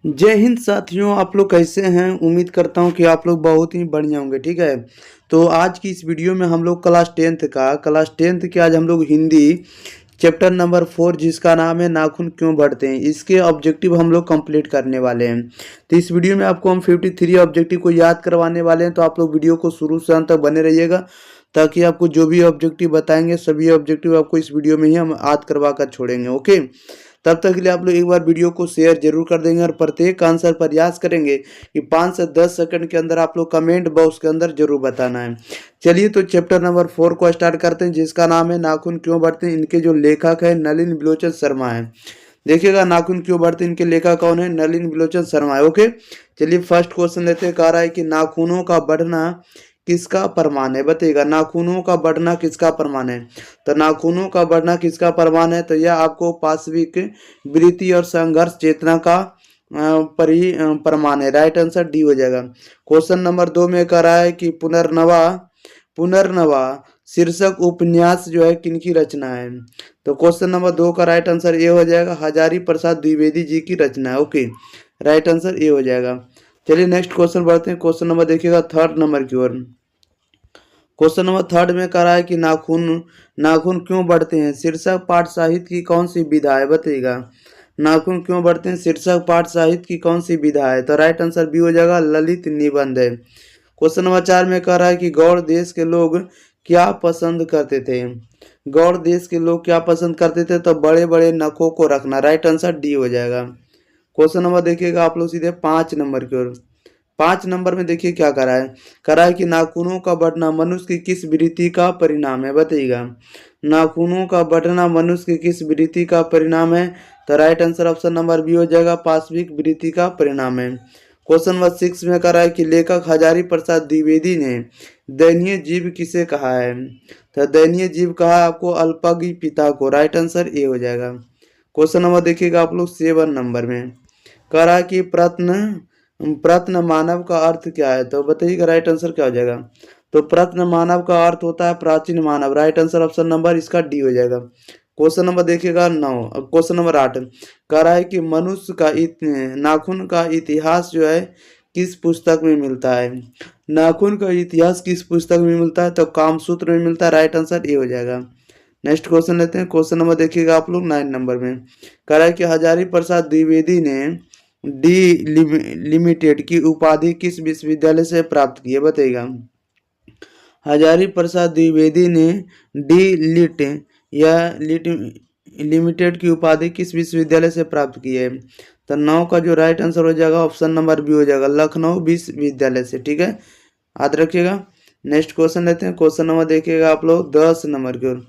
जय हिंद साथियों, आप लोग कैसे हैं। उम्मीद करता हूं कि आप लोग बहुत ही बढ़िया होंगे। ठीक है, तो आज की इस वीडियो में हम लोग क्लास टेंथ के आज हम लोग हिंदी चैप्टर नंबर 4 जिसका नाम है नाखून क्यों बढ़ते हैं, इसके ऑब्जेक्टिव हम लोग कंप्लीट करने वाले हैं। तो इस वीडियो में आपको हम 53 ऑब्जेक्टिव को याद करवाने वाले हैं। तो आप लोग वीडियो को शुरू से अंत तक बने रहिएगा ताकि आपको जो भी ऑब्जेक्टिव बताएंगे सभी ऑब्जेक्टिव आपको इस वीडियो में ही हम याद करवा कर छोड़ेंगे। ओके, तब तक के लिए आप लोग एक बार वीडियो को शेयर जरूर कर देंगे और प्रत्येक आंसर प्रयास करेंगे कि 5 से 10 सेकंड के अंदर आप लोग कमेंट बॉक्स के अंदर जरूर बताना है। चलिए तो चैप्टर नंबर 4 को स्टार्ट करते हैं जिसका नाम है नाखून क्यों बढ़ते हैं। इनके जो लेखक है नलिन बिलोचन शर्मा है। देखिएगा नाखून क्यों बढ़ते हैं, इनके लेखक कौन है, नलिन बिलोचन शर्मा है। ओके, चलिए फर्स्ट क्वेश्चन लेते हैं। कह रहा है कि नाखूनों का बढ़ना किसका प्रमाण है, बताइएगा नाखूनों का बढ़ना किसका प्रमाण है। तो नाखूनों का बढ़ना किसका प्रमाण है, तो यह आपको पाशविक वृत्ति और संघर्ष चेतना का प्रमाण है। राइट आंसर डी हो जाएगा। क्वेश्चन नंबर 2 में कह रहा है कि पुनर्नवा पुनर्नवा शीर्षक उपन्यास जो है किनकी रचना है। तो क्वेश्चन नंबर 2 का राइट आंसर ए हो जाएगा, हजारी प्रसाद द्विवेदी जी की रचना है। ओके, राइट आंसर ए हो जाएगा। चलिए नेक्स्ट क्वेश्चन बढ़ते हैं। क्वेश्चन नंबर देखिएगा थर्ड नंबर की ओर। क्वेश्चन नंबर थर्ड में कह रहा है कि नाखून नाखून क्यों बढ़ते हैं, शीर्षक पाठ साहित्य की कौन सी विधा है, बताइएगा नाखून क्यों बढ़ते हैं, शीर्षक पाठ साहित्य की कौन सी विधा है। तो राइट आंसर बी हो जाएगा, ललित निबंध है। क्वेश्चन नंबर 4 में कह रहा है कि गौड़ देश के लोग क्या पसंद करते थे। गौड़ देश के लोग क्या पसंद करते थे, तो बड़े बड़े नखों को रखना। राइट आंसर डी हो जाएगा। क्वेश्चन नंबर देखिएगा आप लोग सीधे 5 नंबर की ओर। 5 नंबर में देखिए क्या करा है कि नाखूनों का बढ़ना मनुष्य की किस वृत्ति का परिणाम है, बताइएगा नाखूनों का बढ़ना मनुष्य की किस वृत्ति का परिणाम है। तो right answer option number B हो जाएगा, पाशविक वृत्ति का परिणाम है। क्वेश्चन नंबर 6 में करा है कि लेखक हजारी प्रसाद द्विवेदी ने दयनीय जीव किसे कहा है। तो दयनीय जीव कहा है आपको अल्पज्ञ पिता को। राइट आंसर ए हो जाएगा। क्वेश्चन नंबर देखिएगा आप लोग 7 नंबर में कह रहा है कि प्रत्न प्रत्न मानव का अर्थ क्या है। तो बताइएगा राइट आंसर क्या हो जाएगा। तो प्रत्न मानव का अर्थ होता है प्राचीन मानव। राइट आंसर ऑप्शन नंबर इसका डी हो जाएगा। क्वेश्चन नंबर देखिएगा 9। अब क्वेश्चन नंबर 8 कह रहा है कि मनुष्य का नाखून का इतिहास जो है किस पुस्तक में मिलता है। नाखून का इतिहास किस पुस्तक में मिलता है, तो कामसूत्र में मिलता है। राइट आंसर ए हो जाएगा। नेक्स्ट क्वेश्चन लेते हैं। क्वेश्चन नंबर देखिएगा आप लोग 9 नंबर में कह रहा है कि हजारी प्रसाद द्विवेदी ने डी लिमिटेड की उपाधि किस विश्वविद्यालय से प्राप्त की है, बताइएगा हजारी प्रसाद द्विवेदी ने डी लिट या लिट लिमिटेड की उपाधि किस विश्वविद्यालय से प्राप्त की है। तो 9 का जो राइट आंसर हो जाएगा ऑप्शन नंबर बी हो जाएगा, लखनऊ विश्वविद्यालय से। ठीक है, याद रखिएगा। नेक्स्ट क्वेश्चन लेते हैं। क्वेश्चन नंबर देखिएगा आप लोग 10 नंबर की ओर।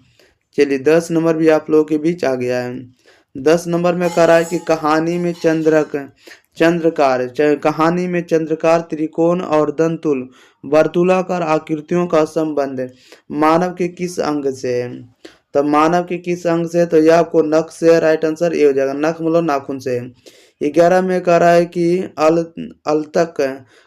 चलिए 10 नंबर भी आप लोगों के बीच आ गया है। 10 नंबर में कह रहा है कि कहानी में चंद्रकार त्रिकोण और दंतुल वर्तुलाकार आकृतियों का संबंध मानव के किस अंग से है। तो मानव के किस अंग से, तो यह आपको नख से। राइट आंसर ए हो जाएगा, नख मतलब नाखून से। 11 में कह रहा है कि अलतक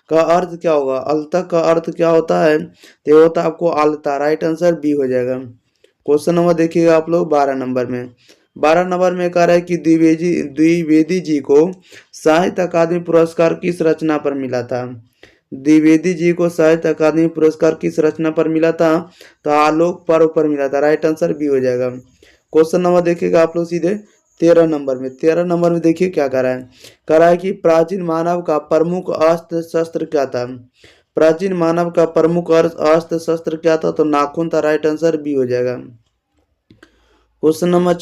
का अर्थ क्या होगा। अलतक का अर्थ क्या होता है, तो ये होता है आपको अलता। राइट आंसर बी हो जाएगा। क्वेश्चन नंबर देखिएगा आप लोग 12 नंबर में। 12 नंबर में कह रहा है कि द्विवेदी जी को साहित्य अकादमी पुरस्कार किस रचना पर मिला था। द्विवेदी जी को साहित्य अकादमी पुरस्कार किस रचना पर मिला था, तो आलोक पर्व पर मिला था। राइट आंसर बी हो जाएगा। क्वेश्चन नंबर देखिएगा आप लोग सीधे 13 नंबर में। 13 नंबर में देखिए क्या कह रहा है कि प्राचीन मानव का प्रमुख अस्त्र शस्त्र क्या था। प्राचीन मानव का प्रमुख अस्त्र शस्त्र क्या था, तो नाखून था। राइट आंसर बी हो जाएगा। क्वेश्चन नंबर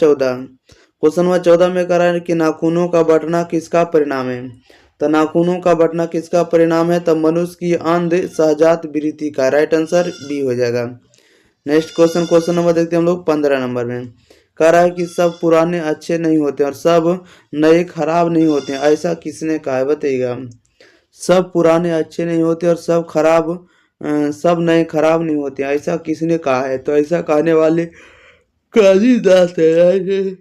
14 में कह रहा है कि नाखूनों का बढ़ना किसका परिणाम है। तो नाखूनों का बढ़ना किसका परिणाम है, तो मनुष्य की अंध सहजात वृत्ति का। राइट आंसर बी हो जाएगा। नेक्स्ट क्वेश्चन नंबर देखते हैं हम लोग 15 नंबर में। कह रहा है कि सब पुराने अच्छे नहीं होते और सब नए खराब नहीं होते, ऐसा किसने कहा है, बताइएगा सब पुराने अच्छे नहीं होते और सब नए खराब नहीं होते, ऐसा किसने कहा है। तो ऐसा कहने वाले कालिदास है।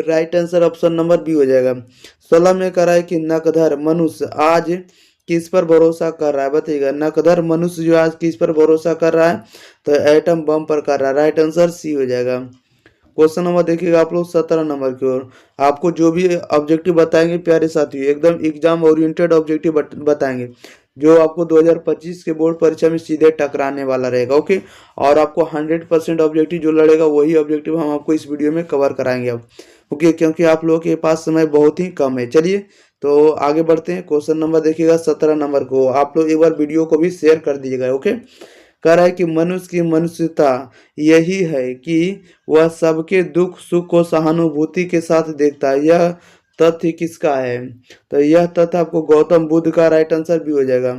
Right answer option number B हो जाएगा। 16 में कह रहा है कि नकधर मनुष्य आज किस पर भरोसा कर रहा है, बताइएगा नकधर मनुष्य जो आज किस पर भरोसा कर रहा है, तो एटम बम पर कर रहा है। राइट आंसर सी हो जाएगा। क्वेश्चन नंबर देखिएगा आप लोग 17 नंबर की ओर। आपको जो भी ऑब्जेक्टिव बताएंगे प्यारे साथियों, एकदम एग्जाम ओरिएंटेड ऑब्जेक्टिव बताएंगे, जो आपको 2025 के बोर्ड परीक्षा में सीधे टकराने वाला रहेगा। ओके, और आपको 100% ऑब्जेक्टिव जो लड़ेगा वही ऑब्जेक्टिव हम आपको इस वीडियो में कवर कराएंगे अब। ओके, क्योंकि आप लोगों के पास समय बहुत ही कम है। चलिए तो आगे बढ़ते हैं। क्वेश्चन नंबर देखिएगा 17 नंबर को। आप लोग एक बार वीडियो को भी शेयर कर दीजिएगा। ओके, कह रहा है कि मनुष्य की मनुष्यता यही है कि वह सबके दुख सुख को सहानुभूति के साथ देखता है। यह तथ्य किसका है? तो यह तथ्य आपको गौतम बुद्ध का राइट आंसर भी हो जाएगा।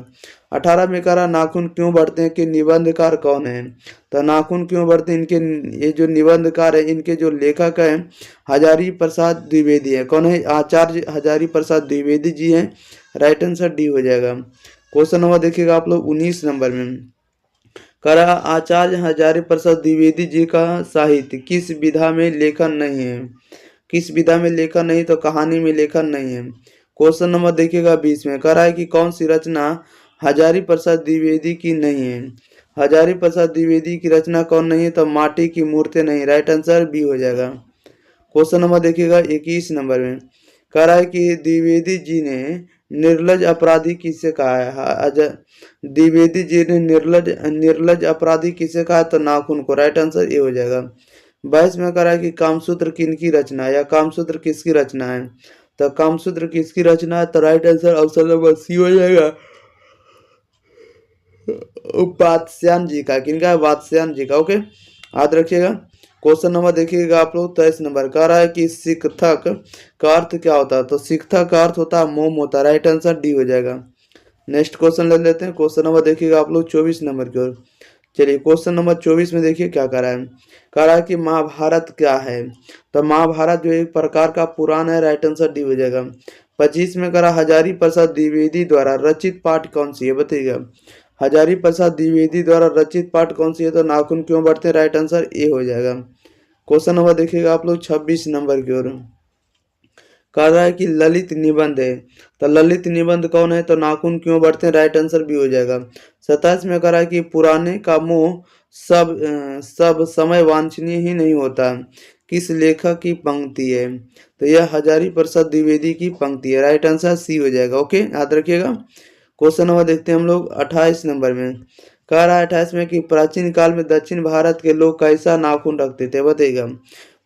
18 में कह रहा नाखून क्यों बढ़ते हैं कि निबंधकार कौन है? तो नाखून क्यों बढ़ते हैं, इनके ये जो निबंधकार है इनके जो लेखक है हजारी प्रसाद द्विवेदी है। कौन है? आचार्य हजारी प्रसाद द्विवेदी जी हैं। राइट आंसर डी हो जाएगा। क्वेश्चन नंबर देखिएगा आप लोग 19 नंबर में। करा आचार्य हजारी प्रसाद द्विवेदी जी का साहित्य किस विधा में लेखन नहीं है? किस विधा में लेखन नहीं? तो कहानी में लेखन नहीं है। क्वेश्चन नंबर देखिएगा 20 में। कह रहा है कि कौन सी रचना हजारी प्रसाद द्विवेदी की नहीं है? हजारी प्रसाद द्विवेदी की रचना कौन नहीं है? तो माटी की मूर्ति नहीं। राइट आंसर बी हो जाएगा। क्वेश्चन नंबर देखिएगा 21 नंबर में। कह रहा है कि द्विवेदी जी ने निर्लज अपराधी किसे कहा है? द्विवेदी जी ने निर्लज अपराधी किसे कहा? तो नाखून को। राइट आंसर ये हो जाएगा। 22 में कह रहा है कि कामसूत्र किनकी रचना है या कामसूत्र किसकी रचना है? तो कामसूत्र किसकी रचना है? तो right answer option number C हो जाएगा, वात्स्यायन जी का। किनका है? वात्स्यायन जी का। ओके, याद रखिएगा। क्वेश्चन नंबर देखिएगा आप लोग 23 नंबर। कह रहा है कि शिक्षक का अर्थ क्या होता है? तो शिक्षक का अर्थ होता है मोम होता है। राइट आंसर डी हो जाएगा। नेक्स्ट क्वेश्चन ले लेते हैं। क्वेश्चन नंबर देखिएगा आप लोग 24 नंबर की ओर। चलिए क्वेश्चन नंबर 24 में देखिए क्या कह रहा है। कह रहा है कि महाभारत क्या है? तो महाभारत जो एक प्रकार का पुराण है। राइट आंसर डी हो जाएगा। 25 में कह रहा हजारी प्रसाद द्विवेदी द्वारा रचित पाठ कौन सी है? बताइएगा। हजारी प्रसाद द्विवेदी द्वारा रचित पाठ कौन सी है? तो नाखून क्यों बढ़ते हैं। राइट आंसर ए हो जाएगा। क्वेश्चन नंबर देखिएगा आप लोग 26 नंबर की ओर। कह रहा है कि ललित निबंध है। तो ललित निबंध कौन है? तो नाखून क्यों बढ़ते हैं। राइट आंसर भी हो जाएगा। 27 में कह रहा है कि पुराने का मोह सब समय वांछनीय ही नहीं होता। किस लेखक की पंक्ति है? तो यह हजारी प्रसाद द्विवेदी की पंक्ति है। राइट आंसर सी हो जाएगा। ओके, याद रखिएगा। क्वेश्चन नंबर देखते हैं हम लोग 28 नंबर में। कह रहा है 28 में कि प्राचीन काल में दक्षिण भारत के लोग कैसा नाखून रखते थे? बताइएगा।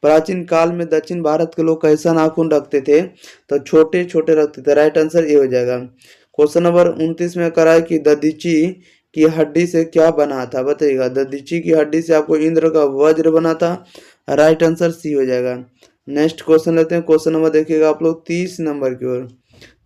प्राचीन काल में दक्षिण भारत के लोग कैसा नाखून रखते थे? तो छोटे छोटे रखते थे। राइट आंसर ये हो जाएगा। क्वेश्चन नंबर 29 में कह रहा है कि दधीची की हड्डी से क्या बना था? बताइएगा। दधीची की हड्डी से आपको इंद्र का वज्र बना था। राइट आंसर सी हो जाएगा। नेक्स्ट क्वेश्चन लेते हैं। क्वेश्चन नंबर देखिएगा आप लोग 30 नंबर की ओर।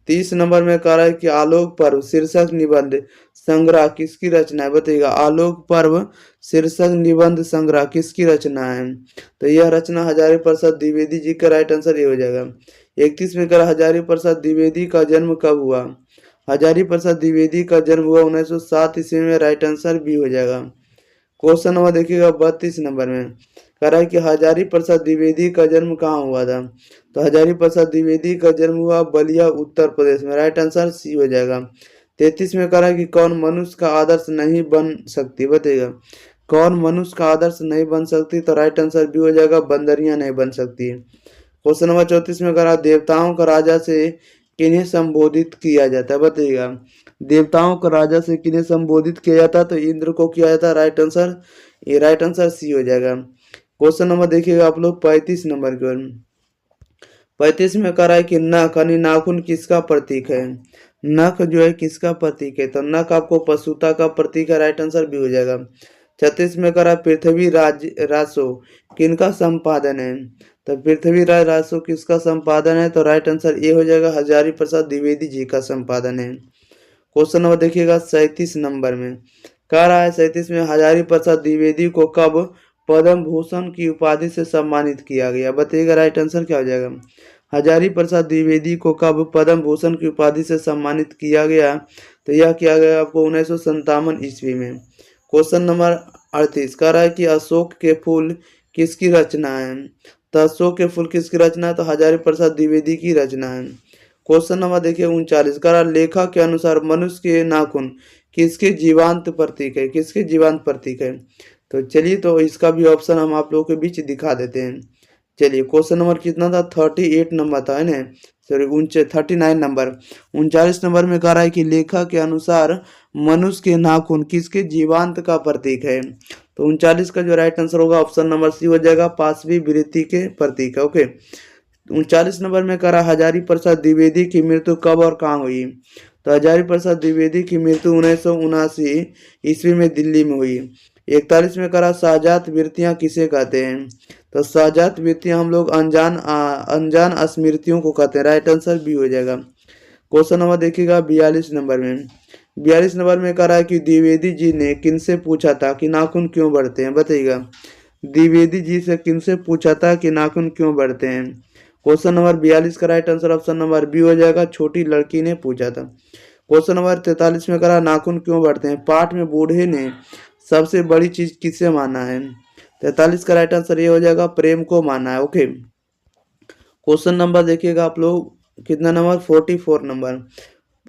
30 नंबर में कह रहा है कि आलोक पर्व शीर्षक निबंध संग्रह किसकी रचना है? बताइएगा। आलोक पर्व शीर्षक निबंध संग्रह किसकी रचना है? तो यह रचना हजारी प्रसाद द्विवेदी जी का। राइट आंसर ये हो जाएगा। 31 में कह रहा हजारी प्रसाद द्विवेदी का जन्म कब हुआ? हजारी प्रसाद द्विवेदी का जन्म हुआ 1907 ईस्वी में। राइट आंसर बी हो जाएगा। क्वेश्चन नंबर देखिएगा 32 नंबर में। कह रहा है कि हजारी प्रसाद द्विवेदी का जन्म कहाँ हुआ था? तो हजारी प्रसाद द्विवेदी का जन्म हुआ बलिया उत्तर प्रदेश में। राइट आंसर सी हो जाएगा। 33 में कह रहा है कि कौन मनुष्य का आदर्श नहीं बन सकती? बताइएगा। कौन मनुष्य का आदर्श नहीं बन सकती? तो राइट आंसर भी हो जाएगा, बंदरियां नहीं बन सकती। क्वेश्चन नंबर 34 में कह रहा देवताओं का राजा से किन्हें संबोधित किया जाता है? बताइएगा। देवताओं का राजा से किन्हें संबोधित किया जाता है? तो इंद्र को किया जाता है। राइट आंसर सी हो जाएगा। क्वेश्चन नंबर देखिएगा आप लोग 35 नंबर की ओर। 35 में कह रहा है कि नख यानी नाखून किसका प्रतीक है? नख जो है किसका प्रतीक है? तो नख आपको पशुता का प्रतीक है। राइट आंसर भी हो जाएगा। 36 में कह रहा है पृथ्वी रासो किनका संपादन है? तो पृथ्वी रासो किसका संपादन है? तो राइट आंसर ये हो जाएगा, हजारी प्रसाद द्विवेदी जी का संपादन है। क्वेश्चन नंबर देखिएगा 37 नंबर में। कह रहा है 37 में हजारी प्रसाद द्विवेदी को कब पद्म भूषण की उपाधि से सम्मानित किया गया? बताइएगा। राइट आंसर क्या हो जाएगा? हजारी प्रसाद द्विवेदी को कब पद्म भूषण की उपाधि से सम्मानित किया गया? तो यह किया गया आपको 1957 ईस्वी में। क्वेश्चन नंबर 38 कह रहा है कि अशोक के फूल किसकी रचना है? तो अशोक के फूल किसकी रचना है? तो हजारी प्रसाद द्विवेदी की रचना है। क्वेश्चन नंबर देखिए 39 कह रहा लेखक के अनुसार मनुष्य के नाखून किसके जीवांत प्रतीक है? किसके जीवांत प्रतीक है? तो चलिए तो इसका भी ऑप्शन हम आप लोगों के बीच दिखा देते हैं। चलिए क्वेश्चन नंबर कितना था, 38 नंबर था, है ना, सॉरी 39 नंबर। 39 नंबर में कह रहा है कि लेखक के अनुसार मनुष्य के नाखून किसके जीवांत का प्रतीक है। तो 39 का जो राइट आंसर होगा ऑप्शन नंबर सी हो जाएगा, पांचवी वृत्ति के प्रतीक है। ओके, 39 नंबर में कह रहा हजारी प्रसाद द्विवेदी की मृत्यु कब और कहाँ हुई। तो हजारी प्रसाद द्विवेदी की मृत्यु 1979 ईस्वी में दिल्ली में हुई। 41 में कह रहा शाहजात वृत्तियां किसे कहते हैं। तो शाहजात वृत्तियां हम लोग अनजान स्मृतियों को कहते हैं। राइट आंसर बी हो जाएगा। क्वेश्चन नंबर देखिएगा 42 नंबर में। 42 नंबर में कह रहा है कि द्विवेदी जी ने किनसे पूछा था कि नाखून क्यों बढ़ते हैं, बताइएगा। द्विवेदी जी से किनसे पूछा था कि नाखून क्यों बढ़ते हैं। क्वेश्चन नंबर 42 का right answer option number B हो जाएगा, छोटी लड़की ने पूछा था। क्वेश्चन नंबर 43 में करा नाखून क्यों बढ़ते हैं। पाठ में बूढ़े ने सबसे बड़ी चीज किसे माना है। 43 का राइट आंसर ये हो जाएगा, प्रेम को माना है। ओके, क्वेश्चन नंबर देखिएगा आप लोग, कितना नंबर, 44 नंबर।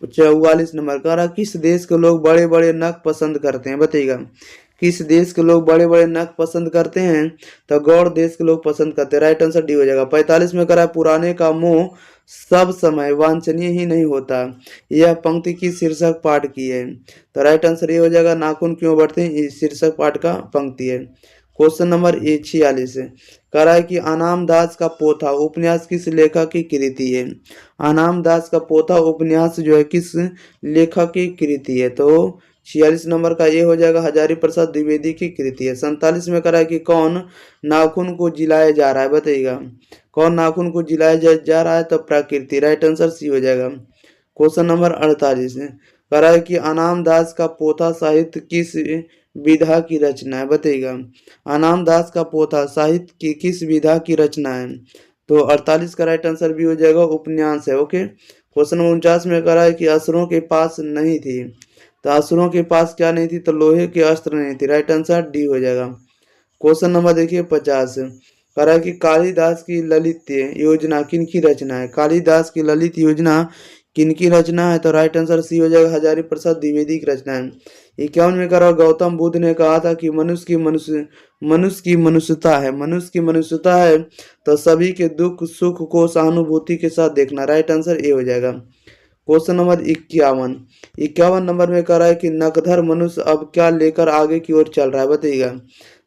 44 नंबर कह रहा किस देश के लोग बड़े बड़े नख पसंद करते हैं, बताइएगा। किस देश के लोग बड़े बड़े नख पसंद करते हैं। तो गौड़ देश के लोग पसंद करते हैं। राइट आंसर डी हो जाएगा। 45 में करा पुराने का मोह सब समय वांछनीय ही नहीं होता। यह पंक्ति की शीर्षक पाठ की है। तो राइट आंसर ये हो जाएगा, नाखून क्यों बढ़ते हैं, इस शीर्षक पाठ का पंक्ति है। क्वेश्चन नंबर 46 कह रहा है कि अनाम दास का पोथा उपन्यास किस लेखक की कृति है। अनाम दास का पोथा उपन्यास जो है किस लेखक की कृति है। तो 46 नंबर का ये हो जाएगा, हजारी प्रसाद द्विवेदी की कृति है। 47 में कह रहा है कि कौन नाखून को जिलाया जा रहा है, बताइएगा। कौन नाखून को जिलाया जा रहा है। तो प्रकृति। राइट आंसर सी हो जाएगा। क्वेश्चन नंबर 48 कह रहा है कि अनाम दास का पोथा साहित्य किस विधा की रचना है, बताइएगा। अनाम दास का पोथा साहित्य की किस विधा की रचना है। तो 48 का राइट आंसर भी हो जाएगा, उपन्यास है। ओके, क्वेश्चन नंबर 49 में कह रहा है कि असुरों के पास नहीं थी। तो असुरों के पास क्या नहीं थी। तो लोहे के अस्त्र नहीं थी। राइट आंसर डी हो जाएगा। क्वेश्चन नंबर देखिए 50 कह रहा है कि कालिदास की ललित योजना किनकी रचना है। कालिदास की ललित योजना किनकी रचना है। तो राइट आंसर सी हो जाएगा, हजारी प्रसाद द्विवेदी की रचना है। 51 में कह रहा गौतम बुद्ध ने कहा था कि मनुष्य की मनुष्यता है। मनुष्य की मनुष्यता है तो सभी के दुख सुख को सहानुभूति के साथ देखना। राइट आंसर ए हो जाएगा। क्वेश्चन नंबर 51 नंबर में कह रहा है कि नखधर मनुष्य अब क्या लेकर आगे की ओर चल रहा है, बताइएगा।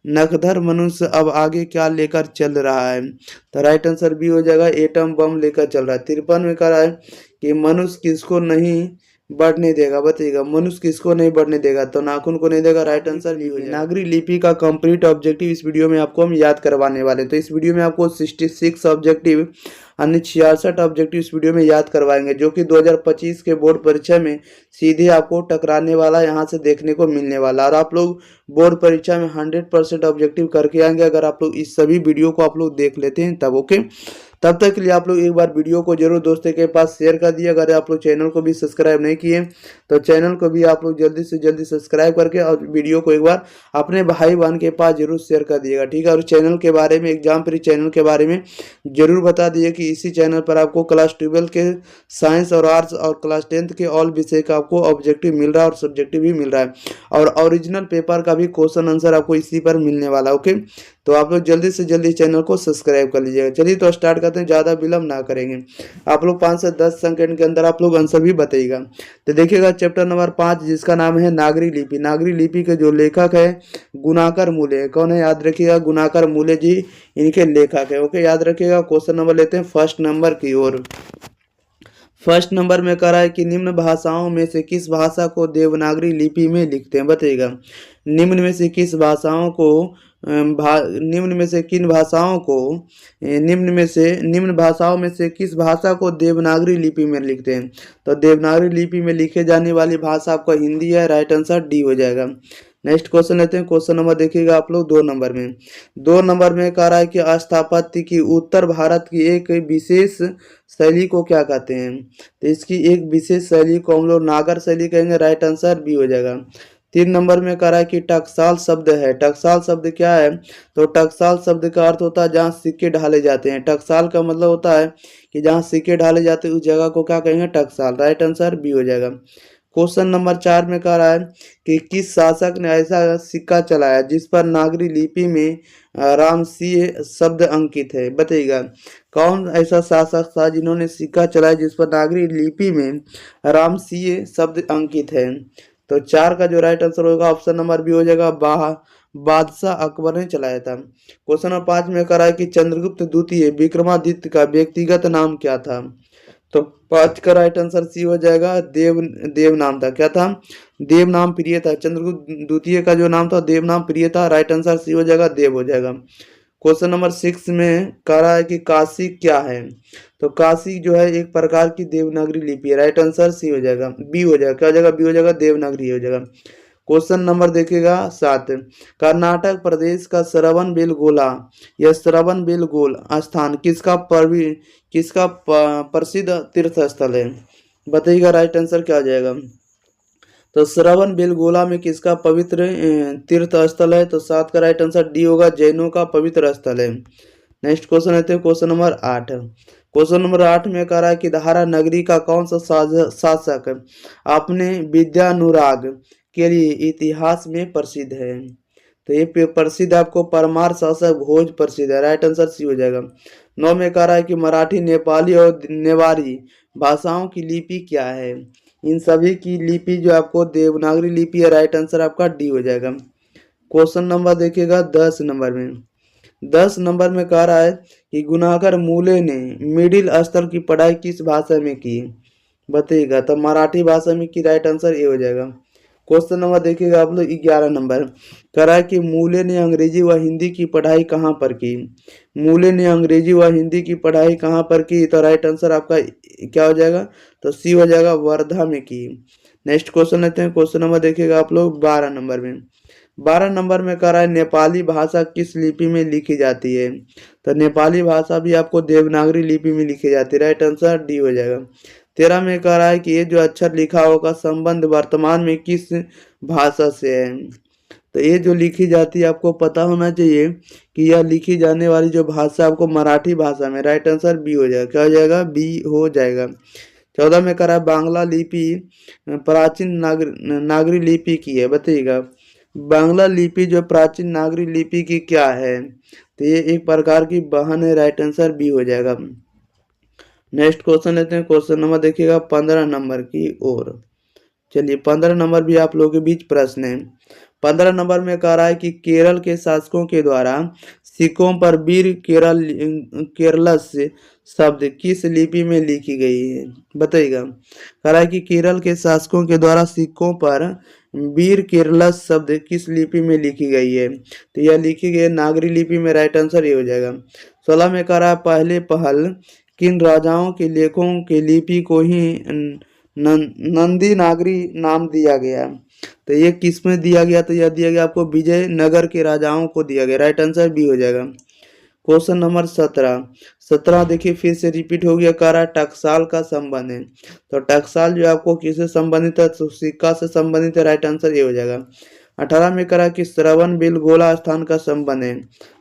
नखधर मनुष्य अब आगे क्या लेकर चल रहा है। तो राइट आंसर बी हो जाएगा, एटम बम लेकर चल रहा है। 53 में कह रहा है कि मनुष्य किसको नहीं बढ़ने देगा, बताइएगा। मनुष्य किसको नहीं बढ़ने देगा। तो नाखून को नहीं देगा। राइट आंसर बी हो जाएगा। नागरी लिपि का कंप्लीट ऑब्जेक्टिव इस वीडियो में आपको हम याद करवाने वाले। तो इस वीडियो में आपको 66 ऑब्जेक्टिव अन्य 66 ऑब्जेक्टिव इस वीडियो में याद करवाएंगे, जो कि 2025 के बोर्ड परीक्षा में सीधे आपको टकराने वाला यहाँ से देखने को मिलने वाला। और आप लोग बोर्ड परीक्षा में 100% ऑब्जेक्टिव करके आएंगे अगर आप लोग इस सभी वीडियो को आप लोग देख लेते हैं तब। ओके, तब तक के लिए आप लोग एक बार वीडियो को जरूर दोस्तों के पास शेयर कर दिए। अगर आप लोग चैनल को भी सब्सक्राइब नहीं किए तो चैनल को भी आप लोग जल्दी से जल्दी सब्सक्राइब करके और वीडियो को एक बार अपने भाई बहन के पास जरूर शेयर कर दिएगा, ठीक है। और चैनल के बारे में, एग्जाम प्री चैनल के बारे में जरूर बता दिए कि इसी चैनल पर आपको क्लास 12 के साइंस और आर्ट्स और क्लास 10th के ऑल विषय का आपको ऑब्जेक्टिव मिल रहा है और सब्जेक्टिव भी मिल रहा है। और ओरिजिनल पेपर का भी क्वेश्चन आंसर आपको इसी पर मिलने वाला है। ओके, तो आप लोग जल्दी से जल्दी चैनल को सब्सक्राइब कर लीजिएगा। चलिए तो स्टार्ट करते हैं, ज़्यादा विलम्ब ना करेंगे। आप लोग 5 से 10 सेकंड के अंदर आप लोग आंसर भी बताइएगा। तो देखिएगा चैप्टर नंबर 5 जिसका नाम है नागरी लिपि। नागरी लिपि के जो लेखक है गुणाकर मूले। कौन है, याद रखिएगा, गुणाकर मूले जी इनके लेखक है। ओके, याद रखिएगा। क्वेश्चन नंबर लेते हैं फर्स्ट नंबर की ओर। फर्स्ट नंबर में कह रहा है कि निम्न भाषाओं में से किस भाषा को देवनागरी लिपि में लिखते हैं, बताइएगा। निम्न में से किस भाषाओं को निम्न में से किन भाषाओं को निम्न भाषाओं में से किस भाषा को देवनागरी लिपि में लिखते हैं। तो देवनागरी लिपि में लिखे जाने वाली भाषा आपका हिंदी है। राइट आंसर डी हो जाएगा। नेक्स्ट क्वेश्चन लेते हैं। क्वेश्चन नंबर देखिएगा आप लोग 2 नंबर में। 2 नंबर में कह रहा है कि स्थापत्य की उत्तर भारत की एक विशेष शैली को क्या कहते हैं। तो इसकी एक विशेष शैली को हम लोग नागर शैली कहेंगे। राइट आंसर बी हो जाएगा। 3 नंबर में कह रहा है कि टकसाल शब्द है। टकसाल शब्द क्या है। तो टकसाल शब्द का अर्थ होता है जहाँ सिक्के ढाले जाते हैं। टकसाल का मतलब होता है कि जहाँ सिक्के ढाले जाते हैं उस जगह को क्या कहेंगे, टकसाल। राइट आंसर बी हो जाएगा। क्वेश्चन नंबर 4 में कह रहा है कि किस शासक ने ऐसा सिक्का चलाया जिस पर नागरी लिपि में रामसिंह शब्द अंकित है। बताइएगा कौन ऐसा शासक था जिन्होंने सिक्का चलाया जिस पर नागरी लिपि में रामसिंह शब्द अंकित है। तो 4 का जो राइट आंसर होगा ऑप्शन नंबर बी हो जाएगा, बादशाह अकबर ने चलाया था। क्वेश्चन नंबर 5 में करा है कि चंद्रगुप्त द्वितीय विक्रमादित्य का व्यक्तिगत नाम क्या था। तो 5 का राइट आंसर सी हो जाएगा, देव नाम था। क्या था? देव नाम प्रिय था। चंद्रगुप्त द्वितीय का जो नाम था देव नाम प्रिय था। राइट आंसर सी हो जाएगा, देव हो जाएगा। क्वेश्चन नंबर 6 में कह रहा है कि काशी क्या है। तो काशी जो है एक प्रकार की देवनागरी लिपि है। राइट आंसर सी हो जाएगा, बी हो जाएगा। क्या हो जाएगा? बी हो जाएगा, देवनागरी हो जाएगा। क्वेश्चन नंबर देखिएगा 7, कर्नाटक प्रदेश का श्रवणबेलगोला यह श्रवणबेलगोल स्थान किसका प्रसिद्ध तीर्थ स्थल है। बताइएगा राइट आंसर क्या हो जाएगा। तो श्रवणबेलगोला में किसका पवित्र तीर्थ स्थल है। तो 7 का राइट आंसर डी होगा, जैनों का पवित्र स्थल है। नेक्स्ट क्वेश्चन आते हैं क्वेश्चन नंबर 8। क्वेश्चन नंबर 8 में कह रहा है कि धारा नगरी का कौन सा शासक अपने विद्यानुराग के लिए इतिहास में प्रसिद्ध है। तो ये प्रसिद्ध आपको परमार शासक भोज प्रसिद्ध है। राइट आंसर सी हो जाएगा। 9 में कह रहा है कि मराठी, नेपाली और नेवारी भाषाओं की लिपि क्या है। इन सभी की लिपि जो आपको देवनागरी लिपि है। राइट आंसर आपका डी हो जाएगा। क्वेश्चन नंबर देखिएगा 10 नंबर में। 10 नंबर में कह रहा है कि गुनाकर मूले ने मिडिल स्तर की पढ़ाई किस भाषा में की। बताइएगा। तो मराठी भाषा में की। राइट आंसर ये हो जाएगा। क्वेश्चन नंबर देखिएगा आप लोग 11 नंबर। कह रहा है कि मूले ने अंग्रेजी व हिंदी की पढ़ाई कहाँ पर की। मूले ने अंग्रेजी व हिंदी की पढ़ाई कहाँ पर की। तो राइट आंसर आपका क्या हो जाएगा। तो सी हो जाएगा, वर्धा में की। नेक्स्ट क्वेश्चन लेते हैं। क्वेश्चन नंबर देखिएगा आप लोग 12 नंबर में। 12 नंबर में कह रहा है नेपाली भाषा किस लिपि में लिखी जाती है। तो नेपाली भाषा भी आपको देवनागरी लिपि में लिखी जाती है। राइट आंसर डी हो जाएगा। 13 में कह रहा है कि ये जो अक्षर लिखा होगा संबंध वर्तमान में किस भाषा से है। तो ये जो लिखी जाती है आपको पता होना चाहिए कि यह लिखी जाने वाली जो भाषा आपको मराठी भाषा में। राइट आंसर बी हो जाएगा। क्या हो जाएगा? बी हो जाएगा। 14 में कह रहा है बांग्ला लिपि प्राचीन नागरी लिपि की है। बताइएगा बांग्ला लिपि जो प्राचीन नागरी लिपि की क्या है। तो ये एक प्रकार की बहन है। राइट आंसर बी हो जाएगा। नेक्स्ट क्वेश्चन लेते हैं। क्वेश्चन नंबर देखिएगा 15 नंबर की ओर। चलिए 15 नंबर भी आप लोगों के बीच प्रश्न है। 15 नंबर में कह रहा है कि केरल के शासकों के द्वारा सिक्कों पर वीर केरलस शब्द किस लिपि में लिखी गई है। बताइएगा। कह रहा है कि केरल के शासकों के द्वारा सिक्कों पर वीर केरलस शब्द किस लिपि में लिखी गई है। तो यह लिखी गई है नागरी लिपि में। राइट आंसर ये हो जाएगा। 16 में कह रहा है पहले पहल किन राजाओं के लेखों के लिपि को ही नंदी नागरी नाम दिया गया। तो ये किस में दिया गया। तो यह दिया गया आपको विजयनगर के राजाओं को दिया गया। राइट आंसर बी हो जाएगा। क्वेश्चन नंबर 17 देखिए फिर से रिपीट हो गया। कह रहा है टकसाल का संबंध है। तो टकसाल जो आपको किससे संबंधित है। तो सिक्का से संबंधित है। राइट आंसर ये हो जाएगा। 18 में कह रहा है कि श्रवणबेलगोला स्थान का संबंध है।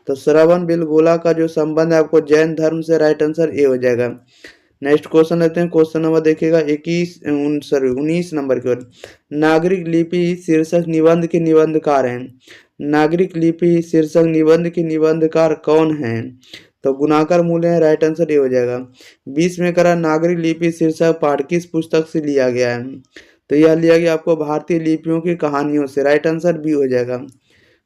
तो श्रवणबेलगोला का जो संबंध है आपको जैन धर्म से। राइट आंसर ए हो जाएगा। नेक्स्ट क्वेश्चन लेते हैं। क्वेश्चन नंबर देखिएगा 19 नंबर की ओर। नागरिक लिपि शीर्षक निबंध के निबंधकार हैं। नागरिक लिपि शीर्षक निबंध के निबंधकार कौन हैं। तो गुनाकर मूल्य है। राइट आंसर ये हो जाएगा। 20 में करा नागरिक लिपि शीर्षक पाठ किस पुस्तक से लिया गया है। तो यह लिया गया आपको भारतीय लिपियों की कहानियों से। राइट आंसर बी हो जाएगा।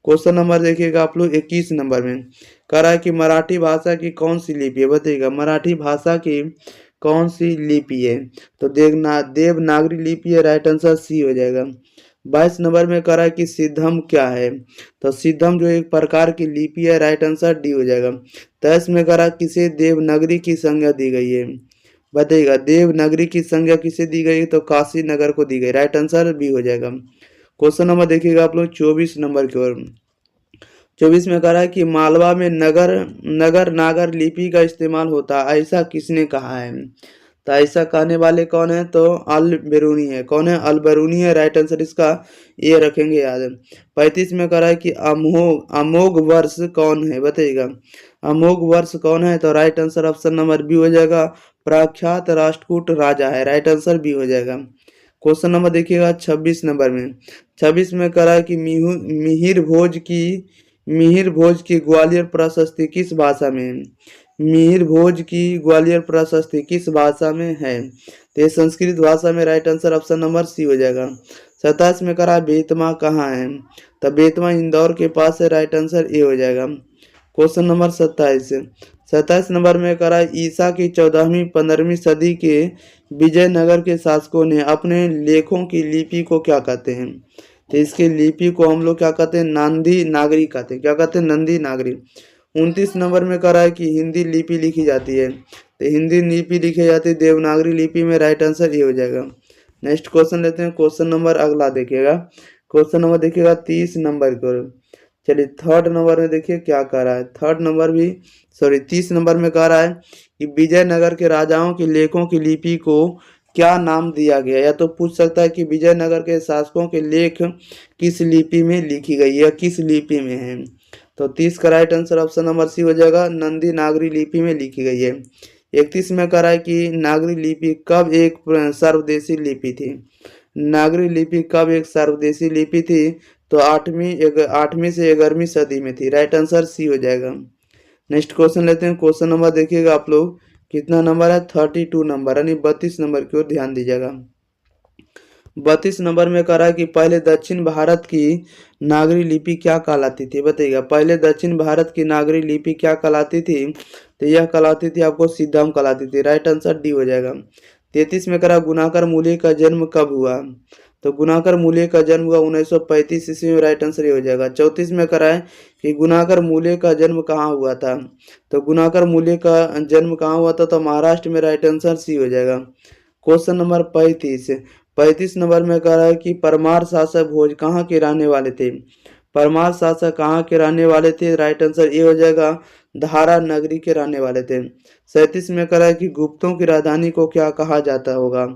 क्वेश्चन नंबर देखिएगा आप लोग 21 नंबर में। कह रहा है कि मराठी भाषा की कौन सी लिपि है। बताइएगा मराठी भाषा की कौन सी लिपि है। तो देवनागरी लिपि है। राइट आंसर सी हो जाएगा। 22 नंबर में कह रहा है कि सिद्धम क्या है। तो सिद्धम जो एक प्रकार की लिपि है। राइट आंसर डी हो जाएगा। 23 में कह रहा है किसे देवनागरी की संज्ञा दी गई है। बताइएगा देवनागरी की संज्ञा किसे दी गई। तो काशी नगर को दी गई। राइट आंसर बी हो जाएगा। क्वेश्चन नंबर देखिएगा आप लोग 24 नंबर की ओर। 24 में कह रहा है कि मालवा में नगर नागर लिपि का इस्तेमाल होता है ऐसा किसने कहा है। तो ऐसा कहने वाले कौन है। तो अल बेरूनी है। कौन है। अल बेरूनी है। राइट आंसर इसका ये रखेंगे याद। 35 में कह रहा है कि अमोघ वर्ष कौन है। बताइएगा अमोघ वर्ष कौन है। तो right answer option number B हो जाएगा, प्रख्यात राष्ट्रकूट राजा है। राइट आंसर बी हो जाएगा। क्वेश्चन नंबर देखिएगा 26 नंबर में। 26 में कह रहा है कि मिहिर भोज की मिहिर भोज की ग्वालियर प्रशस्ति किस भाषा में है? मिहिर भोज की ग्वालियर प्रशस्ति किस भाषा में है? तो ये संस्कृत भाषा में। Right answer option number C हो जाएगा। 27 में करा बेतमा कहाँ है? तो बेतमा इंदौर के पास है। राइट आंसर ए हो जाएगा। क्वेश्चन नंबर 27 नंबर में करा ईसा की 14वीं 15वीं सदी के विजयनगर के शासकों ने अपने लेखों की लिपि को क्या कहते हैं? तो इसके लिपि को हम लोग क्या कहते हैं? नंदी नागरी कहते हैं। क्या कहते हैं? नंदी नागरी। 29 नंबर में करा है कि हिंदी लिपि लिखी जाती है। तो हिंदी लिपि लिखी जाती है देवनागरी लिपि में। राइट आंसर ये हो जाएगा। नेक्स्ट क्वेश्चन लेते हैं। क्वेश्चन नंबर अगला देखिएगा। क्वेश्चन नंबर देखिएगा 30 नंबर को। चलिए थर्ड नंबर में देखिए क्या कह रहा है। थर्ड नंबर भी 30 नंबर में कह रहा है कि विजयनगर के राजाओं के लेखों की लिपि को क्या नाम दिया गया? या तो पूछ सकता है कि विजयनगर के शासकों के लेख किस लिपि में लिखी गई या किस लिपि में है? तो 30 का right answer option number C हो जाएगा। नंदी नागरी लिपि में लिखी गई है। 31 में कह रहा है कि नागरी लिपि कब एक सर्वदेशी लिपि थी? नागरी लिपि कब एक सर्वदेशी लिपि थी? तो 8वीं से 11वीं सदी में थी। राइट आंसर सी हो जाएगा। नेक्स्ट क्वेश्चन लेते हैं। क्वेश्चन नंबर देखिएगा आप लोग कितना नंबर है? 32 नंबर यानी 32 नंबर की ओर ध्यान दीजिएगा। 32 नंबर में कह रहा है कि पहले दक्षिण भारत की नागरी लिपि क्या कहलाती थी? बताइएगा। पहले दक्षिण भारत की नागरी लिपि क्या कहलाती थी? तो यह कहलाती थी आपको सिद्धम कहलाती थी। राइट आंसर डी हो जाएगा। 33 में कह रहा गुणाकर मूल्य का जन्म कब हुआ? तो गुणाकर मूल्य का जन्म हुआ 1935 ईस्वी में। राइट आंसर ये हो जाएगा। 34 में कह रहा है कि गुणाकर मूल्य का जन्म कहाँ हुआ था? तो गुणाकर मूल्य का जन्म कहाँ हुआ था? तो महाराष्ट्र में। राइट आंसर सी हो जाएगा। क्वेश्चन नंबर 35 नंबर में कह रहा है कि परमार शासक भोज कहाँ के रहने वाले थे? परमार शासक कहाँ के रहने वाले थे? राइट आंसर ये हो जाएगा। धारा नगरी के रहने वाले थे। 37 में कह रहा है कि गुप्तों की राजधानी को क्या कहा जाता होगा?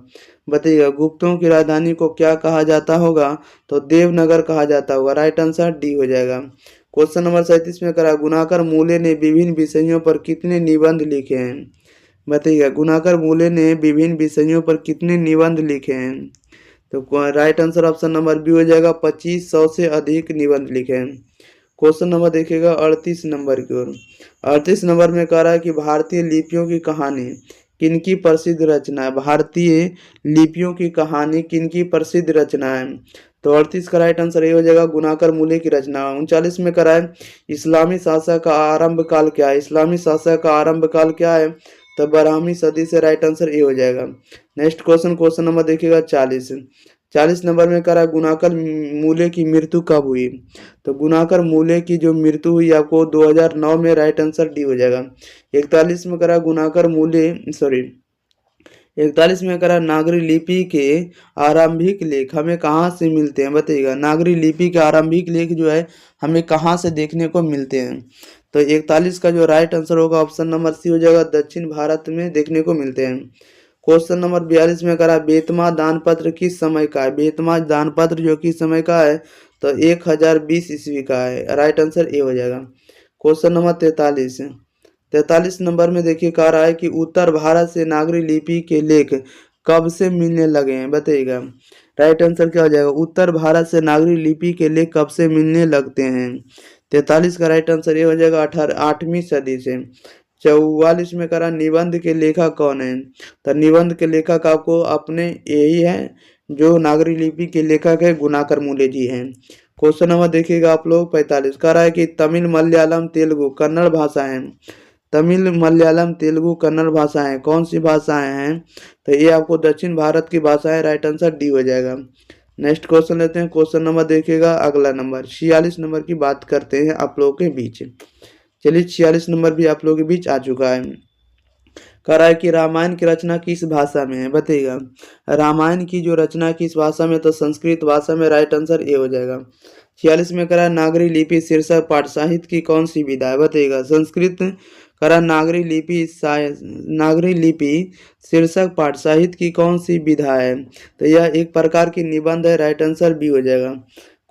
बताइएगा। गुप्तों की राजधानी को क्या कहा जाता होगा? तो देवनगर कहा जाता होगा। राइट आंसर डी हो जाएगा। क्वेश्चन नंबर 37 में करा गुणाकर मूल्य ने विभिन्न विषयों पर कितने निबंध लिखे हैं? बताइएगा। गुणाकर मूल्य ने विभिन्न विषयों पर कितने निबंध लिखे हैं? तो right answer option number B हो जाएगा। 2500 से अधिक निबंध लिखे हैं। क्वेश्चन नंबर देखिएगा 38 नंबर की ओर। 38 नंबर में कह रहा है कि भारतीय लिपियों की कहानी किनकी प्रसिद्ध रचना है? भारतीय लिपियों की कहानी किनकी प्रसिद्ध रचना है? तो 38 का राइट आंसर ये हो जाएगा। गुणाकर मूल्य की रचना। 39 में कह रहा है इस्लामी शासक का आरंभ काल क्या है? इस्लामी शासक का आरंभ काल क्या है? तो 12वीं सदी से। राइट आंसर ए हो जाएगा। नेक्स्ट क्वेश्चन नंबर देखिएगा 40 नंबर में कह रहा है गुणाकर मूल्य की मृत्यु कब हुई? तो गुणाकर मूल्य की जो मृत्यु हुई आपको 2009 में। राइट आंसर डी हो जाएगा। 41 में कह रहा है गुणाकर मूल्य 41 में कह रहा है नागरी लिपि के आरंभिक लेख हमें कहाँ से मिलते हैं? बताइएगा। नागरी लिपि के आरंभिक लेख जो है हमें कहाँ से देखने को मिलते हैं? तो 41 का जो राइट आंसर होगा ऑप्शन नंबर सी हो जाएगा। दक्षिण भारत में देखने को मिलते हैं। क्वेश्चन नंबर 42 में करा बेतमा दानपत्र किस समय का है? बेतमा दानपत्र जो किस समय का है? तो 1020 ईस्वी का है। राइट आंसर ए हो जाएगा। क्वेश्चन नंबर 43 नंबर में देखिए कह रहा है कि उत्तर भारत से नागरी लिपि के लेख कब से मिलने लगे हैं? बताइएगा। राइट आंसर क्या हो जाएगा? उत्तर भारत से नागरी लिपि के लेख कब से मिलने लगते हैं? 43 का राइट आंसर ये हो जाएगा 8वीं सदी से। 44 में करा निबंध के लेखक कौन है? तो निबंध के लेखक आपको अपने यही है जो नागरी लिपि के लेखक है गुणाकर मूल्य जी हैं। क्वेश्चन नंबर देखिएगा आप लोग 45 कह रहा है कि तमिल मलयालम तेलुगु कन्नड़ भाषाएं। तमिल मलयालम तेलुगु कन्नड़ भाषाएं कौन सी भाषाएं हैं? तो ये आपको दक्षिण भारत की भाषाएं। राइट आंसर डी हो जाएगा। नेक्स्ट क्वेश्चन लेते हैं। क्वेश्चन नंबर देखिएगा अगला नंबर 46 नंबर की बात करते हैं आप लोगों के बीच। चलिए 46 नंबर भी आप लोगों के बीच आ चुका है। कह रहा है कि रामायण की रचना किस भाषा में है? बताइएगा। रामायण की जो रचना किस भाषा में? तो संस्कृत भाषा में। राइट आंसर ए हो जाएगा। 46 में कह रहा है नागरी लिपि शीर्षक पाठ साहित्य की कौन सी विधा है? बताइएगा। संस्कृत कह रहा नागरी लिपि शीर्षक पाठ साहित्य की कौन सी विधा है? तो यह एक प्रकार की निबंध है। राइट आंसर बी हो जाएगा।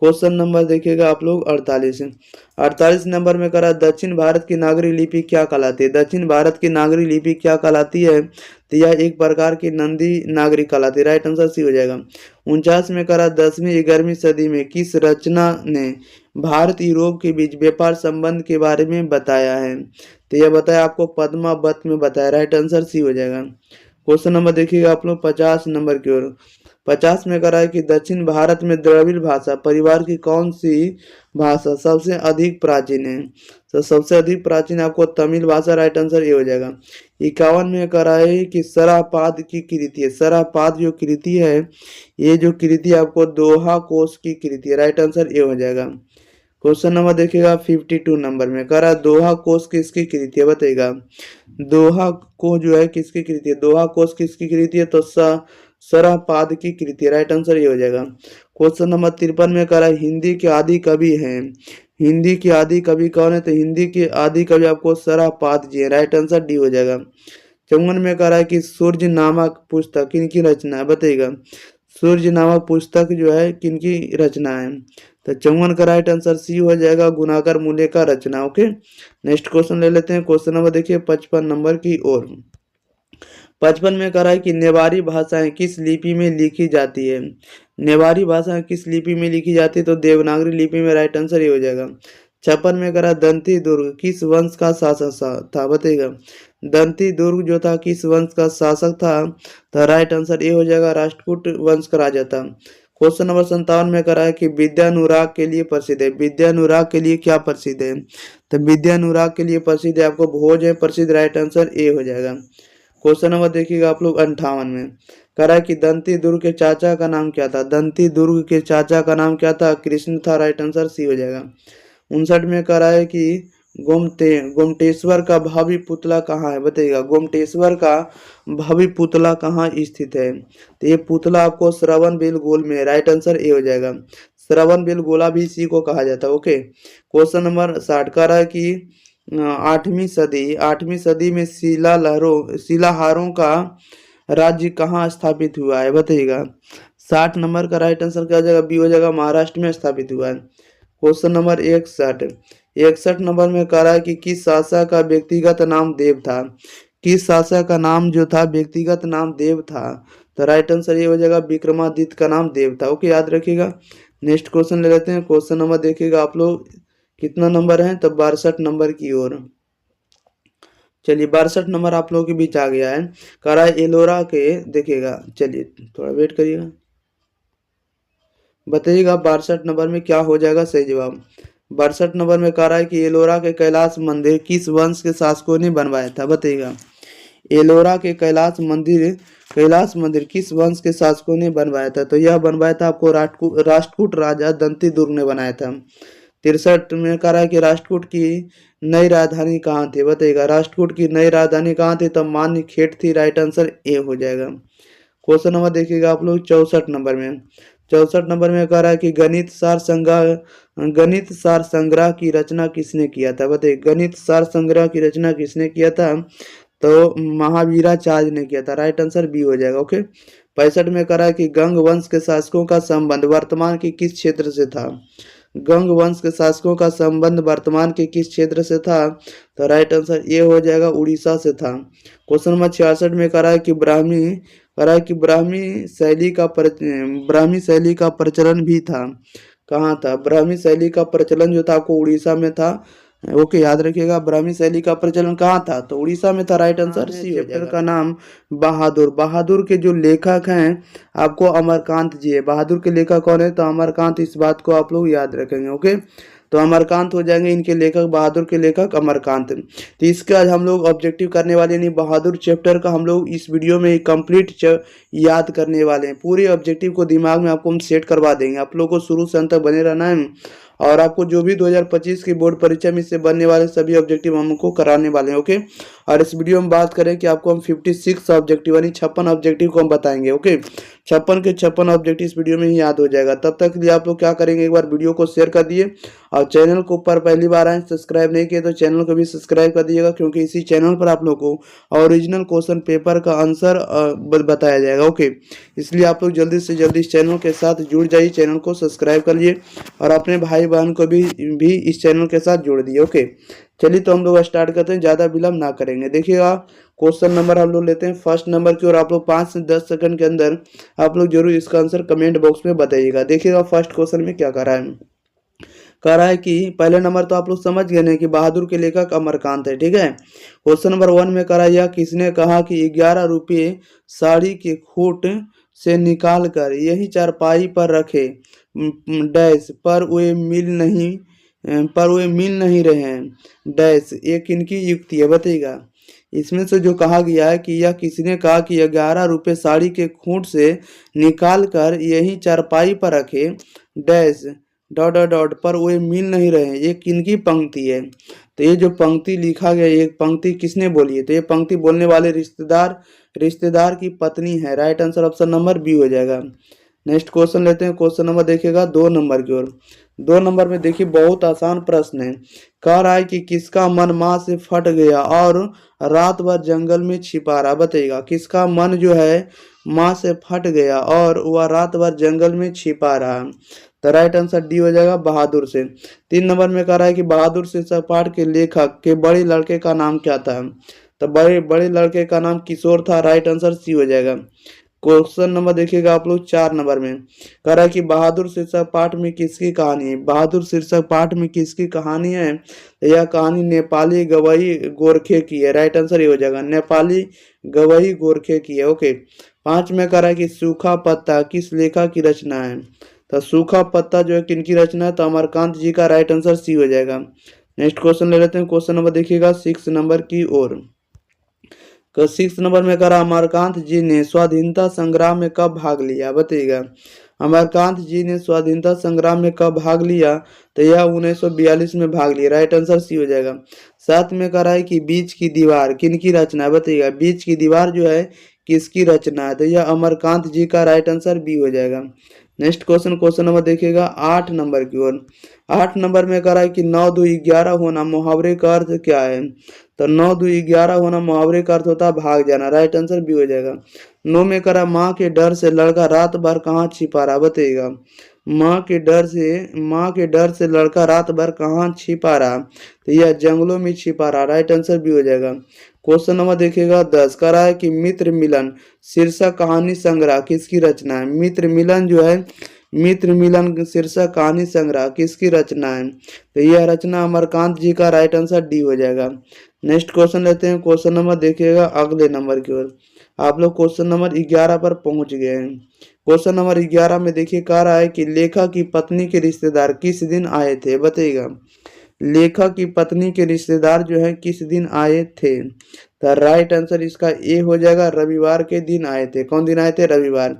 क्वेश्चन नंबर देखिएगा आप लोग 48 नंबर में करा दक्षिण भारत की नागरी लिपि क्या कहलाती है। दक्षिण भारत की नागरी लिपि क्या कहलाती है, तो यह एक प्रकार की नंदी नागरी कहलाती है। राइट आंसर सी हो जाएगा। 49 में करा 10वीं 11वीं सदी में किस रचना ने भारत यूरोप के बीच व्यापार संबंध के बारे में बताया है, तो यह बताया आपको पद्मावत में बताया। राइट आंसर सी हो जाएगा। क्वेश्चन नंबर देखिएगा आप लोग 50 नंबर की ओर। 50 में करा है कि दक्षिण भारत में द्रविड़ भाषा परिवार की कौन सी भाषा सबसे अधिक प्राचीन है, तो सबसे अधिक प्राचीन आपको तमिल भाषा। राइट आंसर ये हो जाएगा। 51 में करा है कि सरापाद की कृति है। सरापाद जो कृति है, ये जो कृति आपको दोहा कोश की कृति है। राइट आंसर ये हो जाएगा। क्वेश्चन नंबर देखिएगा 52 नंबर में करा दोहा कोश किसकी कृति है, बताइएगा। दोहा को जो है किसकी कृति है, दोहा कोश किसकी कृति है, तो सरापाद की कृति है। राइट आंसर ये हो जाएगा। क्वेश्चन नंबर 53 में करा हिंदी के आदि कवि हैं। हिंदी के आदि कवि कौन है, तो हिंदी के आदि कवि आपको सरापाद जी है। राइट आंसर डी हो जाएगा। 54 में करा है कि सूर्य नामक पुस्तक किनकी रचना है, बताइएगा। सूर्य नामक पुस्तक जो है किनकी रचना है, तो 54 का राइट आंसर सी हो जाएगा, गुणाकर मूल्य का रचना। ओके, नेक्स्ट क्वेश्चन ले लेते हैं। क्वेश्चन नंबर देखिए 55 नंबर की ओर। 55 में करा है कि नेवारी भाषाएं किस लिपि में लिखी जाती है। नेवारी भाषाएं किस लिपि में लिखी जाती है, तो देवनागरी लिपि में। राइट आंसर ये हो जाएगा। 56 में करा दंती दुर्ग किस वंश का शासक था, बताइएगा। दंती दुर्ग जो था किस वंश का शासक था, तो राइट आंसर ये हो जाएगा, राष्ट्रकूट वंश का राजा था। क्वेश्चन नंबर 57 में करा है कि विद्यानुराग के लिए प्रसिद्ध है। विद्यानुराग के लिए क्या प्रसिद्ध है, तो विद्यानुराग के लिए प्रसिद्ध है आपको भोज है प्रसिद्ध। राइट आंसर ए हो जाएगा। क्वेश्चन नंबर देखिएगा आप लोग 58 में करा है कि दंती दुर्ग के चाचा का नाम क्या था। दंती दुर्ग के चाचा का नाम क्या था, कृष्ण था। राइट आंसर सी हो जाएगा। 59 में करा है कि गोमटेश्वर का भावी पुतला कहाँ है, बताइएगा। गोमटेश्वर का भावी पुतला कहाँ स्थित है, तो ये पुतला आपको श्रवण बेलगोल में। राइट आंसर ए हो जाएगा। श्रवण बेलगोला भी इसी को कहा जाता है। ओके, क्वेश्चन नंबर 60 का रहा है कि 8वीं सदी में शिलाहारों का राज्य कहाँ स्थापित हुआ है, बताइएगा। 60 नंबर का राइट आंसर क्या हो जाएगा, बी हो जाएगा, महाराष्ट्र में स्थापित हुआ है। क्वेश्चन नंबर 61 नंबर में कह रहा है कि किस शासक का व्यक्तिगत नाम देव था। किस शासक का नाम जो था व्यक्तिगत नाम देव था, तो राइट आंसर ये हो जाएगा, विक्रमादित्य का नाम देव था। ओके, याद रखिएगा। नेक्स्ट क्वेश्चन ले लेते हैं। क्वेश्चन नंबर देखिएगा आप लोग कितना नंबर है, तो 62 नंबर की ओर। चलिए 62 नंबर आप लोगों के बीच आ गया है। कह रहा है एलोरा के, देखिएगा, चलिए थोड़ा वेट करिएगा, बताइएगा 62 नंबर में क्या हो जाएगा सही जवाब। 62 नंबर में कह रहा है कि एलोरा के कैलाश मंदिर किस वंश के शासकों ने बनवाया था, बताइएगा। एलोरा के कैलाश मंदिर किस वंश के शासकों ने बनवाया था, तो यह बनवाया था आपको राष्ट्रकूट राजा दंती दुर्ग ने बनाया था। 63 में कह रहा है कि राष्ट्रकूट की नई राजधानी कहाँ थी, बताइएगा। राष्ट्रकूट की नई राजधानी कहाँ थी, तो मान्य खेट थी। राइट आंसर ए हो जाएगा। क्वेश्चन नंबर देखिएगा आप लोग 64 नंबर में। 64 नंबर में कह रहा है कि गणित सार संग्रह की रचना किसने किया था, बताइए। गणित सार संग्रह की रचना किसने किया था, तो महावीराचार्य ने किया था। राइट आंसर बी हो जाएगा। ओके, 65 में कह रहा है कि गंग वंश के शासकों का संबंध वर्तमान के किस क्षेत्र से था। गंग वंश के शासकों का संबंध वर्तमान के किस क्षेत्र से था, तो राइट आंसर ये हो जाएगा, उड़ीसा से था। क्वेश्चन नंबर 66 में कह रहा है कि ब्राह्मी शैली का प्रचलन भी था, कहाँ था। ब्राह्मी शैली का प्रचलन जो था आपको उड़ीसा में था। ओके, याद रखिएगा, ब्राह्मी शैली का प्रचलन कहाँ था, तो उड़ीसा में था। राइट आंसर सी। चैप्टर का नाम बहादुर के जो लेखक हैं आपको अमरकांत जी है। बहादुर के लेखक कौन है, तो अमरकांत। इस बात को आप लोग याद रखेंगे। ओके, तो अमरकांत हो जाएंगे इनके लेखक, बहादुर के लेखक अमरकांत। तो इसके आज हम लोग ऑब्जेक्टिव करने वाले नहीं, बहादुर चैप्टर का हम लोग इस वीडियो में कंप्लीट याद करने वाले हैं। पूरे ऑब्जेक्टिव को दिमाग में आपको हम सेट करवा देंगे। आप लोग को शुरू से अंत तक बने रहना है और आपको जो भी 2025 की बोर्ड परीक्षा में इससे बनने वाले सभी ऑब्जेक्टिव हमको कराने वाले हैं। ओके, और इस वीडियो में बात करें कि आपको हम 56 ऑब्जेक्टिव यानी 56 ऑब्जेक्टिव को हम बताएंगे। ओके, 56 के 56 ऑब्जेक्टिव इस वीडियो में ही याद हो जाएगा। तब तक के लिए आप लोग क्या करेंगे, एक बार वीडियो को शेयर कर दिए और चैनल को ऊपर पहली बार आए सब्सक्राइब नहीं किए तो चैनल को भी सब्सक्राइब कर दीजिएगा, क्योंकि इसी चैनल पर आप लोग को ओरिजिनल क्वेश्चन पेपर का आंसर बताया जाएगा। ओके, इसलिए आप लोग जल्दी से जल्दी इस चैनल के साथ जुड़ जाइए, चैनल को सब्सक्राइब कर लिए और अपने भाई बहन को भी इस चैनल के साथ जोड़ दिए। ओके, चलिए तो हम लोग स्टार्ट करते हैं, ज़्यादा विलम्ब ना करेंगे। देखिएगा क्वेश्चन नंबर हम लोग लेते हैं फर्स्ट नंबर की, और आप लोग 5 से 10 सेकंड के अंदर आप लोग जरूर इसका आंसर कमेंट बॉक्स में बताइएगा। देखिएगा फर्स्ट क्वेश्चन में क्या कह रहा है कि पहले नंबर तो आप लोग समझ गए ना कि बहादुर के लेखक अमरकांत है। ठीक है, क्वेश्चन नंबर 1 में कह रहा है यह किसने कहा कि 11 रुपये साड़ी के खूट से निकाल कर यही चारपाई पर रखे डैश पर वे मिल नहीं रहे हैं डैश, ये किनकी युक्ति है बताइएगा। इसमें से जो कहा गया है कि यह किसने कहा कि 11 रुपये साड़ी के खूंट से निकाल कर यही चारपाई पर रखे डैश डॉट डॉट डॉट पर वे मिल नहीं रहे हैं, ये किनकी पंक्ति है। तो ये जो पंक्ति लिखा गया, ये पंक्ति किसने बोली है, तो ये पंक्ति बोलने वाले रिश्तेदार की पत्नी है। Right answer option number B हो जाएगा। नेक्स्ट क्वेश्चन लेते हैं, क्वेश्चन नंबर देखिएगा 2 नंबर की ओर। 2 नंबर में देखिए बहुत आसान प्रश्न है। कह रहा है कि किसका मन माँ से फट गया और रात भर जंगल में छिपा रहा, बताइएगा किसका मन जो है माँ से फट गया और वह रात भर जंगल में छिपा रहा। तो राइट आंसर डी हो जाएगा बहादुर से। 3 नंबर में कह रहा है कि बहादुर शीर्षक पाठ के लेखक के बड़े लड़के का नाम क्या था, तो बड़े लड़के का नाम किशोर था। राइट आंसर सी हो जाएगा। क्वेश्चन नंबर देखिएगा आप लोग 4 नंबर में कह रहा है कि बहादुर शीर्षक पाठ में किसकी कहानी है, बहादुर शीर्षक पाठ में किसकी कहानी है, तो यह कहानी नेपाली गवई गोरखे की है। राइट आंसर ये हो जाएगा, नेपाली गवई गोरखे की है। ओके, 5 में कह रहा है कि सूखा पत्ता किस लेखक की रचना है, तो सूखा पत्ता जो है किनकी रचना है, तो अमरकांत जी का। राइट आंसर सी हो जाएगा। नेक्स्ट क्वेश्चन ले लेते हैं, क्वेश्चन नंबर देखिएगा 6 नंबर की ओर। 6 नंबर में करा अमरकांत जी ने स्वाधीनता संग्राम में कब भाग लिया, बताइएगा अमरकांत जी ने स्वाधीनता संग्राम में कब भाग लिया, तो यह 1942 में भाग लिया। राइट आंसर सी हो जाएगा। 7 में कह रहा है कि बीच की दीवार किनकी रचना है, बताइएगा बीच की दीवार जो है किसकी रचना है, तो यह अमरकांत जी का। राइट आंसर बी हो जाएगा। नेक्स्ट क्वेश्चन, क्वेश्चन नंबर देखिएगा 8 नंबर की ओर। 8 नंबर में कह रहा है कि 9 2 11 होना मुहावरे का अर्थ क्या है, तो 9 2 11 होना मुहावरे का अर्थ होता है भाग जाना। राइट आंसर बी हो जाएगा। 9 में कह रहा माँ के डर से लड़का रात भर कहाँ छिपा रहा, बताइएगा माँ के डर से लड़का रात भर कहाँ छिपा रहा, तो यह जंगलों में छिपा रहा। राइट आंसर बी हो जाएगा। क्वेश्चन नंबर देखिएगा 10 कह रहा है कि मित्र मिलन शीर्षक कहानी संग्रह किसकी रचना है, मित्र मिलन शीर्षक कहानी संग्रह किसकी रचना है, तो यह रचना अमरकांत जी का। राइट आंसर डी हो जाएगा। नेक्स्ट क्वेश्चन लेते हैं, क्वेश्चन नंबर देखिएगा अगले नंबर की ओर। आप लोग क्वेश्चन नंबर 11 पर पहुंच गए हैं। क्वेश्चन नंबर 11 में देखिए कह रहा है कि लेखक की पत्नी के रिश्तेदार किस दिन आए थे, बताइएगा लेखक की पत्नी के रिश्तेदार जो है किस दिन आए थे, तो राइट आंसर इसका ए हो जाएगा, रविवार के दिन आए थे। कौन दिन आए थे, रविवार।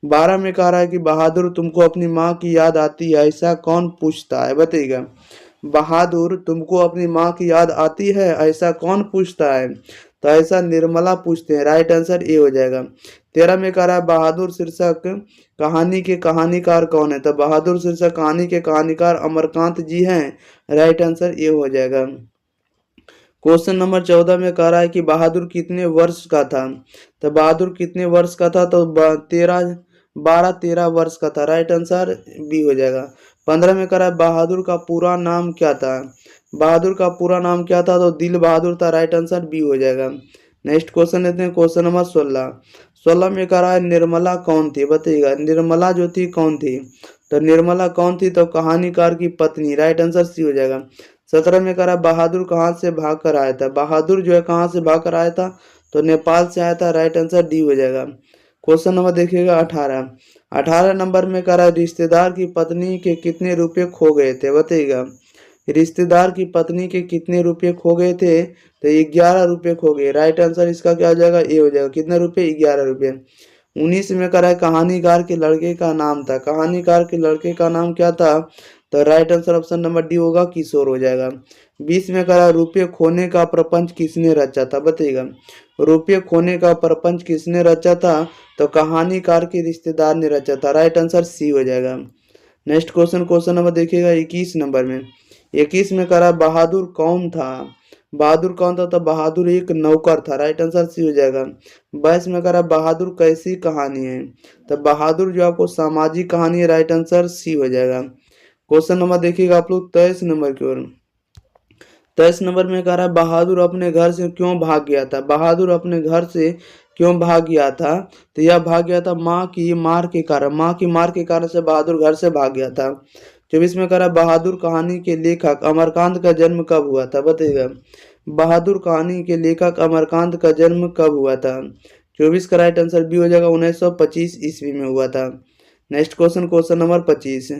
12 में कह रहा है कि बहादुर तुमको अपनी माँ की याद आती है ऐसा कौन पूछता है, बताइएगा बहादुर तुमको अपनी माँ की याद आती है ऐसा कौन पूछता है, तो ऐसा निर्मला पूछते हैं। राइट आंसर ए हो जाएगा। 13 में कह रहा है बहादुर शीर्षक कहानी के कहानीकार कौन है, तो बहादुर शीर्षक कहानी के कहानीकार अमरकांत जी हैं। राइट आंसर ए हो जाएगा। क्वेश्चन नंबर 14 में कह रहा है कि बहादुर कितने वर्ष का था, तो बहादुर कितने वर्ष का था, तो 13 वर्ष का था। राइट आंसर बी हो जाएगा। 15 में कह रहा है बहादुर का पूरा नाम क्या था, बहादुर का पूरा नाम क्या था, तो दिल बहादुर था। राइट आंसर बी हो जाएगा। नेक्स्ट क्वेश्चन लेते हैं, क्वेश्चन नंबर 16 में कह रहा है निर्मला कौन थी, बताइएगा निर्मला जो थी कौन थी, तो निर्मला कौन थी, तो कहानीकार की पत्नी। राइट आंसर सी हो जाएगा। 17 में कह रहा है बहादुर कहाँ से भाग कर आया था, बहादुर जो है कहाँ से भाग कर आया था, तो नेपाल से आया था। राइट आंसर डी हो जाएगा। क्वेश्चन नंबर देखिएगा 18 नंबर में कह रहा है रिश्तेदार की पत्नी के कितने रुपए खो गए थे, बताइएगा रिश्तेदार की पत्नी के कितने रुपए खो गए थे, तो 11 रुपए खो गए। राइट आंसर इसका क्या हो जाएगा, ए हो जाएगा। कितने रुपए, 11 रुपए। 19 में कह रहा है कहानीकार के लड़के का नाम था, कहानीकार के लड़के का नाम क्या था, तो right answer option number D होगा, किशोर हो जाएगा। 20 में करा रुपये खोने का प्रपंच किसने रचा था, बताइएगा। रुपये खोने का प्रपंच किसने रचा था, तो कहानीकार के रिश्तेदार ने रचा था। राइट आंसर सी हो जाएगा। नेक्स्ट क्वेश्चन, क्वेश्चन नंबर देखिएगा 21 नंबर में। 21 में करा बहादुर कौन था, बहादुर कौन था, तो बहादुर एक नौकर था। राइट आंसर सी हो जाएगा। 22 में करा बहादुर कैसी कहानी है, तो बहादुर जो आपको सामाजिक कहानी है। राइट आंसर सी हो जाएगा। क्वेश्चन नंबर देखिएगा आप लोग 23 नंबर की ओर। 23 नंबर में कह रहा है बहादुर अपने घर से क्यों भाग गया था, बहादुर अपने घर से क्यों भाग गया था, तो यह भाग गया था माँ की मार के कारण, माँ की मार के कारण से बहादुर घर से भाग गया था। 24 में कह रहा है बहादुर कहानी के लेखक अमरकांत का जन्म कब हुआ था, बताइएगा। बहादुर कहानी के लेखक अमरकांत का जन्म कब हुआ था। 24 का राइट आंसर बी हो जाएगा, 1925 ईस्वी में हुआ था। Next question, question number 25।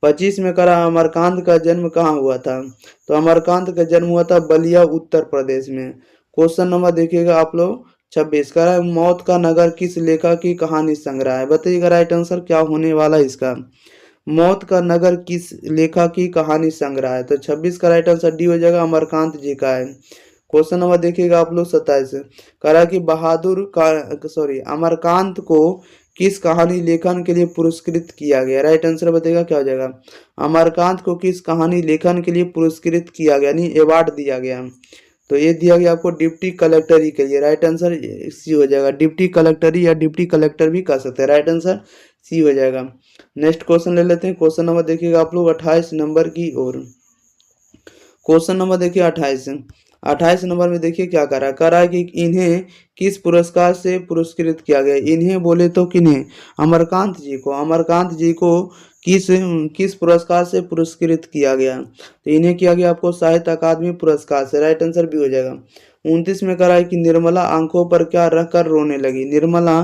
25 में करा अमरकांत का जन्म कहाँ हुआ था, तो अमरकांत का जन्म हुआ था बलिया उत्तर प्रदेश में। क्वेश्चन नंबर देखिएगा आप लोग 26 करा है मौत का नगर किस लेखक की कहानी संग्रह है, बताइएगा राइट आंसर क्या होने वाला है इसका। मौत का नगर किस लेखक की कहानी संग्रह है, तो 26 का राइट आंसर डी हो जाएगा, अमरकांत जी का है। क्वेश्चन नंबर देखिएगा आप लोग 27 करा कि बहादुर का सॉरी अमरकांत को किस कहानी लेखन के लिए पुरस्कृत किया गया। राइट आंसर बताइएगा क्या हो जाएगा। अमरकांत को किस कहानी लेखन के लिए पुरस्कृत किया गया, नहीं अवार्ड दिया गया, तो ये दिया गया आपको डिप्टी कलेक्टरी के लिए। राइट आंसर सी हो जाएगा, डिप्टी कलेक्टरी या डिप्टी कलेक्टर भी कह सकते हैं। राइट आंसर सी हो जाएगा। नेक्स्ट क्वेश्चन ले लेते हैं। क्वेश्चन नंबर देखिएगा आप लोग 28 नंबर की ओर। क्वेश्चन नंबर देखिए 28 नंबर में देखिए क्या करा है कि इन्हें किस पुरस्कार से पुरस्कृत किया गया। इन्हें बोले तो किन्हें, अमरकांत जी को, अमरकांत जी को किस किस पुरस्कार से पुरस्कृत किया गया, तो इन्हें किया गया आपको साहित्य अकादमी पुरस्कार से। राइट आंसर भी हो जाएगा। 29 में करा है कि निर्मला आंखों पर क्या रखकर रोने लगी, निर्मला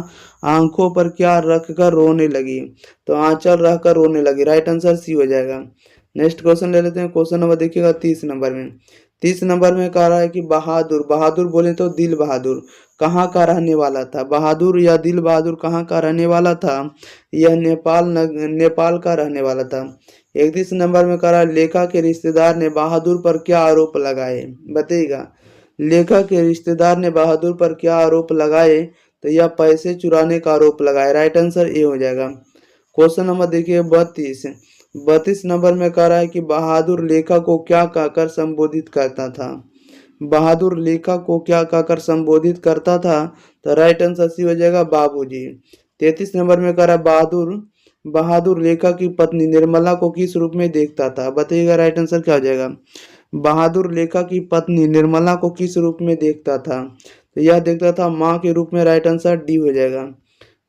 आंखों पर क्या रखकर रोने लगी, तो आंचल रखकर रोने लगी। राइट आंसर सी हो जाएगा। नेक्स्ट क्वेश्चन ले लेते हैं। क्वेश्चन नंबर देखिएगा 30 नंबर में। 30 नंबर में कह रहा है कि बहादुर, बहादुर बोले तो दिल बहादुर कहाँ का रहने वाला था, बहादुर या दिल बहादुर कहाँ का रहने वाला था, यह नेपाल का रहने वाला था। 31 नंबर में कह रहा है लेखा के रिश्तेदार ने बहादुर पर क्या आरोप लगाए, बताइएगा। लेखा के रिश्तेदार ने बहादुर पर क्या आरोप लगाए, तो यह पैसे चुराने का आरोप लगाए। राइट आंसर ए हो जाएगा। क्वेश्चन नंबर देखिए 32 नंबर में कह रहा है कि बहादुर लेखा को क्या कहकर संबोधित करता था, बहादुर लेखा को क्या कहकर संबोधित करता था, तो राइट आंसर सी हो जाएगा, बाबूजी। 33 नंबर में कह रहा है बहादुर लेखा की पत्नी निर्मला को किस रूप में देखता था, बताइएगा राइट आंसर क्या हो जाएगा। बहादुर लेखा की पत्नी निर्मला को किस रूप में देखता था, तो यह देखता था माँ के रूप में। राइट आंसर डी हो जाएगा।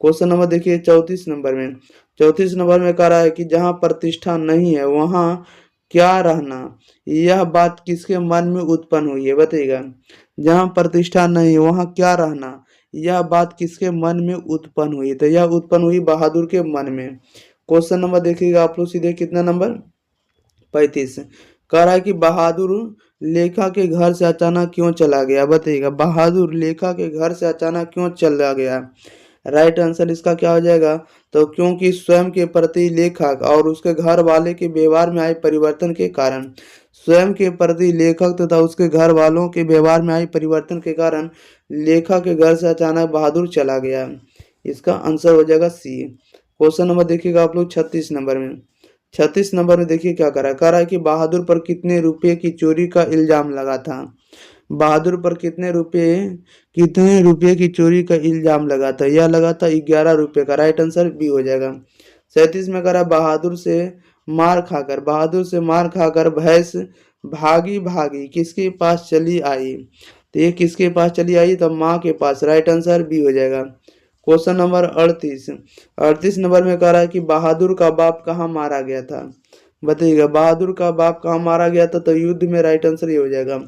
क्वेश्चन नंबर देखिए 34 नंबर में। 34 नंबर में कह रहा है कि जहाँ प्रतिष्ठा नहीं है वहाँ क्या रहना, यह बात किसके मन में उत्पन्न हुई है, बताइएगा। जहाँ प्रतिष्ठा नहीं है वहाँ क्या रहना, यह बात किसके मन में उत्पन्न हुई, तो यह उत्पन्न हुई बहादुर के मन में। क्वेश्चन नंबर देखिएगा आप लोग सीधे कितना नंबर 35 कह रहा है कि बहादुर लेखा के घर से अचानक क्यों चला गया, बताइएगा। बहादुर लेखा के घर से अचानक क्यों चला गया, राइट आंसर इसका क्या हो जाएगा, तो क्योंकि स्वयं के प्रति लेखक और उसके घर वाले के व्यवहार में आए परिवर्तन के कारण, स्वयं के प्रति लेखक तथा उसके घर वालों के व्यवहार में आए परिवर्तन के कारण लेखक के घर से अचानक बहादुर चला गया। इसका आंसर हो जाएगा सी। क्वेश्चन नंबर देखिएगा आप लोग 36 नंबर में। 36 नंबर में देखिए क्या कह रहा है कि बहादुर पर कितने रुपए की चोरी का इल्जाम लगा था, बहादुर पर कितने रुपए की चोरी का इल्जाम लगा था, यह लगा था 11 रुपए का। राइट आंसर बी हो जाएगा। 37 में करा बहादुर से मार खाकर भैंस भागी भागी किसके पास चली आई, तो ये किसके पास चली आई, तो माँ के पास। राइट आंसर बी हो जाएगा। क्वेश्चन नंबर 38 नंबर में कह रहा है कि बहादुर का बाप कहाँ मारा गया था, बताइएगा। बहादुर का बाप कहाँ मारा गया था, तो युद्ध में। राइट आंसर ये हो जाएगा।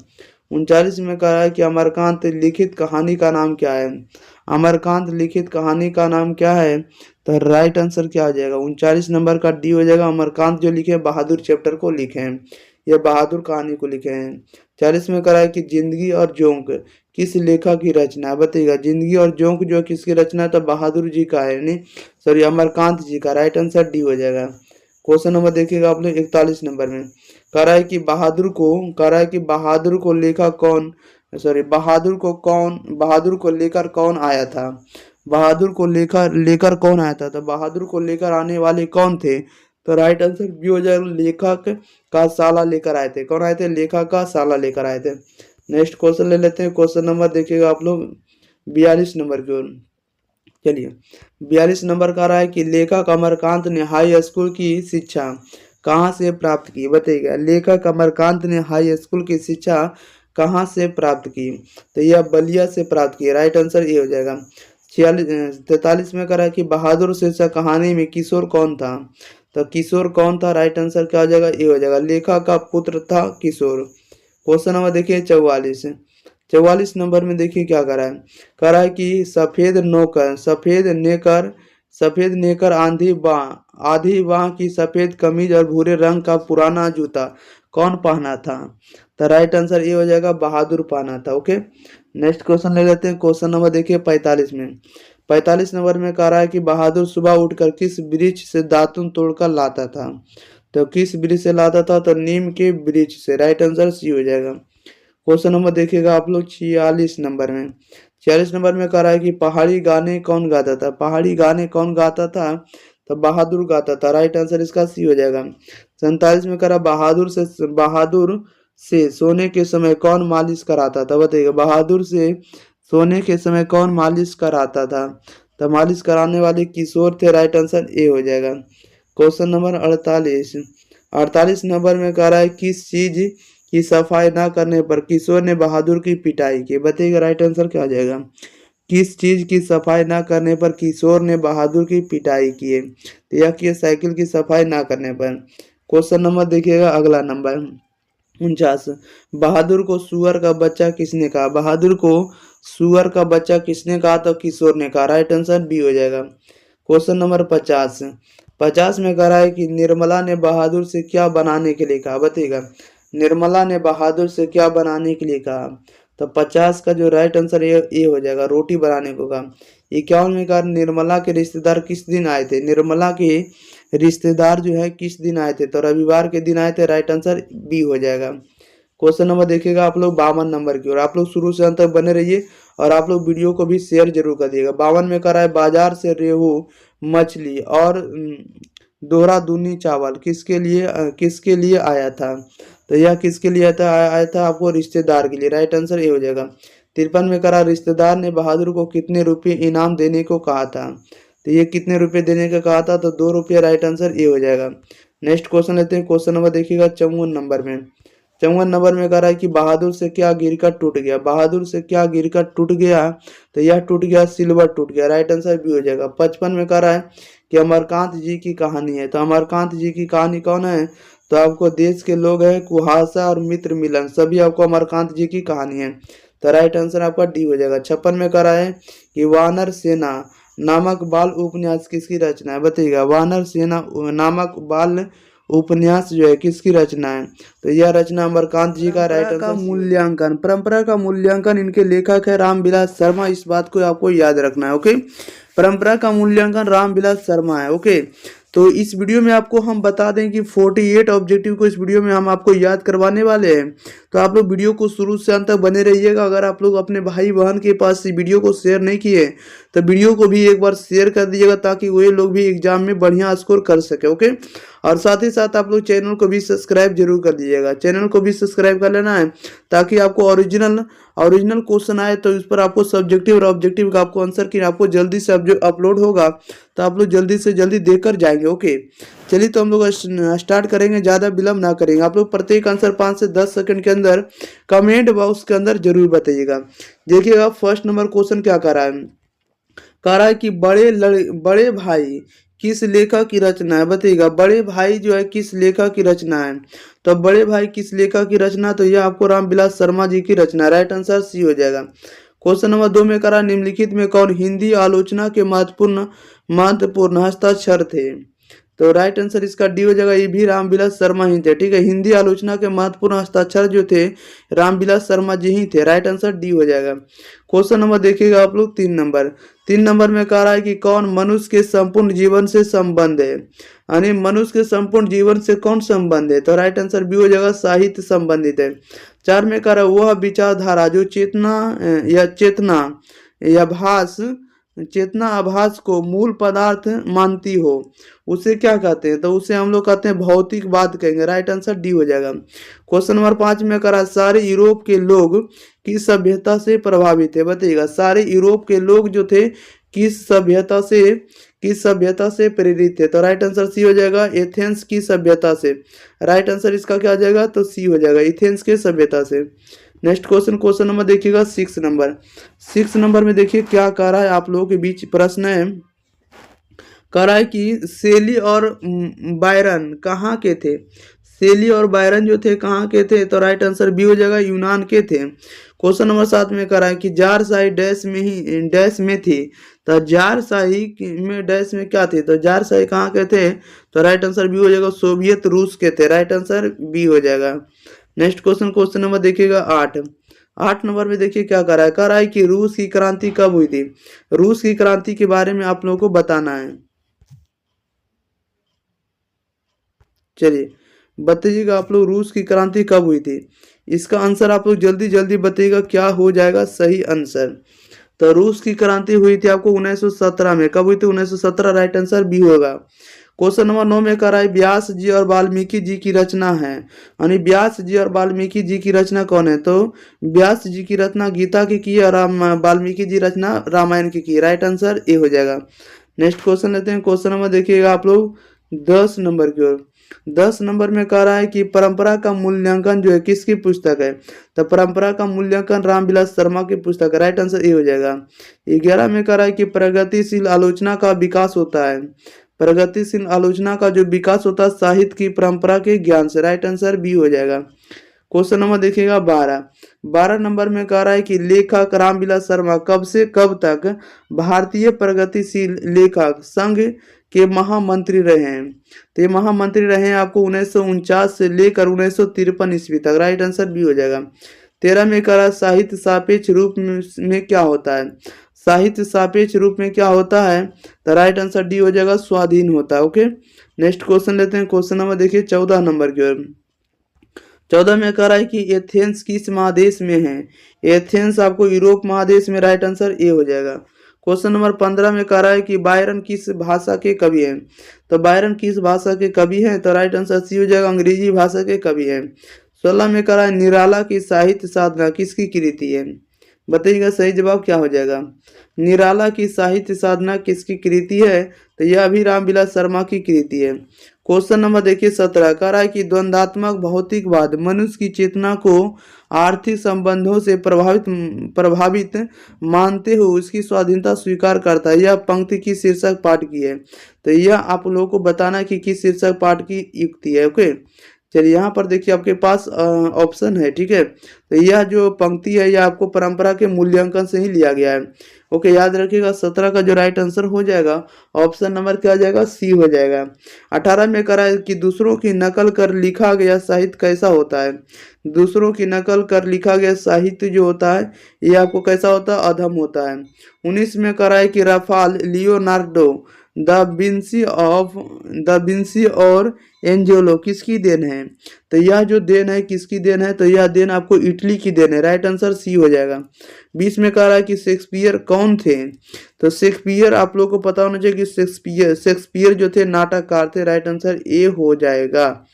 39 में कह रहा है कि अमरकांत लिखित कहानी का नाम क्या है, अमरकांत लिखित कहानी का नाम क्या है, तो राइट आंसर क्या हो जाएगा। 39 नंबर का डी हो जाएगा। अमरकांत जो लिखे बहादुर चैप्टर को लिखे हैं, ये बहादुर कहानी को लिखे हैं। 40 में कह रहा है कि जिंदगी और जोंक किस लेखक की रचना है, बताइएगा। जिंदगी और जोंक जो किसकी रचना है, तो बहादुर जी का है, नहीं सॉरी अमरकांत जी का। राइट आंसर डी हो जाएगा। क्वेश्चन नंबर देखिएगा आप लोग 41 नंबर में कह रहा है कि बहादुर को लेखा कौन, सॉरी, बहादुर को लेकर कौन आया था। बहादुर को लेकर कौन आया था, तो बहादुर को लेकर आने वाले कौन थे, तो राइट आंसर बी हो जाएगा, लेखक का साला लेकर आए थे। कौन आए थे, लेखक का साला लेकर आए थे। नेक्स्ट क्वेश्चन ले लेते हैं। क्वेश्चन नंबर देखिएगा आप लोग 42 नंबर की ओर। चलिए 42 नंबर का रहा है कि लेखक अमरकांत ने हाई स्कूल की शिक्षा कहाँ से प्राप्त की, बताइएगा। लेखक अमरकांत ने हाई स्कूल की शिक्षा कहाँ से प्राप्त की, तो यह बलिया से प्राप्त की। राइट आंसर ये हो जाएगा। 43 में करा कि बहादुर शीर्षक कहानी में किशोर कौन था, तो किशोर कौन था, राइट आंसर क्या हो जाएगा, ये हो जाएगा, लेखक का पुत्र था किशोर। क्वेश्चन नंबर देखिए 44 नंबर में देखिए क्या करा है। करा है कि सफेद नेकर आधी बाह की सफेद कमीज और भूरे रंग का पुराना जूता कौन पहना था, तो राइट आंसर ये हो जाएगा, बहादुर पहना था। ओके, नेक्स्ट क्वेश्चन ले लेते हैं। क्वेश्चन नंबर देखिए 45 में। 45 नंबर में कह रहा है कि बहादुर सुबह उठकर किस वृक्ष से दातुन तोड़कर लाता था, तो किस वृक्ष से लाता था, तो नीम के वृक्ष से। राइट आंसर सी हो जाएगा। क्वेश्चन नंबर देखिएगा आप लोग 46 नंबर में। 46 नंबर में कह रहा है कि पहाड़ी गाने कौन गाता था, पहाड़ी गाने कौन गाता था, तो बहादुर गाता था। राइट आंसर इसका सी हो जाएगा। 47 में कह रहा बहादुर से सोने के समय कौन मालिश कराता था, बताइएगा। बहादुर से सोने के समय कौन मालिश कराता था, तो मालिश कराने वाले किशोर थे। राइट आंसर ए हो जाएगा। क्वेश्चन नंबर 48 नंबर में कह रहा है किस चीज की सफाई ना करने पर किशोर ने बहादुर की पिटाई की, बताइएगा। राइट आंसर क्या हो जाएगा, किस चीज की सफाई ना करने पर किशोर ने बहादुर की पिटाई की है, तो यह किए साइकिल की सफाई ना करने पर। क्वेश्चन नंबर देखिएगा अगला नंबर 49। बहादुर को सुअर का बच्चा किसने कहा, बहादुर को सुअर का बच्चा किसने कहा, तो किशोर ने कहा। राइट आंसर बी हो जाएगा। क्वेश्चन नंबर 50 में कह रहा है कि निर्मला ने बहादुर से क्या बनाने के लिए कहा, बताइएगा। निर्मला ने बहादुर से क्या बनाने के लिए कहा, तो 50 का जो राइट आंसर ये हो जाएगा, रोटी बनाने को कहा। 51 में कहा निर्मला के रिश्तेदार किस दिन आए थे, निर्मला के रिश्तेदार जो है किस दिन आए थे, तो रविवार के दिन आए थे। राइट आंसर बी हो जाएगा। क्वेश्चन नंबर देखिएगा आप लोग 52 नंबर की, और आप लोग शुरू से अंत तक बने रहिए और आप लोग वीडियो को भी शेयर जरूर कर दिएगा। 52 में कह रहा है बाजार से रेहू मछली और दोहरा दूनी चावल किसके लिए आया था, तो यह किसके लिए आया था आपको रिश्तेदार के लिए। राइट आंसर ये हो जाएगा। 53 में करा रिश्तेदार ने बहादुर को कितने रुपये इनाम देने को कहा था, तो ये कितने रुपए देने का कहा था, तो 2 रुपये। राइट आंसर ये हो जाएगा। नेक्स्ट क्वेश्चन लेते हैं। क्वेश्चन नंबर देखिएगा 54 नंबर में। 54 नंबर में कह रहा है कि बहादुर से क्या गिरकर टूट गया, बहादुर से क्या गिरकर टूट गया, तो यह टूट गया सिल्वर टूट गया। राइट आंसर भी हो जाएगा। 55 में कह रहा है कि अमरकांत जी की कहानी है, तो अमरकांत जी की कहानी कौन है, तो आपको देश के लोग हैं कुहासा और मित्र मिलन, सभी आपको अमरकांत जी की कहानी है, तो राइट आंसर आपका डी हो जाएगा। 56 में कह रहा है कि वानर सेना नामक बाल उपन्यास किसकी रचना है, बताइएगा। वानर सेना नामक बाल उपन्यास जो है किसकी रचना है, तो यह रचना अमरकांत जी का। राइट आंसर मूल्यांकन, परंपरा का मूल्यांकन इनके लेखक है रामविलास शर्मा, इस बात को आपको याद रखना है। ओके, परंपरा का मूल्यांकन रामविलास शर्मा है। ओके, तो इस वीडियो में आपको हम बता दें कि 48 ऑब्जेक्टिव को इस वीडियो में हम आपको याद करवाने वाले हैं, तो आप लोग वीडियो को शुरू से अंत तक बने रहिएगा। अगर आप लोग अपने भाई बहन के पास इस वीडियो को शेयर नहीं किए तो वीडियो को भी एक बार शेयर कर दीजिएगा, ताकि वे लोग भी एग्जाम में बढ़िया स्कोर कर सके। ओके, और साथ ही साथ आप लोग चैनल को भी सब्सक्राइब जरूर कर दीजिएगा, चैनल को भी सब्सक्राइब कर लेना है, ताकि आपको ओरिजिनल क्वेश्चन आए तो उस पर आपको सब्जेक्टिव और ऑब्जेक्टिव का आपको आंसर की आपको जल्दी से अपलोड होगा, तो आप लोग जल्दी से जल्दी देकर जाएंगे। ओके, चलिए तो हम लोग स्टार्ट करेंगे, ज़्यादा विलम्ब ना करेंगे। आप लोग प्रत्येक आंसर 5 से 10 सेकंड के अंदर कमेंट बॉक्स के अंदर जरूर बताइएगा। देखिएगा फर्स्ट नंबर क्वेश्चन क्या कर रहा है, कह रहा है कि बड़े भाई किस लेखक की रचना है, बताइएगा। बड़े भाई जो है किस लेखक की रचना है, तो बड़े भाई किस लेखक की रचना, तो यह आपको रामविलास शर्मा जी की रचना। राइट आंसर सी हो जाएगा। क्वेश्चन नंबर 2 में करा निम्नलिखित में कौन हिंदी आलोचना के महत्वपूर्ण हस्ताक्षर थे, तो राइट आंसर इसका डी हो जाएगा, ये भी रामविलास शर्मा ही थे। ठीक है, हिंदी आलोचना के महत्वपूर्ण हस्ताक्षर जो थे रामविलास शर्मा जी ही थे। राइट आंसर डी हो जाएगा। क्वेश्चन नंबर देखिएगा आप लोग 3 नंबर। 3 नंबर में कह रहा है कि कौन मनुष्य के संपूर्ण जीवन से संबंध है, यानी मनुष्य के संपूर्ण जीवन से कौन संबंध है, तो राइट आंसर बी हो जाएगा, साहित्य संबंधित है। 4 में कह रहा है वह विचारधारा जो चेतना आभास को मूल पदार्थ मानती हो उसे क्या कहते हैं, तो उसे हम लोग कहते हैं भौतिकवाद कहेंगे। राइट आंसर डी हो जाएगा। क्वेश्चन नंबर 5 में करा सारे यूरोप के लोग किस सभ्यता से प्रभावित है, बताइएगा। सारे यूरोप के लोग जो थे किस सभ्यता से प्रेरित थे, तो राइट आंसर सी हो जाएगा, एथेंस की सभ्यता से। राइट आंसर इसका क्या हो जाएगा, तो सी हो जाएगा, एथेंस के सभ्यता से। नेक्स्ट क्वेश्चन नंबर देखिएगा 6 नंबर। 6 नंबर में देखिए क्या कह रहा है, आप लोगों के बीच प्रश्न है। कह रहा है कि शेली और बायरन कहाँ के थे। शेली और बायरन जो थे कहाँ के थे, तो राइट आंसर बी हो जाएगा, यूनान के थे। क्वेश्चन नंबर 7 में कह रहा है कि जार शाही डैश में थी, तो जार शाही में डैश में क्या थे, तो जार शाही कहाँ के थे, तो राइट आंसर बी हो जाएगा, सोवियत रूस के थे। राइट आंसर बी हो जाएगा। नेक्स्ट क्वेश्चन नंबर देखिएगा 8 नंबर में देखिए क्या कह रहा है कि रूस की क्रांति कब हुई थी। रूस की क्रांति के बारे में आप लोगों को बताना है। चलिए बताइएगा आप लोग, रूस की क्रांति कब हुई थी। इसका आंसर आप लोग जल्दी जल्दी बताइएगा, क्या हो जाएगा सही आंसर। तो रूस की क्रांति हुई थी आपको 1917 में। कब हुई थी, 1917। राइट आंसर बी होगा। क्वेश्चन नंबर 9 में कह रहा है व्यास जी और वाल्मीकि जी की रचना है, यानी व्यास जी और वाल्मीकि जी की रचना कौन है, तो व्यास जी की रचना गीता की है और वाल्मीकि जी रचना रामायण की। राइट आंसर ए हो जाएगा। नेक्स्ट क्वेश्चन लेते हैं। क्वेश्चन नंबर देखिएगा आप लोग 10 नंबर की ओर। 10 नंबर में कह रहा है कि परंपरा का मूल्यांकन जो है किसकी पुस्तक है, तो परंपरा का मूल्यांकन रामविलास शर्मा की पुस्तक है। राइट आंसर ए हो जाएगा। 11 में कह रहा है कि प्रगतिशील आलोचना का विकास होता है। प्रगतिशील आलोचना का जो विकास होता है साहित्य की परंपरा के ज्ञान से। राइट आंसर बी हो जाएगा। क्वेश्चन नंबर देखिएगा 12 नंबर में कह रहा है कि लेखक रामविलास शर्मा कब से कब तक भारतीय प्रगतिशील लेखक संघ के महामंत्री रहे हैं, तो ये महामंत्री रहे हैं आपको 1949 से लेकर 1953 ईस्वी तक। राइट आंसर बी हो जाएगा। 13 में कह रहा है साहित्य सापेक्ष रूप में क्या होता है, साहित्य सापेक्ष रूप में क्या होता है, तो राइट आंसर डी हो जाएगा, स्वाधीन होता है। ओके, नेक्स्ट क्वेश्चन लेते हैं। क्वेश्चन नंबर देखिए 14 नंबर की ओर। 14 में कह रहा है कि एथेंस किस महादेश में है। एथेंस आपको यूरोप महादेश में। राइट आंसर ए हो जाएगा। क्वेश्चन नंबर 15 में कह रहा है कि बायरन किस भाषा के कवि हैं, तो बायरन किस भाषा के कवि हैं, तो राइट आंसर सी हो जाएगा, अंग्रेजी भाषा के कवि हैं। 16 में कह रहा है निराला की साहित्य साधना किसकी कृति है, बताइएगा सही जवाब क्या हो जाएगा। निराला की साहित्य साधना किसकी कृति है, तो यह भी रामविलास शर्मा की कृति है। क्वेश्चन नंबर देखिए 17 कह रहा है कि द्वंदात्मक भौतिकवाद मनुष्य की चेतना को आर्थिक संबंधों से प्रभावित मानते हुए उसकी स्वाधीनता स्वीकार करता है। यह पंक्ति की शीर्षक पाठ की है, तो यह आप लोगों को बताना कि किस शीर्षक पाठ की युक्ति है। ओके, चलिए यहाँ पर देखिए आपके पास ऑप्शन है। ठीक है, तो यह जो पंक्ति है यह आपको परंपरा के मूल्यांकन से ही लिया गया है। ओके, याद रखिएगा 17 का जो राइट आंसर हो जाएगा ऑप्शन नंबर क्या हो जाएगा, सी हो जाएगा। 18 में कह रहा है कि दूसरों की नकल कर लिखा गया साहित्य कैसा होता है। दूसरों की नकल कर लिखा गया साहित्य जो होता है ये आपको कैसा होता है, अधम होता है। 19 में कह रहा है कि राफाल लियोनार्डो द विंसी और एंजेलो किसकी देन है, तो यह जो देन है किसकी देन है, तो यह देन आपको इटली की देन है। राइट आंसर सी हो जाएगा। 20 में कह रहा है कि शेक्सपियर कौन थे, तो शेक्सपियर आप लोग को पता होना चाहिए कि शेक्सपियर जो थे नाटककार थे। राइट आंसर ए हो जाएगा।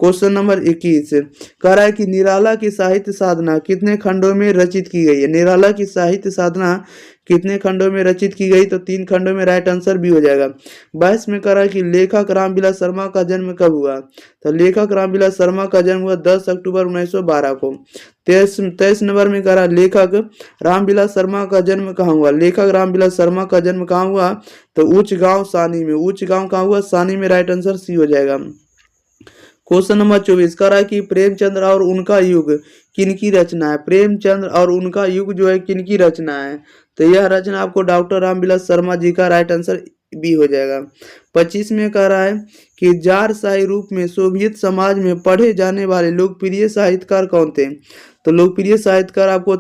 क्वेश्चन नंबर 21 कह रहा है कि निराला की साहित्य साधना कितने खंडों में रचित की गई है। निराला की साहित्य साधना कितने खंडों में रचित की गई, तो 3 खंडों में। राइट आंसर भी हो जाएगा। 22 में कह रहा है कि लेखक रामविलास शर्मा का जन्म कब हुआ, तो लेखक रामविलास शर्मा का जन्म हुआ 10 अक्टूबर 1912 को। 23 नंबर में कह रहा है लेखक रामविलास शर्मा का जन्म कहाँ हुआ। लेखक रामविलास शर्मा का जन्म कहाँ हुआ, तो उच्च गांव सानी में। उच्च गांव कहाँ हुआ, सानी में। राइट आंसर सी हो जाएगा। क्वेश्चन नंबर 24 कह रहा है कि प्रेमचंद्र और उनका युग किनकी रचना है। प्रेमचंद्र और उनका युग जो है किनकी रचना है, तो यह रचना आपको डॉक्टर रामविलास शर्मा जी का। राइट आंसर बी हो जाएगा। 25 में कह रहा है कि जारशाही रूप में सोवियत समाज में पढ़े जाने वाले लोकप्रिय साहित्यकार कौन थे? तो लोकप्रिय साहित्यकार आपको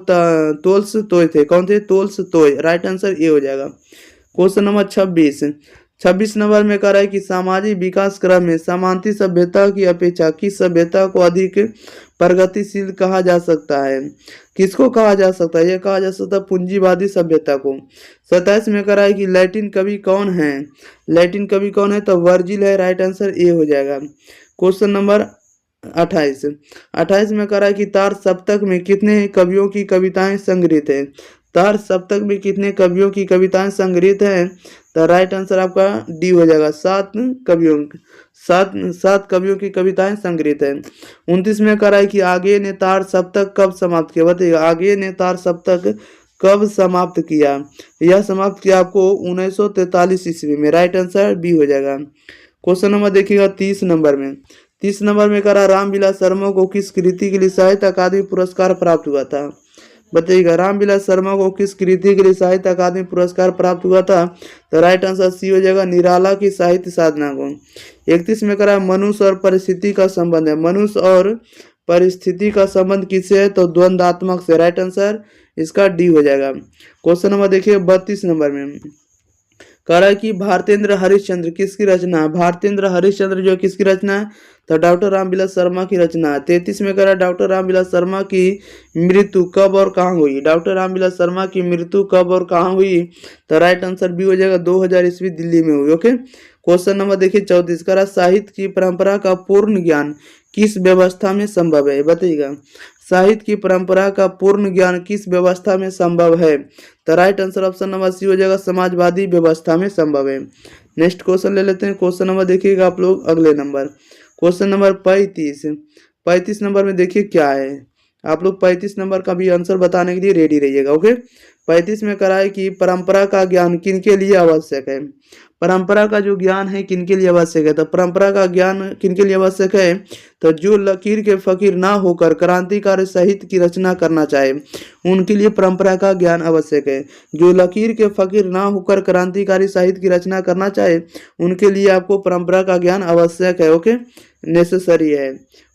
तोल्स्टॉय थे। कौन थे? तोल्स्टॉय। राइट आंसर ए हो जाएगा। Question number 26। 26 नंबर में कह रहा है कि सामाजिक विकास क्रम में समांती सभ्यता की अपेक्षा किस सभ्यता को अधिक प्रगतिशील कहा जा सकता है? किसको कहा जा सकता है? यह कहा जा सकता है पूंजीवादी सभ्यता को। 27 में कह रहा है कि लैटिन कवि कौन है? लैटिन कवि कौन है? तो वर्जिल है। राइट आंसर ए हो जाएगा। Question number 28। 28 में कह रहा है कि तार सप्तक में कितने कवियों की कविताएं संग्रहित है? तार सप्तक में कितने कवियों की कविताएं संग्रहित है? तो राइट आंसर आपका डी हो जाएगा। सात कवियों की कविताएं संग्रहित है। 29 में कह रहा है कि आगे ने तार सप्तक कब समाप्त किया? बताइएगा, आगे ने तार सप्तक कब समाप्त किया? यह समाप्त किया आपको 1943 ईस्वी में। राइट आंसर बी हो जाएगा। क्वेश्चन नंबर देखिएगा 30 नंबर में। 30 नंबर में कह रहा रामविलास शर्मा को किस कृति के लिए साहित्य अकादमी पुरस्कार प्राप्त हुआ था? बताइएगा, रामविलास शर्मा को किस कृति के लिए साहित्य अकादमी पुरस्कार प्राप्त हुआ था? तो राइट आंसर सी हो जाएगा, निराला की साहित्य साधना को। 31 में कह रहा है मनुष्य और परिस्थिति का संबंध है। मनुष्य और परिस्थिति का संबंध किससे है? तो द्वंद्वात्मक से। राइट आंसर इसका डी हो जाएगा। क्वेश्चन नंबर देखिए 32 नंबर में कह रहा है कि भारतेंद्र हरिश्चंद्र किसकी रचना है? भारतेंद्र हरिश्चंद्र जो किसकी रचना है? तो डॉक्टर रामविलास शर्मा की रचना है। 33 में कह रहा है डॉक्टर रामविलास शर्मा की मृत्यु कब और कहाँ हुई? डॉक्टर रामविलास शर्मा की मृत्यु कब और कहाँ हुई? तो राइट आंसर बी हो जाएगा, 2000 ईस्वी दिल्ली में हुई। ओके। क्वेश्चन नंबर देखिए 34। कह रहा साहित्य की परंपरा का पूर्ण ज्ञान किस व्यवस्था में संभव है? बताइएगा, साहित्य की परंपरा का पूर्ण ज्ञान किस व्यवस्था में संभव है? तो right answer option number C हो जाएगा, समाजवादी व्यवस्था में संभव है। नेक्स्ट क्वेश्चन ले लेते हैं। क्वेश्चन नंबर देखिएगा आप लोग अगले नंबर, क्वेश्चन नंबर 35। 35 नंबर में देखिए क्या है, आप लोग 35 नंबर का भी आंसर बताने के लिए रेडी रहिएगा। ओके। 35 में करा है कि परंपरा का ज्ञान किनके लिए आवश्यक है? परंपरा का जो ज्ञान है किनके लिए आवश्यक है? तो परंपरा का ज्ञान किनके लिए आवश्यक है? तो जो लकीर के फकीर ना होकर क्रांतिकारी साहित्य की रचना करना चाहे उनके लिए परंपरा का ज्ञान आवश्यक है। जो लकीर के फकीर ना होकर क्रांतिकारी साहित्य की रचना करना चाहे उनके लिए आपको परंपरा का ज्ञान आवश्यक है। ओके, नेसेसरी है।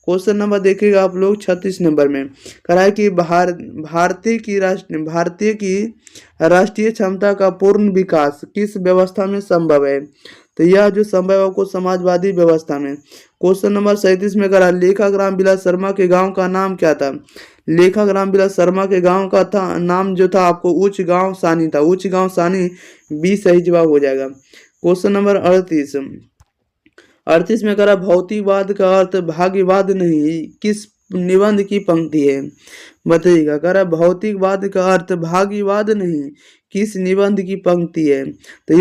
क्वेश्चन नंबर देखिएगा आप लोग 36 नंबर में कहा है कि भारतीय की राष्ट्रीय क्षमता का पूर्ण विकास किस व्यवस्था में संभव है? तो यह जो संभव है आपको समाजवादी व्यवस्था में। क्वेश्चन नंबर 37 में करा लेखक रामविलास शर्मा के गांव का नाम क्या था? लेखक रामविलास शर्मा के गांव का नाम जो था आपको उच्च गांव सानी था। उच्च गांव सानी बी सही जवाब हो जाएगा। क्वेश्चन नंबर 38 में करा भौतिकवाद का अर्थ भाग्यवाद नहीं किस निबंध की पंक्ति है? बताइएगा, कह रहा भौतिकवाद का अर्थ भाग्यवाद नहीं किस निबंध की पंक्ति है? तो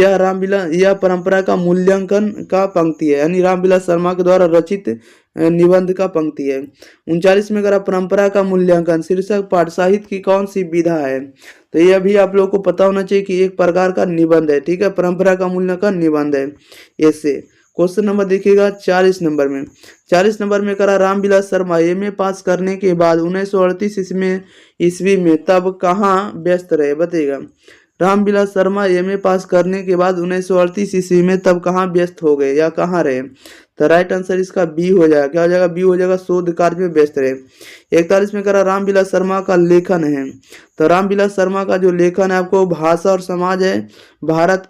यह परंपरा का मूल्यांकन का पंक्ति है, यानी रामविलास शर्मा के द्वारा रचित निबंध का पंक्ति है। 39 में करा परंपरा का मूल्यांकन शीर्षक पाठ साहित्य की कौन सी विधा है? तो यह भी आप लोगों को पता होना चाहिए कि एक प्रकार का निबंध है। ठीक है, परंपरा का मूल्यांकन निबंध है ऐसे। क्वेश्चन नंबर देखिएगा 40 नंबर में। 40 नंबर में करा रामविलास शर्मा एमए पास करने के बाद 1938 ईस्वी में तब कहाँ व्यस्त रहे? बताइएगा, रामविलास शर्मा एमए पास करने के बाद 1938 ईस्वी में तब कहाँ व्यस्त हो गए या कहाँ रहे? तो राइट आंसर इसका बी हो जाएगा। क्या हो जाएगा? बी हो जाएगा, शोध कार्य में व्यस्त रहे। 41 में करा रामविलास शर्मा का लेखन है। तो रामविलास शर्मा का जो लेखन है आपको भाषा और समाज है, भारत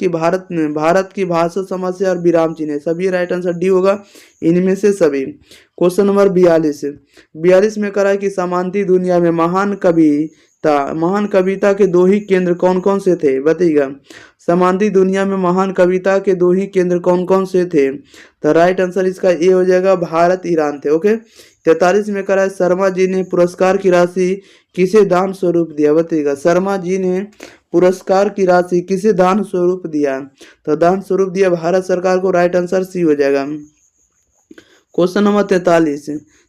की भाषा समस्या और विराम चिन्ह है। सभी राइट आंसर डी होगा इनमें से सभी। क्वेश्चन नंबर 42 में करा कि समांती दुनिया में महान कविता के दो ही केंद्र कौन कौन से थे? बताइएगा, समांती दुनिया में महान कविता के दो ही केंद्र कौन कौन से थे? तो राइट आंसर इसका ए हो जाएगा, भारत ईरान थे। ओके। 43 में करा शर्मा जी ने पुरस्कार की राशि किसे दान स्वरूप दिया? बताइएगा, शर्मा जी ने पुरस्कार की राशि किसे दान स्वरूप दिया? तो दान स्वरूप दिया भारत सरकार को। राइट आंसर सी हो जाएगा। क्वेश्चन नंबर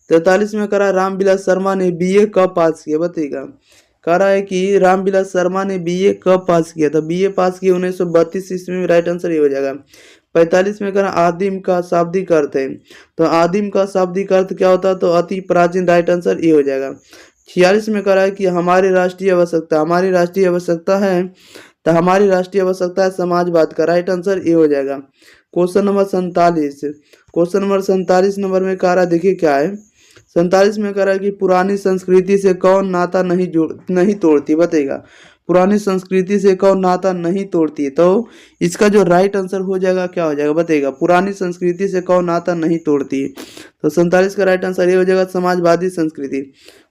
43 में करा रामविलास शर्मा ने बीए कब पास किया? बताइएगा, कह रहा है कि रामविलास शर्मा ने बीए कब पास किया? तो बीए पास किया 1932 ईस्वी में। राइट आंसर ये हो जाएगा। 45 में कह रहा आदिम का शाब्दिक अर्थ है। तो आदिम का शाब्दिक अर्थ क्या होता है? तो अति प्राचीन। राइट आंसर ये हो जाएगा। 46 में कह रहा है कि हमारी राष्ट्रीय आवश्यकता है। तो हमारी राष्ट्रीय आवश्यकता है समाजवाद का, राइट आंसर ए हो जाएगा। Question number 47, question number 47 number में कह रहा है, देखिए क्या है 47 में कह रहा है कि पुरानी संस्कृति से कौन नाता नहीं तोड़ती, बताइएगा पुरानी संस्कृति से कौन नाता नहीं तोड़ती, तो इसका जो राइट आंसर हो जाएगा क्या हो जाएगा, बताइएगा पुरानी संस्कृति से कौन नाता नहीं तोड़ती, तो 47 का राइट आंसर ये हो जाएगा समाजवादी संस्कृति।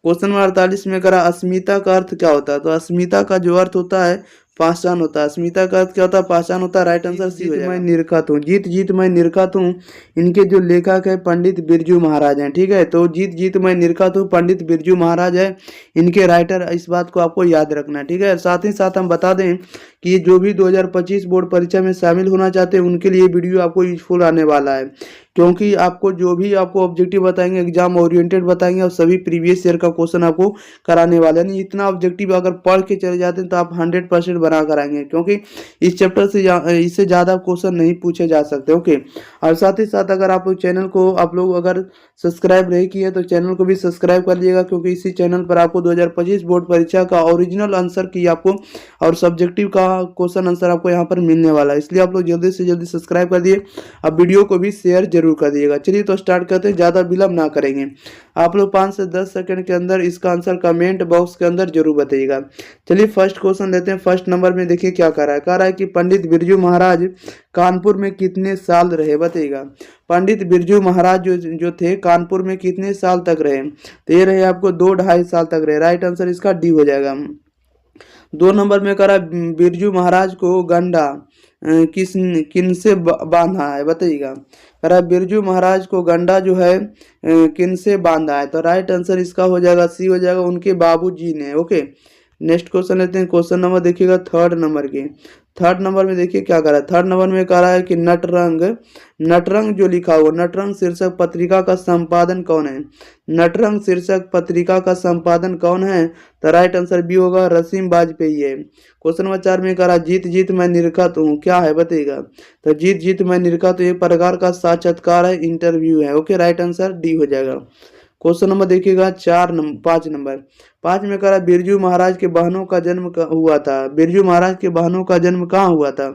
क्वेश्चन नंबर 48 में करा अस्मिता का अर्थ क्या होता है, तो अस्मिता का जो अर्थ होता है पहचान होता है, अस्मिता का अर्थ क्या होता है, पहचान होता है, राइट आंसर सी हो जाएगा। मैं निरखत हूँ, जीत जीत मैं निरखत हूँ, इनके जो लेखक है पंडित बिरजू महाराज हैं, ठीक है, तो जीत जीत मैं निरखत हूँ पंडित बिरजू महाराज है इनके राइटर, इस बात को आपको याद रखना है, ठीक है। साथ ही साथ हम बता दें कि जो भी 2025 बोर्ड परीक्षा में शामिल होना चाहते हैं उनके लिए वीडियो आपको यूजफुल आने वाला है, क्योंकि आपको जो भी आपको ऑब्जेक्टिव बताएंगे एग्जाम ओरिएंटेड बताएंगे और सभी प्रीवियस ईयर का क्वेश्चन आपको कराने वाले हैं। इतना ऑब्जेक्टिव अगर पढ़ के चले जाते हैं तो आप 100% बना कराएंगे, क्योंकि इस चैप्टर से इससे ज़्यादा क्वेश्चन नहीं पूछे जा सकते, ओके। और साथ ही साथ अगर आप चैनल को आप लोग अगर सब्सक्राइब नहीं किए तो चैनल को भी सब्सक्राइब कर लीजिएगा, क्योंकि इसी चैनल पर आपको 2025 बोर्ड परीक्षा का ओरिजिनल आंसर की आपको और सब्जेक्टिव का क्वेश्चन आंसर आपको यहाँ पर मिलने वाला है, इसलिए आप लोग जल्दी से जल्दी सब्सक्राइब कर दिए। अब वीडियो को भी शेयर जरूर कर दिएगा। चलिए तो स्टार्ट करते हैं, ज़्यादा विलम्ब ना करेंगे। आप लोग 5 से 10 सेकंड के अंदर इसका आंसर कमेंट बॉक्स के अंदर जरूर बताइएगा। चलिए फर्स्ट क्वेश्चन लेते हैं। फर्स्ट नंबर में देखिए क्या कह रहा है कि पंडित बिरजू महाराज कानपुर में कितने साल रहे, बताइएगा पंडित बिरजू महाराज जो थे कानपुर में कितने साल तक रहे, तो ये रहे आपको 2-2.5 साल तक रहे, राइट आंसर इसका डी हो जाएगा। 2 नंबर में कह रहा है बिरजू महाराज को गंडा किन से बांधा है, बताइएगा कह रहा है बिरजू महाराज को गंडा जो है किन से बांधा है, तो राइट आंसर इसका हो जाएगा सी हो जाएगा, उनके बाबूजी ने, ओके। नेक्स्ट क्वेश्चन लेते हैं। क्वेश्चन नंबर देखिएगा थर्ड नंबर की। थर्ड नंबर में देखिए क्या कर रहा है, थर्ड नंबर में कह रहा है कि नटरंग जो लिखा हुआ नटरंग शीर्षक पत्रिका का संपादन कौन है, नटरंग शीर्षक पत्रिका का संपादन कौन है, तो राइट आंसर बी होगा, रसीम वाजपेयी है। क्वेश्चन नंबर 4 में कह रहा है जीत जीत मैं निरखत हूँ, क्या है बताइएगा, तो जीत जीत मैं निरखत हूँ एक प्रकार का साक्षात्कार है, इंटरव्यू है, ओके, राइट आंसर डी हो जाएगा। क्वेश्चन नंबर देखिएगा 5 नंबर 5 में कह रहा है बिरजू महाराज के बहनों का जन्म हुआ था, बिरजू महाराज के बहनों का जन्म कहाँ हुआ था,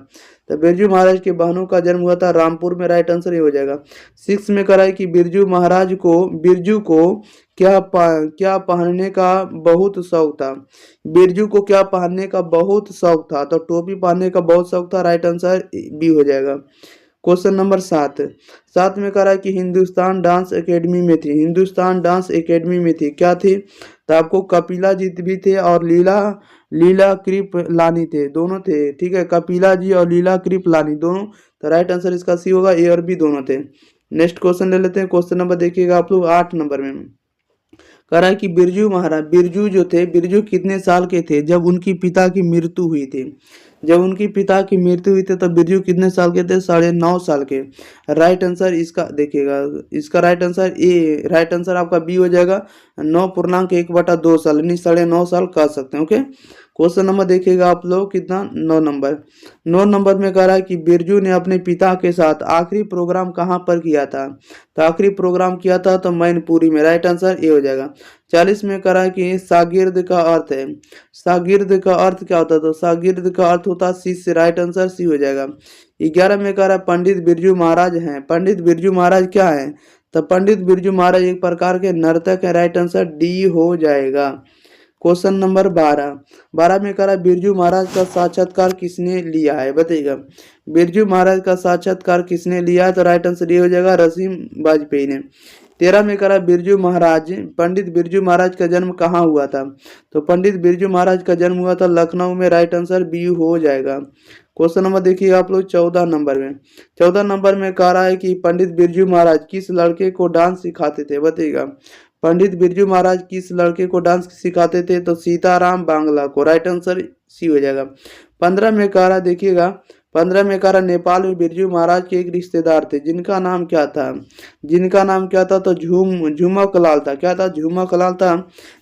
तो बिरजू महाराज के बहनों का जन्म हुआ था रामपुर में, राइट आंसर ये हो जाएगा। 6 में कह रहा है कि बिरजू को क्या पहनने का बहुत शौक था, बिरजू को क्या पहनने का बहुत शौक था, तो टोपी पहनने का बहुत शौक था, राइट आंसर बी हो जाएगा। क्वेश्चन नंबर 7 में कह रहा है कि हिंदुस्तान डांस एकेडमी में थी, हिंदुस्तान डांस एकेडमी में थी, क्या थी, तो आपको कपिला जी भी थे और लीला कृपलानी थे, दोनों थे, ठीक है, कपिला जी और लीला कृपलानी दोनों, तो राइट आंसर इसका सी होगा, ए और बी दोनों थे। नेक्स्ट क्वेश्चन ले लेते हैं। क्वेश्चन नंबर देखिएगा आप लोग 8 नंबर में कह रहा है कि बिरजू कितने साल के थे जब उनकी पिता की मृत्यु हुई थी, जब उनकी पिता की मृत्यु हुई थी तब बिरजू कितने साल के थे, 9.5 साल के, राइट आंसर इसका देखिएगा, इसका right answer A, right answer आपका बी हो जाएगा, 9.1/2 साल यानी 9.5 साल कह सकते हैं, ओके। क्वेश्चन नंबर देखिएगा आप लोग कितना 9 नंबर में कह रहा है कि बिरजू ने अपने पिता के साथ आखिरी प्रोग्राम कहाँ पर किया था, तो आखिरी प्रोग्राम किया था तो मैनपुरी में, राइट आंसर ए हो जाएगा। 40 में कह रहा है कि शागिर्द का अर्थ है, शागिर्द का अर्थ क्या होता है, तो शागिर्द का अर्थ होता है शिष्य, राइट आंसर सी हो जाएगा। 11 में कह रहा है पंडित बिरजू महाराज हैं, पंडित बिरजू महाराज क्या है, तो पंडित बिरजू महाराज एक प्रकार के नर्तक है, राइट आंसर डी हो जाएगा। क्वेश्चन नंबर 12 में कह रहा है बिरजू महाराज का साक्षात्कार किसने लिया है, बताइएगा बिरजू महाराज का साक्षात्कार किसने लिया है, तो राइट आंसर ये हो जाएगा, रसीम वाजपेयी ने। 13 में कह रहा है पंडित बिरजू महाराज का जन्म कहाँ हुआ था, तो पंडित बिरजू महाराज का जन्म हुआ था लखनऊ में, राइट आंसर बी हो जाएगा। क्वेश्चन नंबर देखिए आप लोग 14 नंबर में, 14 नंबर में कह रहा है कि पंडित बिरजू महाराज किस लड़के को डांस सिखाते थे, बताइएगा पंडित बिरजू महाराज किस लड़के को डांस सिखाते थे, तो सीताराम बांग्ला को, राइट आंसर सी हो जाएगा। 15 में कह रहा देखिएगा 15 में कह रहा नेपाल में बिरजू महाराज के एक रिश्तेदार थे जिनका नाम क्या था, तो झुमक लाल था, क्या था, झुमक लाल था।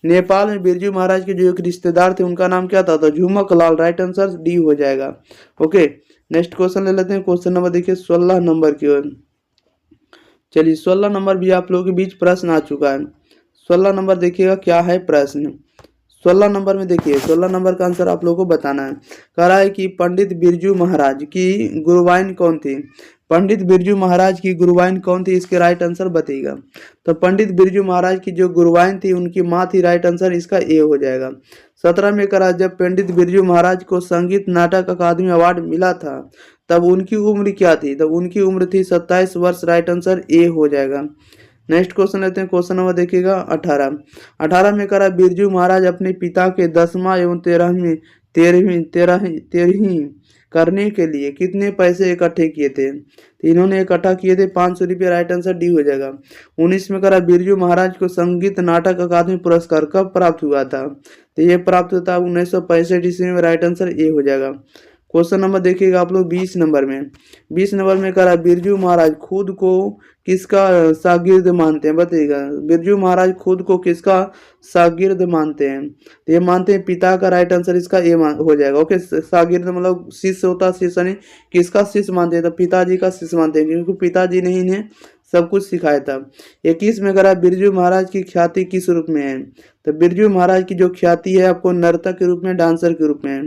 नेपाल में बिरजू महाराज के जो एक रिश्तेदार थे उनका नाम क्या था, तो झुमक लाल, राइट आंसर डी हो जाएगा, ओके। नेक्स्ट क्वेश्चन ले लेते हैं। क्वेश्चन नंबर देखिए 16 नंबर की ओर। चलिए 16 नंबर भी आप लोगों के बीच प्रश्न आ चुका है। 16 नंबर देखिएगा क्या है प्रश्न। 16 नंबर में देखिए, 16 नंबर का आंसर आप लोगों को बताना है। कह रहा है कि पंडित बिरजू महाराज की गुरुवाइन कौन थी। पंडित बिरजू महाराज की गुरुवाइन कौन थी, इसके राइट आंसर बताइएगा। तो पंडित बिरजू महाराज की जो गुरुवाइन थी उनकी माँ थी, राइट आंसर इसका ए हो जाएगा। 17 में करा, जब पंडित बिरजू महाराज को संगीत नाटक अकादमी अवार्ड मिला था तब उनकी उम्र क्या थी, तब उनकी उम्र थी 27 वर्ष, राइट आंसर ए हो जाएगा। नेक्स्ट क्वेश्चन लेते हैं, क्वेश्चन नंबर देखिएगा 18। 18 में करा, बिरजू महाराज अपने पिता के 10वां एवं 13वीं करने के लिए कितने पैसे इकट्ठे किए थे। तो इन्होंने इकट्ठा किए थे 500 रुपये, राइट आंसर डी हो जाएगा। 19 में करा, बिरजू महाराज को संगीत नाटक अकादमी पुरस्कार कब प्राप्त हुआ था। तो ये प्राप्त होता है 1965 ईस्वी में, राइट आंसर ए हो जाएगा। क्वेश्चन नंबर देखिएगा आप लोग 20 नंबर में। 20 नंबर में करा, बिरजू महाराज खुद को किसका शागिर्द मानते हैं, बताइएगा। बिरजू महाराज खुद को किसका शागिर्द मानते हैं, तो ये मानते हैं पिता का, राइट आंसर इसका ए हो जाएगा। ओके, शागिर्द मतलब शिष्य होता है, शिष्य नहीं, किसका शिष्य मानते हैं, तो पिताजी का शिष्य मानते हैं, क्योंकि पिताजी ने इन्हें सब कुछ सिखाया था। 21 में करा, बिरजू महाराज की ख्याति किस रूप में है। तो बिरजू महाराज की जो ख्याति है आपको नर्तक के रूप में, डांसर के रूप में है।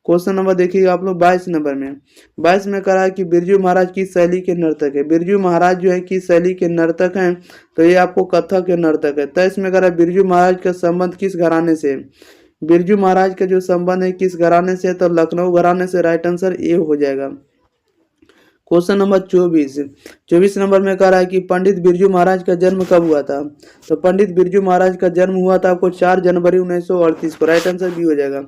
क्वेश्चन नंबर देखिएगा आप लोग 22 नंबर में। 22 में करा है कि बिरजू महाराज की शैली के नर्तक है। बिरजू महाराज जो है कि शैली के नर्तक हैं, तो ये आपको कथक के नर्तक है। 23 में करा, बिरजू महाराज का संबंध किस घराने से। बिरजू महाराज का जो संबंध है किस घराने से, तो लखनऊ घराने से, राइट आंसर ए हो जाएगा। क्वेश्चन नंबर 24 नंबर में कह रहा है कि पंडित बिरजू महाराज का जन्म कब हुआ था। तो पंडित बिरजू महाराज का जन्म हुआ था आपको 4 जनवरी 1938 को, राइट आंसर बी हो जाएगा।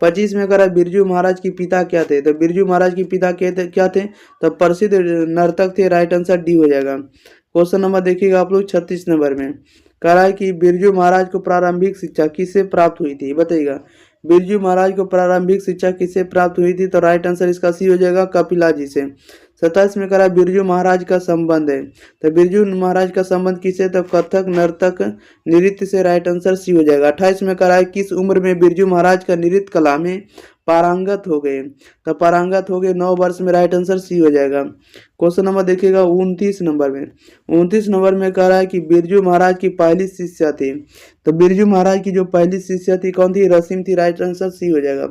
25 में कह रहा है बिरजू महाराज की पिता क्या थे। तो बिरजू महाराज की पिता क्या थे, तो प्रसिद्ध नर्तक थे, राइट आंसर डी हो जाएगा। क्वेश्चन नंबर देखिएगा आप लोग 36 नंबर में। कह रहा है कि बिरजू महाराज को प्रारंभिक शिक्षा किससे प्राप्त हुई थी, बताइएगा। बिरजू महाराज को प्रारंभिक शिक्षा किससे प्राप्त हुई थी, तो राइट आंसर इसका सी हो जाएगा, कपिला जी से। 27 में करा, बिरजू महाराज का संबंध है। तो बिरजू महाराज का संबंध किससे, तो कथक नर्तक नृत्य से, राइट आंसर सी हो जाएगा। 28 में करा है, किस उम्र में बिरजू महाराज का नृत्य कला में पारंगत हो गए। तो पारंगत हो गए 9 वर्ष में, राइट आंसर सी हो जाएगा। क्वेश्चन नंबर देखिएगा 29 नंबर में। 29 नंबर में कह रहा है कि बिरजू महाराज की पहली शिष्या थी। तो बिरजू महाराज की जो पहली शिष्या थी कौन थी, रसीम थी, राइट आंसर सी हो जाएगा।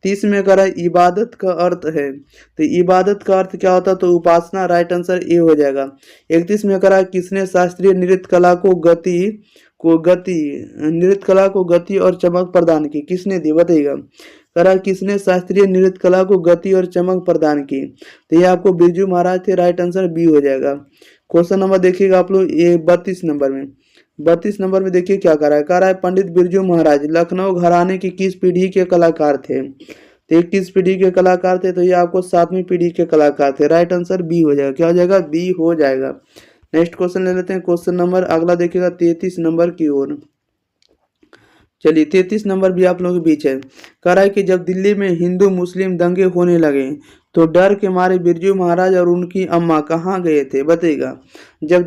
30 में कह रहा है इबादत का अर्थ है। तो इबादत का अर्थ क्या होता है, तो उपासना, राइट आंसर ए हो जाएगा। 31 में कह रहा है किसने शास्त्रीय नृत्य कला को गति और चमक प्रदान की, किसने दी, बताइएगा। कह रहा है किसने शास्त्रीय नृत्य कला को गति और चमक प्रदान की। तो ये आपको बिरजू महाराज थे, राइट आंसर बी हो जाएगा। क्वेश्चन नंबर देखिएगा आप लोग ये 32 नंबर में। 32 नंबर में देखिए क्या कह रहा है पंडित बिरजू महाराज लखनऊ घराने की किस पीढ़ी के कलाकार थे। तो ये किस पीढ़ी के कलाकार थे, तो ये आपको 7वीं पीढ़ी के कलाकार थे, राइट आंसर बी हो जाएगा। क्या हो जाएगा, बी हो जाएगा। नेक्स्ट क्वेश्चन ले लेते हैं। क्वेश्चन नंबर अगला देखिएगा 33 नंबर की ओर। चलिए 33 नंबर भी आप लोगों के बीच है। कह रहा है कि जब दिल्ली में हिंदू मुस्लिम दंगे होने लगे तो डर के मारे बिरजू महाराज और उनकी अम्मा कहाँ गए थे, बताइएगा। जब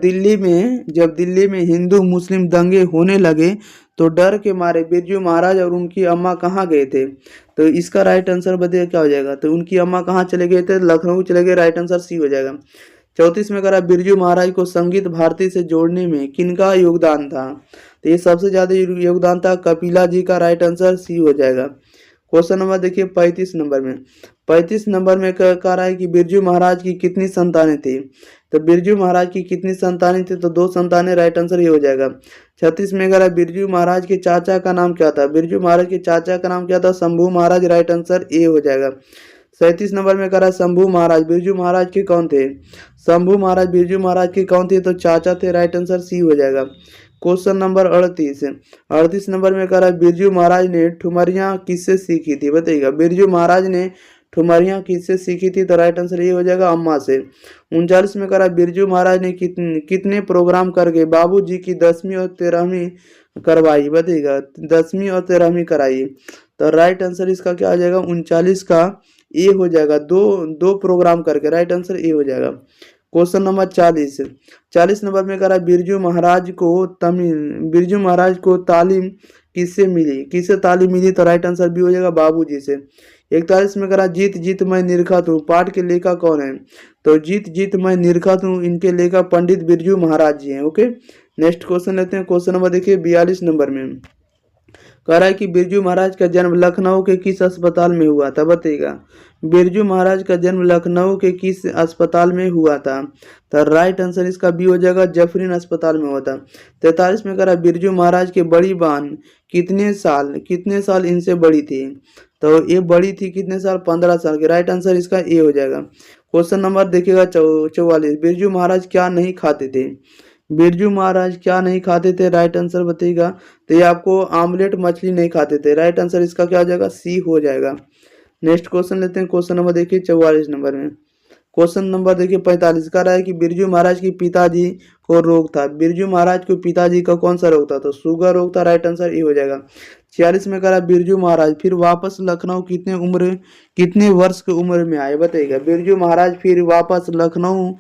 दिल्ली में हिंदू मुस्लिम दंगे होने लगे तो डर के मारे बिरजू महाराज और उनकी अम्मा कहाँ गए थे। तो इसका राइट आंसर बताइए क्या हो जाएगा। तो उनकी अम्मा कहाँ चले गए थे, लखनऊ चले गए, राइट आंसर सी हो जाएगा। 34 में कह रहा बिरजू महाराज को संगीत भारती से जोड़ने में किनका योगदान था। तो ये सबसे ज्यादा योगदान था कपिला जी का, राइट आंसर सी हो जाएगा। क्वेश्चन नंबर देखिए 35 नंबर में। 35 नंबर में कह रहा है कि बिरजू महाराज की कितनी संतानें थी। तो बिरजू महाराज की कितनी संतानें थी, तो 2 संतानें, राइट आंसर ये हो जाएगा। 36 में कह रहा है बिरजू महाराज के चाचा का नाम क्या था। बिरजू महाराज के चाचा का नाम क्या था, शंभू महाराज, राइट आंसर ए हो जाएगा। 37 नंबर में कह रहा है शंभू महाराज बिरजू महाराज के कौन थे। शंभू महाराज बिरजू महाराज के कौन थे, तो चाचा थे, राइट आंसर सी हो जाएगा। क्वेश्चन नंबर 38 नंबर में कह रहा है बिरजू महाराज ने ठुमरियाँ किससे सीखी थी, बताइएगा। बिरजू महाराज ने ठुमरियाँ किससे सीखी थी, तो राइट आंसर ये हो जाएगा, अम्मा से। 39 में कह रहा है बिरजू महाराज ने कितने प्रोग्राम करके बाबू जी की 10वीं और 13वीं करवाई, बताइएगा। 10वीं और 13वीं कराई। तो राइट आंसर इसका क्या आ जाएगा, 39 का ए हो जाएगा, दो प्रोग्राम करके, राइट आंसर ए हो जाएगा। क्वेश्चन नंबर 40 नंबर में कह रहा है बिरजू महाराज को तालीम किससे तालीम मिली, तो राइट आंसर बी हो जाएगा, बाबूजी से। 41 में कह रहा जीत जीत मैं निरखत हूँ पाठ के लेखक कौन है। तो जीत जीत मैं निरखत हूँ इनके लेखक पंडित बिरजू महाराज जी हैं। ओके, नेक्स्ट क्वेश्चन लेते हैं। क्वेश्चन नंबर देखिए 42 नंबर में। कह रहा है कि बिरजू महाराज का जन्म लखनऊ के किस अस्पताल में हुआ था, बताइएगा। बिरजू महाराज का जन्म लखनऊ के किस अस्पताल में हुआ था, तो राइट आंसर इसका बी हो जाएगा, जफरीन अस्पताल में हुआ था। 43 में कह रहा है बिरजू महाराज की बड़ी बहन कितने साल इनसे बड़ी थी, तो ये बड़ी थी कितने साल, 15 साल के। राइट आंसर इसका ए हो जाएगा। क्वेश्चन नंबर देखिएगा 44, बिरजू महाराज क्या नहीं खाते थे, बिरजू महाराज क्या नहीं खाते थे, राइट आंसर बताइएगा। तो ये आपको आमलेट मछली नहीं खाते थे, राइट आंसर इसका क्या हो जाएगा, सी हो जाएगा। नेक्स्ट क्वेश्चन लेते हैं। क्वेश्चन नंबर देखिए 44 नंबर में। क्वेश्चन नंबर देखिए 45 का रहा है कि बिरजू महाराज की पिताजी को रोग था, बिरजू महाराज को पिताजी का कौन सा रोग था, तो शुगर रोग था, राइट आंसर ये हो जाएगा। 46 में कह रहा है बिरजू महाराज फिर वापस लखनऊ कितने वर्ष की उम्र में आए, बताइएगा। बिरजू महाराज फिर वापस लखनऊ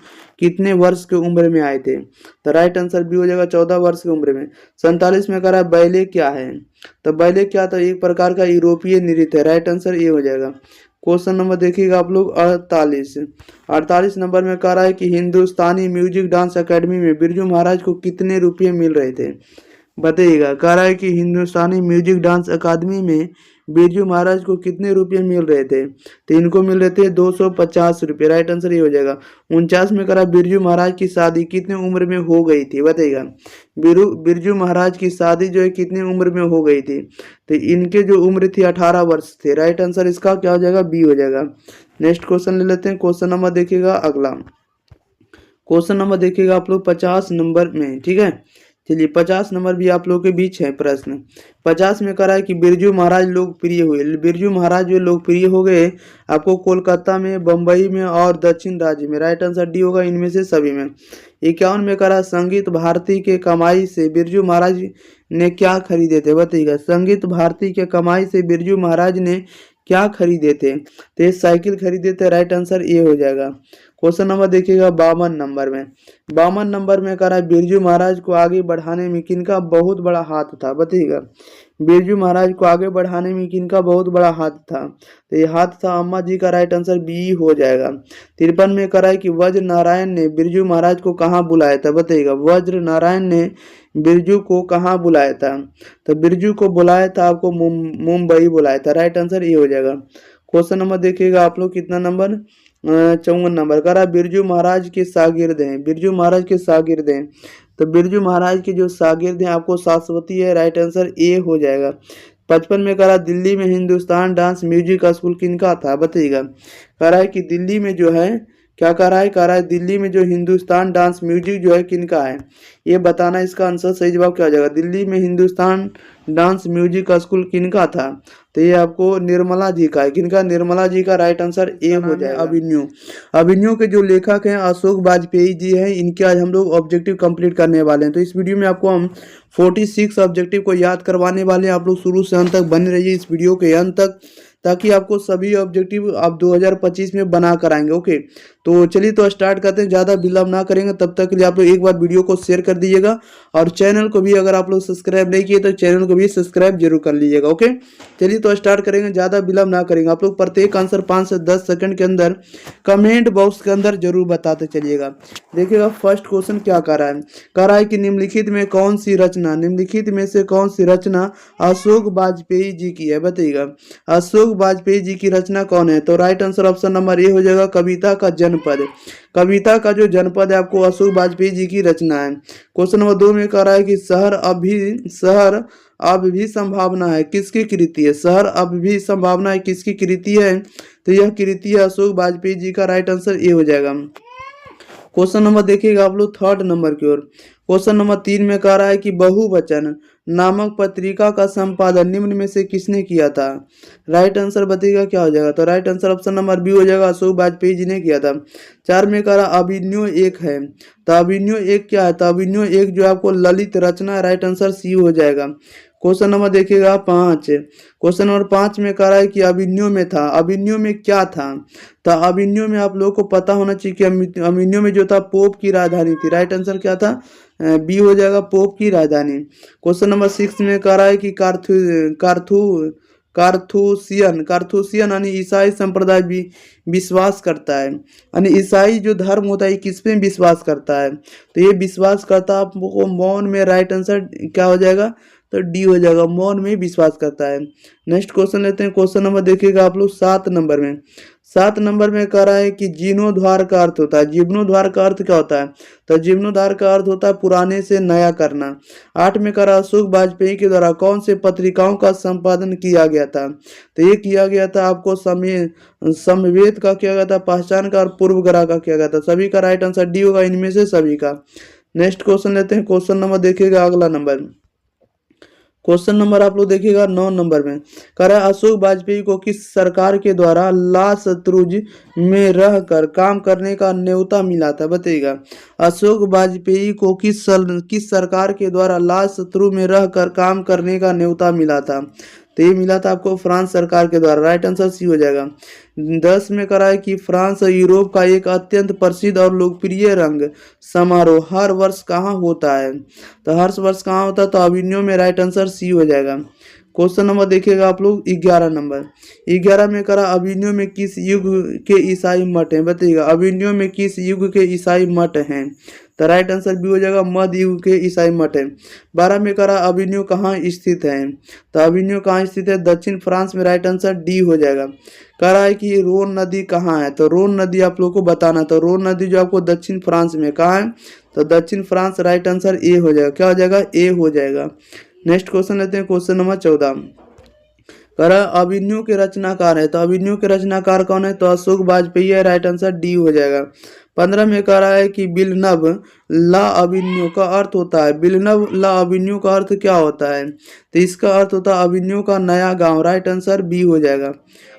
कितने वर्ष की उम्र में आए थे, तो राइट आंसर बी हो जाएगा, 14 वर्ष की उम्र में। 47 में कह रहा है बैले क्या है, तो बैले क्या था, एक प्रकार का यूरोपीय नृत्य है, राइट आंसर ये हो जाएगा। क्वेश्चन नंबर देखिएगा आप लोग 48 नंबर में कह रहा है कि हिंदुस्तानी म्यूजिक डांस एकेडमी में बिरजू महाराज को कितने रुपये मिल रहे थे, बताइएगा। कह रहा है कि हिंदुस्तानी म्यूजिक डांस अकादमी में बिरजू महाराज को कितने रुपये मिल रहे थे, तो इनको मिल रहे थे 250 रुपये, राइट आंसर ये हो जाएगा। 49 में कह रहा है बिरजू महाराज की शादी कितने उम्र में हो गई थी, बताइएगा। बिरजू महाराज की शादी जो है कितनी उम्र में हो गई थी, तो इनके जो उम्र थी 18 वर्ष थे, राइट आंसर इसका क्या हो जाएगा, बी हो जाएगा। नेक्स्ट क्वेश्चन ले लेते हैं। क्वेश्चन नंबर देखिएगा अगला। क्वेश्चन नंबर देखिएगा आप लोग 50 नंबर में, ठीक है। चलिए 50 नंबर भी आप लोगों के बीच है प्रश्न। 50 में कह रहा है कि बिरजू महाराज लोकप्रिय हुए, बिरजू महाराज जो लोकप्रिय हो गए आपको कोलकाता में, बम्बई में और दक्षिण राज्य में, राइट आंसर डी होगा इनमें से सभी में। 51 में कह रहा है संगीत भारती के कमाई से बिरजू महाराज ने क्या खरीदे थे, बताइएगा। संगीत भारती के कमाई से बिरजू महाराज ने क्या खरीदे थे, तो ये साइकिल खरीदे थे, राइट आंसर ये हो जाएगा। क्वेश्चन नंबर देखिएगा 52 नंबर में। 52 नंबर में कह रहा है बिरजू महाराज को आगे बढ़ाने में किनका बहुत बड़ा हाथ था, बताइएगा। बिरजू महाराज को आगे बढ़ाने में किनका बहुत बड़ा हाथ था, तो ये हाथ था अम्मा जी का, राइट आंसर बी हो जाएगा। 53 में कह रहा है कि वज्र नारायण ने बिरजू महाराज को कहाँ बुलाया था, बताइएगा। वज्र नारायण ने बिरजू को कहाँ बुलाया था, तो बिरजू को बुलाया था आपको मुंबई बुलाया था, राइट आंसर ये हो जाएगा। क्वेश्चन नंबर देखिएगा आप लोग कितना नंबर, 54 नंबर। कह रहा है बिरजू महाराज के शागिर्द हैं, बिरजू महाराज के शागिर्द हैं, तो बिरजू महाराज के जो शागिर्द हैं आपको शाश्वती है, राइट आंसर ए हो जाएगा। 55 में कह रहा है दिल्ली में हिंदुस्तान डांस म्यूजिक स्कूल किनका था, बताइएगा। कह रहा है कि दिल्ली में जो है क्या कह रहा है दिल्ली में जो हिंदुस्तान डांस म्यूजिक जो है किनका है, ये बताना। इसका आंसर सही जवाब क्या हो जाएगा, दिल्ली में हिंदुस्तान डांस म्यूजिक स्कूल किनका था, तो ये आपको निर्मला जी का है, किनका, निर्मला जी का, राइट आंसर ए हो जाएगा। अभिन्यू के जो लेखक हैं अशोक वाजपेयी जी हैं, इनके आज हम लोग ऑब्जेक्टिव कंप्लीट करने वाले हैं। तो इस वीडियो में आपको हम 46 ऑब्जेक्टिव को याद करवाने वाले हैं। आप लोग शुरू से अंत तक बने रहिए इस वीडियो के अंत तक, ताकि आपको सभी ऑब्जेक्टिव आप 2025 में बना कर आएंगे। ओके, तो चलिए तो स्टार्ट करते हैं, ज़्यादा विलंब ना करेंगे। तब तक के लिए आप लोग एक बार वीडियो को शेयर कर दीजिएगा, और चैनल को भी अगर आप लोग सब्सक्राइब नहीं किए तो चैनल को भी सब्सक्राइब जरूर कर लीजिएगा। ओके, चलिए तो स्टार्ट करेंगे, ज़्यादा विलंब ना करेंगे। आप लोग प्रत्येक आंसर 5 से 10 सेकंड के अंदर कमेंट बॉक्स के अंदर जरूर बताते चलिएगा। देखिएगा फर्स्ट क्वेश्चन क्या कर रहा है, कह रहा है कि निम्नलिखित में कौन सी रचना, निम्नलिखित में से कौन सी रचना अशोक वाजपेयी जी की है, बताइएगा। अशोक वाजपेयी जी की रचना कौन है, तो right answer option number A हो जाएगा, कविता का जनपद। कविता का जो जनपद है आपको अशोक वाजपेयी जी की रचना है। क्वेश्चन नंबर 2 में कह रहा है कि शहर अब भी संभावना है किसकी कृति है, शहर अब भी संभावना है किसकी कृति है, तो यह कृति है अशोक वाजपेयी जी का, राइट आंसर ए हो जाएगा। क्वेश्चन नंबर देखिएगा आप लोग 3rd नंबर की ओर। क्वेश्चन नंबर 3 में कह रहा है कि बहुवचन नामक पत्रिका का संपादन निम्न में से किसने किया था, राइट आंसर बताइएगा क्या हो जाएगा, तो right answer option number B हो जाएगा, अशोक वाजपेयी जी ने किया था। 4 में कह रहा अभिन्यो एक है, तो अभिन्यो एक क्या है, तो अभिन्यो एक जो आपको ललित रचना है, राइट आंसर सी हो जाएगा। क्वेश्चन नंबर देखिएगा 5। क्वेश्चन नंबर 5 में कह रहा है कि अभिन्यो में था, अभिन्यो में क्या था, तो अभिन्यो में आप लोगों को पता होना चाहिए कि अभिन्यो में जो था पोप की राजधानी थी, राइट आंसर क्या था, बी हो जाएगा, पोप की राजधानी। क्वेश्चन नंबर 6 में कह रहा है कि कार्थुसियन यानी ईसाई संप्रदाय भी विश्वास करता है, यानी ईसाई जो धर्म होता है किस पे विश्वास करता है, तो ये विश्वास करता है आपको मौन में, राइट आंसर क्या हो जाएगा, तो डी हो जाएगा, मौन में विश्वास करता है। नेक्स्ट क्वेश्चन लेते हैं। क्वेश्चन नंबर देखिएगा आप लोग 7 नंबर में। 7 नंबर में कह रहा है कि जीर्णोद्धार का अर्थ होता है। जीर्णोद्धार का अर्थ क्या होता है? तो जीर्णोद्धार का अर्थ होता है पुराने से नया करना। 8 में कह रहा है अशोक वाजपेयी के द्वारा कौन से पत्रिकाओं का संपादन किया गया था? तो ये किया गया था आपको समवेत का किया गया था, पहचान का और पूर्वग्रह का किया गया था। सभी का राइट आंसर डी होगा, इनमें से सभी का। नेक्स्ट क्वेश्चन लेते हैं। क्वेश्चन नंबर देखिएगा अगला नंबर। क्वेश्चन नंबर आप लोग देखिएगा 9 नंबर में। कह रहा है अशोक वाजपेयी को किस सरकार के द्वारा ला शत्रुज में रहकर काम करने का न्योता मिला था? बताइएगा। अशोक वाजपेयी को किस सरकार के द्वारा ला शत्रु में रहकर काम करने का न्योता मिला था? तो ये मिला था आपको फ्रांस सरकार के द्वारा। राइट आंसर सी हो जाएगा। 10 में करा है कि फ्रांस और यूरोप का एक अत्यंत प्रसिद्ध और लोकप्रिय रंग समारोह हर वर्ष कहाँ होता है? तो हर वर्ष कहाँ होता है? तो अविन्यो में। राइट आंसर सी हो जाएगा। क्वेश्चन नंबर देखिएगा आप लोग 11 नंबर। 11 में करा अविन्यो में किस युग के ईसाई मठ हैं? बताइएगा। अविन्यो में किस युग के ईसाई मठ हैं? तो राइट आंसर भी हो जाएगा, मध्य युग के ईसाई मठ है। 12 में करा अविन्यो कहाँ स्थित है? तो अविन्यो कहाँ स्थित है? दक्षिण फ्रांस में। राइट आंसर डी हो जाएगा। कह रहा है कि रोन नदी कहाँ है? तो रोन नदी आप लोग को बताना। तो रोन नदी जो आपको दक्षिण फ्रांस में कहाँ है? तो दक्षिण फ्रांस। राइट आंसर ए हो जाएगा। क्या हो जाएगा? ए हो जाएगा। नेक्स्ट क्वेश्चन लेते हैं। Question number 14। कह रहा है अविन्यो के रचनाकार है। तो अविन्यो के रचनाकार कौन है? तो अशोक वाजपेयी है। राइट आंसर डी हो जाएगा। 15 में कह रहा है कि विल्नव ला अविन्यो का अर्थ होता है। विल्नव ला अविन्यो का अर्थ क्या होता है? तो इसका अर्थ होता है अविन्यो का नया गांव। राइट आंसर बी हो जाएगा।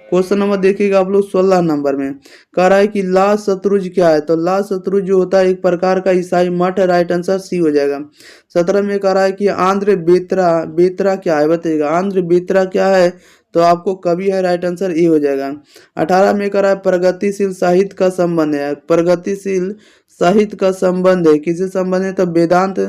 क्वेश्चन नंबर देखिएगा आप लोग 16 नंबर में। कह रहा है कि ला शत्रुज क्या है? तो ला शत्रुज जो होता है एक प्रकार का ईसाई मठ है। राइट आंसर सी हो जाएगा। 17 में कह रहा है कि आंध्र बेत्रा क्या है? बताइएगा। आंध्र बेत्रा क्या है? तो आपको कवि है। राइट आंसर ए हो जाएगा। 18 में कह रहा है प्रगतिशील साहित्य का संबंध है। प्रगतिशील साहित्य का संबंध है किससे संबंध है? तो वेदांत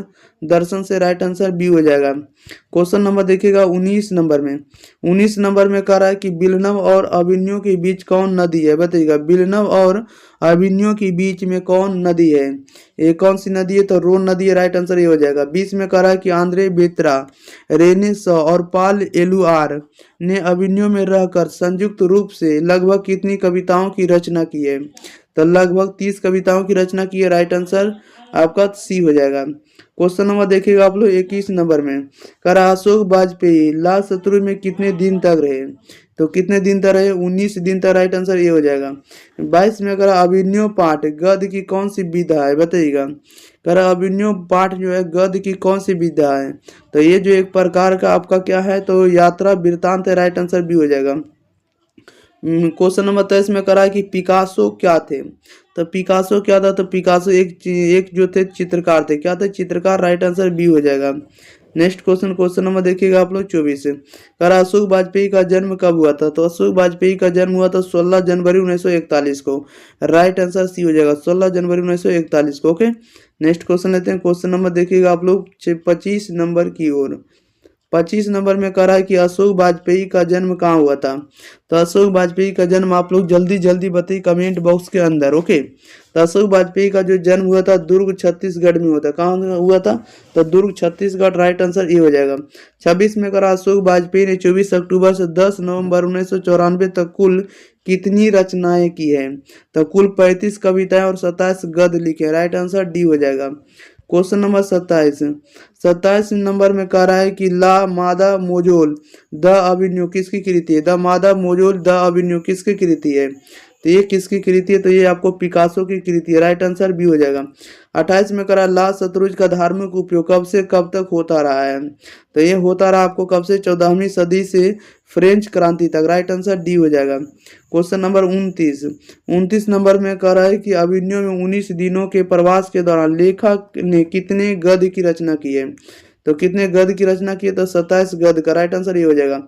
दर्शन से। राइट आंसर बी हो जाएगा। क्वेश्चन नंबर देखिएगा 19 नंबर में। 19 नंबर में कह रहा है कि बिलनव और अविन्यो के बीच कौन नदी है? बताइएगा। बिलनव और अविन्यो के बीच में कौन नदी है? ये कौन सी नदी है? तो रोन नदी है। राइट आंसर ये हो जाएगा। 20 में कह रहा है कि आंद्रे बेत्रा, रेने शॉ और पाल एलुआर ने अविन्यो में रहकर संयुक्त रूप से लगभग कितनी कविताओं की रचना की है? तो लगभग 30 कविताओं की रचना की है। राइट आंसर आपका सी हो जाएगा। क्वेश्चन नंबर देखिएगा आप लोग 21 नंबर में। कह रहा अशोक वाजपेयी ला शत्रु में कितने दिन तक रहे? तो कितने दिन तक रहे? 19 दिन तक। राइट आंसर ये हो जाएगा। 22 में कह रहा अभिनव पाठ गद्य की कौन सी विधा है? बताइएगा। कह रहा अभिनव पाठ जो है गद्य की कौन सी विधा है? तो ये जो एक प्रकार का आपका क्या है? तो यात्रा वृत्तांत है। राइट आंसर भी हो जाएगा। क्वेश्चन नंबर 23 में करा है कि पिकासो क्या थे? तो पिकासो क्या था? तो पिकासो एक जो थे चित्रकार थे। क्या थे? चित्रकार। राइट आंसर बी हो जाएगा। नेक्स्ट क्वेश्चन नंबर देखिएगा आप लोग 24 से। कह रहा अशोक वाजपेयी का जन्म कब हुआ था? तो अशोक वाजपेयी का जन्म हुआ था 16 जनवरी 1941 को। राइट आंसर सी हो जाएगा, 16 जनवरी 1941 को। ओके, नेक्स्ट क्वेश्चन लेते हैं। क्वेश्चन नंबर देखिएगा आप लोग 25 नंबर की ओर। 25 नंबर में कह रहा है कि अशोक वाजपेयी का जन्म कहाँ हुआ था? तो अशोक वाजपेयी का जन्म आप लोग जल्दी जल्दी बताइए कमेंट बॉक्स के अंदर। ओके, तो अशोक वाजपेयी का जो जन्म हुआ था दुर्ग छत्तीसगढ़ में हुआ था। कहाँ हुआ था? तो दुर्ग छत्तीसगढ़। राइट आंसर ये हो जाएगा। 26 में करा अशोक वाजपेयी ने 24 अक्टूबर से 10 नवंबर 1994 तक कुल कितनी रचनाएं की है? तो कुल 35 कविताएं और 27 गद्य लिखे। राइट आंसर डी हो जाएगा। क्वेश्चन नंबर 27 नंबर में कह रहा है कि ला मादा मोजोल द अभिन्यो किसकी कृति है? द मादा मोजोल द अभिन्यो किसकी कृति है? तो ये किसकी कृति है? तो ये आपको पिकासो की कृति है। राइट आंसर बी हो जाएगा। 28 में करा ला शत्रुज का धार्मिक उपयोग कब से कब तक होता रहा है? तो ये होता रहा आपको कब से? 14वीं सदी से फ्रेंच क्रांति तक। राइट आंसर डी हो जाएगा। क्वेश्चन नंबर 29 नंबर में कह रहा है कि अभिन्यो में 19 दिनों के प्रवास के दौरान लेखक ने कितने गद्य की रचना की है? तो कितने गद्य की रचना की है? तो 27 गद्य का। राइट आंसर ये हो जाएगा।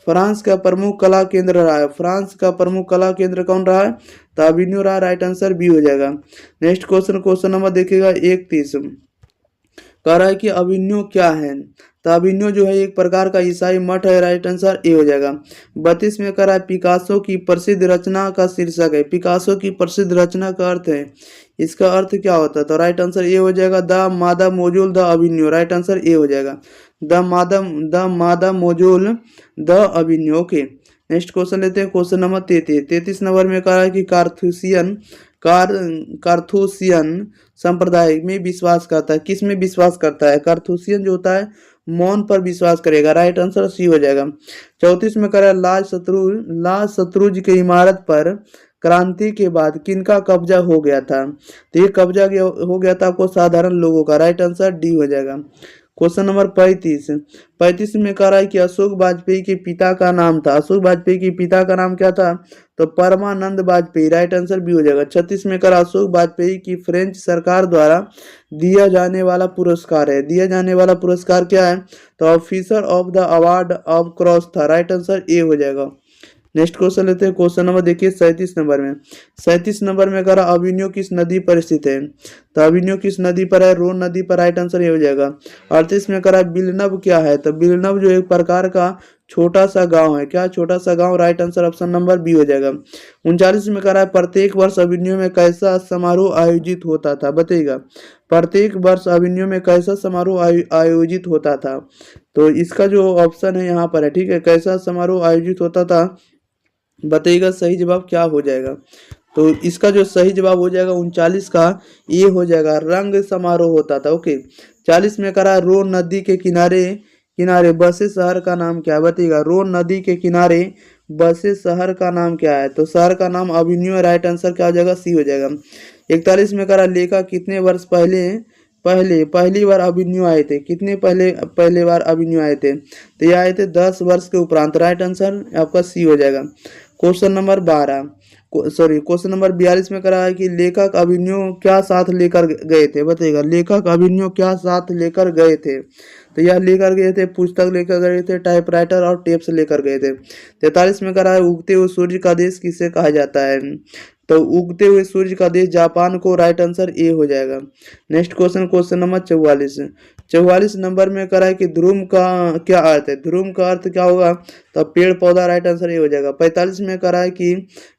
फ्रांस का प्रमुख कला केंद्र रहा है। फ्रांस का प्रमुख कला केंद्र कौन रहा है? तो अभिन्यो रहा। राइट आंसर बी हो जाएगा। नेक्स्ट क्वेश्चन नंबर देखिएगा 31। कह रहा है कि अभिन्यो क्या है? तो अभिन्यो जो है एक प्रकार का ईसाई मठ है। राइट आंसर ए हो जाएगा। 32 में कह रहा है पिकासो की प्रसिद्ध रचना का शीर्षक है। पिकासो की प्रसिद्ध रचना का अर्थ है इसका अर्थ क्या होता है? तो राइट आंसर ए हो जाएगा द मादा मोजूल द अभिन्यू। राइट आंसर ए हो जाएगा द मादा मोजूल द अभिन्यू। ओके, नेक्स्ट क्वेश्चन लेते हैं। क्वेश्चन नंबर 33 नंबर में कहा है कि कार्थूसियन संप्रदाय में विश्वास करता है। किस में विश्वास करता है? कार्थूसियन जो होता है मौन पर विश्वास करेगा। राइट आंसर सी हो जाएगा। 34 में कह रहा है लाज शत्रुज की इमारत पर क्रांति के बाद किनका कब्जा हो गया था? तो ये कब्जा हो गया था आपको साधारण लोगों का। राइट आंसर डी हो जाएगा। क्वेश्चन नंबर 35 में कह रहा है कि अशोक वाजपेयी के पिता का नाम था। अशोक वाजपेयी के पिता का नाम क्या था? तो परमानंद वाजपेयी। राइट आंसर बी हो जाएगा। 36 में कह रहा अशोक वाजपेयी की फ्रेंच सरकार द्वारा दिया जाने वाला पुरस्कार है। दिया जाने वाला पुरस्कार क्या है? तो officer of the award of cross था। राइट आंसर ए हो जाएगा। नेक्स्ट क्वेश्चन लेते हैं। क्वेश्चन नंबर देखिए 37 नंबर में। 37 नंबर में कह रहा अभिन्यो किस नदी पर स्थित है? तो अभिन्यो किस नदी पर है? रोन नदी पर। राइट आंसर ये हो जाएगा। 38 में कह रहा बिलनब क्या है? तो बिलनब जो एक प्रकार का छोटा सा गांव है। क्या छोटा सा गांव? Right answer option number B हो जाएगा। 39 में कह रहा है प्रत्येक वर्ष अभिन्यो में कैसा समारोह आयोजित होता था? बताइएगा, प्रत्येक वर्ष अभिन्यो में कैसा समारोह आयोजित होता था? तो इसका जो ऑप्शन है यहाँ पर है, ठीक है, कैसा समारोह आयोजित होता था, बताइएगा सही जवाब क्या हो जाएगा। तो इसका जो सही जवाब हो जाएगा 39 का ये हो जाएगा, रंग समारोह होता था। ओके, 40 में करा रोन नदी के किनारे बसे शहर का नाम क्या है? बताइएगा, रोन नदी के किनारे बसे शहर का नाम क्या है? तो शहर का नाम अभिन्यू है। राइट आंसर क्या हो जाएगा? सी हो जाएगा। 41 में करा लेखा कितने वर्ष पहली बार अभिन्यू आए थे? कितने पहले बार अभिन्यू आए थे? तो ये आए थे 10 वर्ष के उपरांत। राइट आंसर आपका सी हो जाएगा। क्वेश्चन नंबर 42 में करा है कि लेखक अभिन्यू क्या साथ लेकर गए थे? बताइएगा, लेखक अभिन्यू क्या साथ लेकर गए थे? तो यह लेकर गए थे पुस्तक लेकर गए थे, टाइपराइटर और टेप्स लेकर गए थे। 43 में करा है उगते हुए सूर्य का देश किसे कहा जाता है? तो उगते हुए सूर्य का देश जापान को। राइट आंसर ए हो जाएगा। नेक्स्ट क्वेश्चन नंबर 44 नंबर में करा है कि ध्रुव का क्या अर्थ है? ध्रुव का अर्थ क्या होगा? तो पेड़ पौधा। राइट आंसर ए हो जाएगा। 45 में करा है कि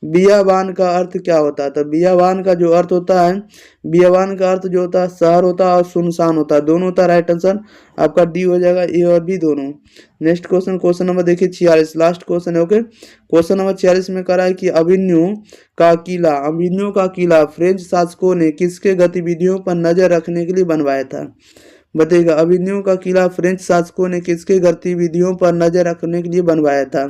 बियाबान का अर्थ क्या होता है? तो बियाबान का जो अर्थ होता है, बियाबान का अर्थ जो होता है शहर होता है और सुनसान होता है, दोनों होता है। राइट आंसर आपका डी हो जाएगा, ए और बी दोनों। नेक्स्ट क्वेश्चन नंबर देखिए 46, लास्ट क्वेश्चन है। ओके, क्वेश्चन नंबर 46 में करा है कि अभिन्यू का किला फ्रेंच शासकों ने किसके गतिविधियों पर नजर रखने के लिए बनवाया था? बताइएगा, अभिन्यू का किला फ्रेंच शासकों ने किसके गतिविधियों पर नजर रखने के लिए बनवाया था?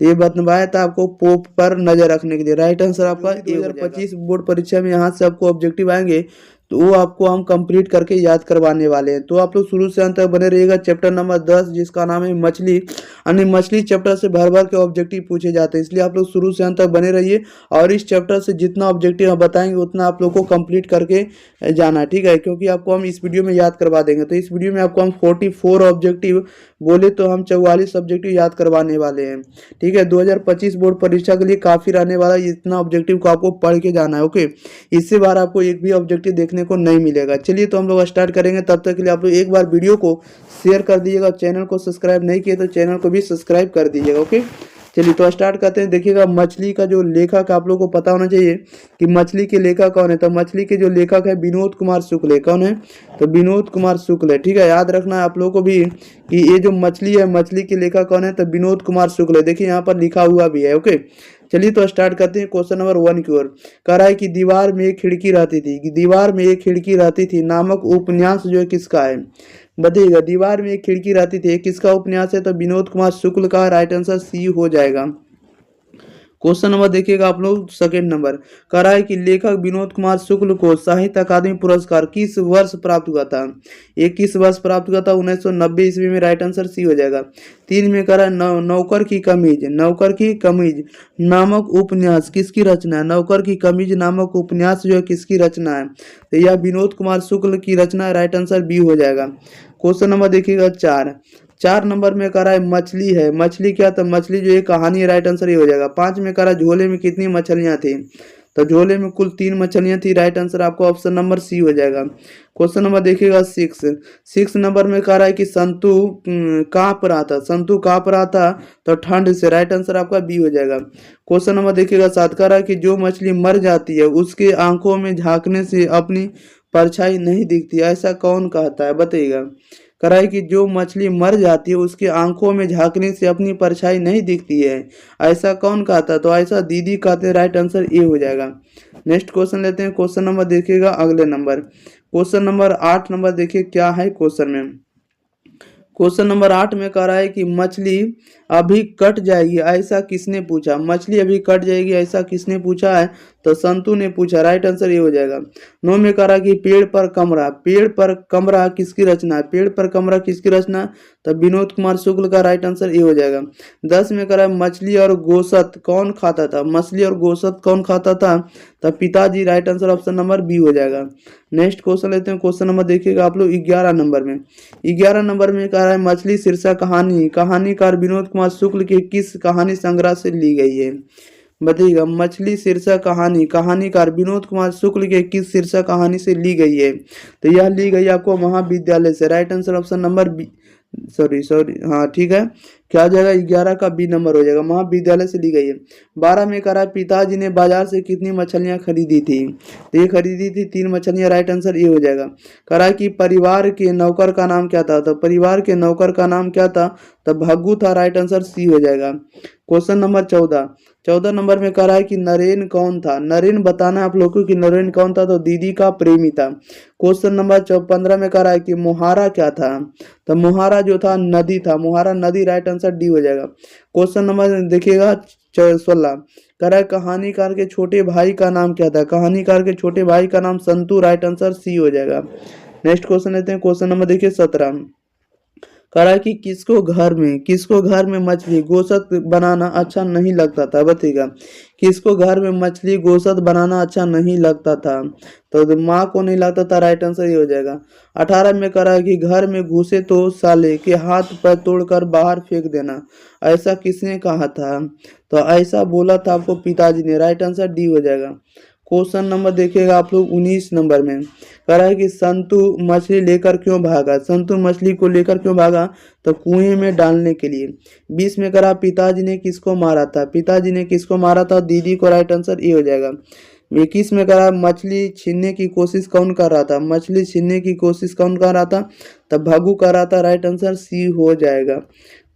तो ये बनवाया था आपको पोप पर नजर रखने के लिए। राइट आंसर आपका 2025 बोर्ड परीक्षा में यहाँ से आपको ऑब्जेक्टिव आएंगे तो वो आपको हम कंप्लीट करके याद करवाने वाले हैं। तो आप लोग शुरू से अंत तक बने रहिएगा। चैप्टर नंबर 10 जिसका नाम है मछली, यानी मछली चैप्टर से भर भर के ऑब्जेक्टिव पूछे जाते हैं, इसलिए आप लोग शुरू से अंत तक बने रहिए और इस चैप्टर से जितना ऑब्जेक्टिव हम बताएंगे उतना आप लोग को कंप्लीट करके जाना, ठीक है, क्योंकि आपको हम इस वीडियो में याद करवा देंगे। तो इस वीडियो में आपको हम 44 ऑब्जेक्टिव बोले तो हम 44 ऑब्जेक्टिव याद करवाने वाले हैं, ठीक है। 2025 बोर्ड परीक्षा के लिए काफी रहने वाला इतना ऑब्जेक्टिव को आपको पढ़ के जाना है। ओके, इससे बार आपको एक भी ऑब्जेक्टिव देखने को नहीं मिलेगा। चलिए तो हम लोग स्टार्ट करेंगे, तब तक के लिए आप लोग एक बार वीडियो को शेयर कर दीजिएगा, चैनल को सब्सक्राइब नहीं किए तो चैनल को भी सब्सक्राइब कर दीजिएगा। ओके, चलिए तो स्टार्ट करते हैं। देखिएगा, मछली का जो लेखक आप लोगों को पता होना चाहिए कि मछली के लेखक कौन है। तो मछली के जो लेखक है विनोद कुमार शुक्ल है। कौन है? तो विनोद कुमार शुक्ल है, ठीक है। याद रखना है आप लोगों को भी कि ये जो मछली है, मछली के लेखक कौन है? तो विनोद कुमार शुक्ल है। देखिए यहाँ पर लिखा हुआ भी है। ओके, चलिए तो स्टार्ट करते हैं क्वेश्चन नंबर 1 की ओर। कह रहा है कि दीवार में एक खिड़की रहती थी नामक उपन्यास जो है किसका है? बताइएगा, दीवार में एक खिड़की रहती थी, किसका उपन्यास है? तो विनोद कुमार शुक्ल का। राइट आंसर सी हो जाएगा। क्वेश्चन नंबर देखिएगा आप लोग सेकंड नंबर। कह रहा है कि लेखक विनोद कुमार शुक्ल को साहित्य अकादमी पुरस्कार किस वर्ष प्राप्त हुआ था? ये किस वर्ष प्राप्त हुआ था? 1990 ईस्वी में। राइट आंसर सी हो जाएगा। 3 में कह रहा है नौकर की कमीज नामक उपन्यास किसकी रचना है? नौकर की कमीज नामक उपन्यास जो है किसकी रचना है? तो यह विनोद कुमार शुक्ल की रचना है। राइट आंसर बी हो जाएगा। क्वेश्चन नंबर देखिएगा 4 नंबर में कह रहा है मछली है, मछली क्या? तो मछली जो है कहानी है। राइट आंसर ये हो जाएगा। 5 में कह रहा है झोले में कितनी मछलियां थी? तो झोले में कुल 3 मछलियां थी। राइट आंसर आपका ऑप्शन नंबर सी हो जाएगा। क्वेश्चन नंबर देखिएगा 6 नंबर में कह रहा है कि संतु कांप रहा था। संतु कांप रहा था तो ठंड से। राइट आंसर आपका बी हो जाएगा। क्वेश्चन नंबर देखिएगा 7 कह रहा है कि जो मछली मर जाती है उसके आंखों में झांकने से अपनी परछाई नहीं दिखती, ऐसा कौन कहता है, बताइएगा। कह रहा है कि जो मछली मर जाती है उसके आंखों में झांकने से अपनी परछाई नहीं दिखती है, ऐसा कौन कहता है, तो ऐसा दीदी कहते हैं। राइट आंसर ए हो जाएगा। नेक्स्ट क्वेश्चन लेते हैं। क्वेश्चन नंबर देखिएगा अगले नंबर, क्वेश्चन नंबर 8 नंबर देखिए क्या है क्वेश्चन में। क्वेश्चन नंबर 8 में कह रहा है कि मछली अभी कट जाएगी ऐसा किसने पूछा। मछली अभी कट जाएगी ऐसा किसने पूछा है, तो संतु ने पूछा। राइट आंसर ये हो जाएगा। 9 में कह रहा है कि पेड़ पर कमरा। पेड़ पर कमरा किसकी रचना है, पेड़ पर कमरा किसकी रचना, तो विनोद कुमार शुक्ल का। राइट आंसर ये हो जाएगा। 10 में कह रहा है मछली और गोश्त कौन खाता था। मछली और गोश्त कौन खाता था, तो पिताजी। Right answer option number B हो जाएगा। नेक्स्ट क्वेश्चन लेते हैं। क्वेश्चन नंबर देखिएगा आप लोग 11 नंबर में। 11 नंबर में कह रहा है मछली शीर्षक कहानी, कहानीकार विनोद कुमार शुक्ल के किस कहानी संग्रह से ली गई है, बताइएगा। मछली शीर्षक कहानी, कहानीकार विनोद कुमार शुक्ल के किस शीर्षक कहानी से ली गई है, तो यह ली गई आपको महाविद्यालय से। Right answer option number B, sorry हाँ ठीक है, क्या हो जाएगा 11 का बी नंबर हो जाएगा, महाविद्यालय से ली गई है। 12 में कह रहा है पिताजी ने बाजार से कितनी मछलियां खरीदी थी, तो ये खरीदी थी 3 मछलियां। राइट आंसर ये हो जाएगा। कह रहा है कि परिवार के नौकर का नाम क्या था, तो परिवार के नौकर का नाम क्या था, तो भग्गू था। राइट आंसर सी हो जाएगा। क्वेश्चन नंबर 14 नंबर में कह रहा है कि नरेन कौन था। नरेन बताना है आप लोगों को कि नरेन कौन था, तो दीदी का प्रेमी था। क्वेश्चन नंबर 15 में कह रहा है कि मुहारा क्या था, तो मुहारा जो था नदी था, मुहारा नदी। राइट आंसर डी हो जाएगा। क्वेश्चन नंबर देखिएगा 16 कह रहा है कहानीकार के छोटे भाई का नाम क्या था, कहानीकार के छोटे भाई का नाम संतु। राइट आंसर सी हो जाएगा। नेक्स्ट क्वेश्चन लेते हैं। क्वेश्चन नंबर देखिए 17 कह रहा है कि किसको घर में मछली गोश्त बनाना अच्छा नहीं लगता था, बताइएगा। किसको घर में मछली गोश्त बनाना अच्छा नहीं लगता था, तो माँ को नहीं लगता था। राइट आंसर ये हो जाएगा। 18 में कह रहा है कि घर में घुसे तो साले के हाथ पैर तोड़कर बाहर फेंक देना, ऐसा किसने कहा था, तो ऐसा बोला था आपको पिताजी ने। राइट आंसर डी हो जाएगा। क्वेश्चन नंबर देखिएगा आप लोग 19 नंबर में। कह रहा है कि संतु मछली लेकर क्यों भागा, संतु मछली को लेकर क्यों भागा, तो कुएं में डालने के लिए। 20 में कह रहा पिताजी ने किसको मारा था, पिताजी ने किसको मारा था, दीदी को। राइट आंसर ये हो जाएगा। 21 में कह रहा मछली छीनने की कोशिश कौन कर रहा था, मछली छीनने की कोशिश कौन कर रहा था, तब भग्गू कर रहा था। राइट आंसर सी हो जाएगा।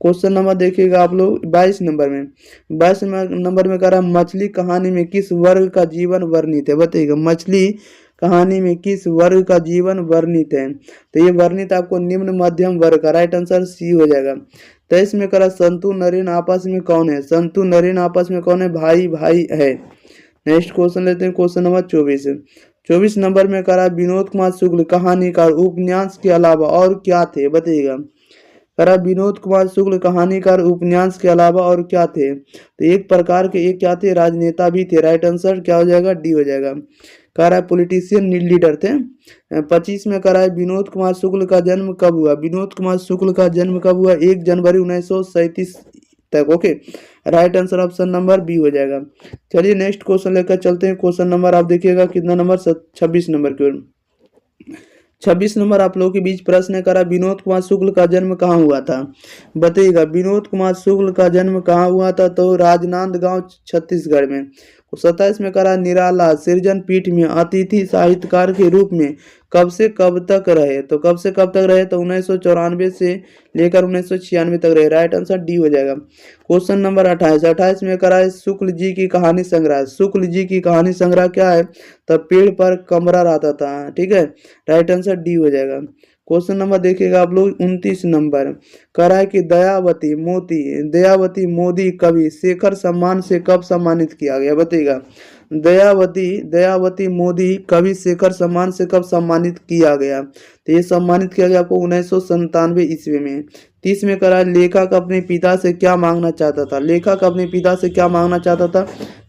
क्वेश्चन नंबर देखिएगा आप लोग 22 नंबर में। 22 नंबर में कह रहा है मछली कहानी में किस वर्ग का जीवन वर्णित है, बताइएगा। मछली कहानी में किस वर्ग का जीवन वर्णित है, तो ये वर्णित आपको निम्न मध्यम वर्ग का। राइट आंसर सी हो जाएगा। 23 में कह रहा संतु नरेन आपस में कौन है, संतु नरेन आपस में कौन है, भाई भाई है। नेक्स्ट क्वेश्चन लेते हैं। क्वेश्चन नंबर 24 नंबर में कह रहा विनोद कुमार शुक्ल कहानीकार उपन्यास के अलावा और क्या थे, बताइएगा। कह रहा विनोद कुमार शुक्ल कहानीकार उपन्यास के अलावा और क्या थे, तो एक प्रकार के एक क्या थे, राजनेता भी थे। राइट आंसर क्या हो जाएगा, डी हो जाएगा। कह रहा है पॉलिटिशियन लीडर थे। 25 में कह रहा है विनोद कुमार शुक्ल का जन्म कब हुआ, विनोद कुमार शुक्ल का जन्म कब हुआ, 1 जनवरी 1937 तक। Okay, right answer option number B हो जाएगा। चलिए नेक्स्ट क्वेश्चन लेकर चलते हैं। क्वेश्चन नंबर आप देखिएगा कितना नंबर, 26 नंबर की ओर। 26 नंबर आप लोगों के बीच प्रश्न करा विनोद कुमार शुक्ल का जन्म कहाँ हुआ था, बताइएगा। विनोद कुमार शुक्ल का जन्म कहाँ हुआ था, तो राजनांदगांव छत्तीसगढ़ में। 27 में करा निराला सृजन पीठ में अतिथि साहित्यकार के रूप में कब से कब तक रहे, तो कब से कब तक रहे, तो 1994 से लेकर 1996 तक रहे। राइट आंसर डी हो जाएगा। क्वेश्चन नंबर 28 में करा है शुक्ल जी की कहानी संग्रह। शुक्ल जी की कहानी संग्रह क्या है, तो पेड़ पर कमरा रहता था, ठीक है। राइट आंसर डी हो जाएगा। क्वेश्चन नंबर देखिएगा आप लोग 29 नंबर। कह रहा है कि दयावती मोदी कवि शेखर सम्मान से कब सम्मानित किया गया, बताइएगा। दयावती मोदी कवि शेखर सम्मान से कब सम्मानित किया गया, तो ये सम्मानित किया गया आपको 1997 ईस्वी में। 30 में करा लेखक अपने पिता से क्या मांगना चाहता था, लेखक अपने पिता से क्या मांगना चाहता था,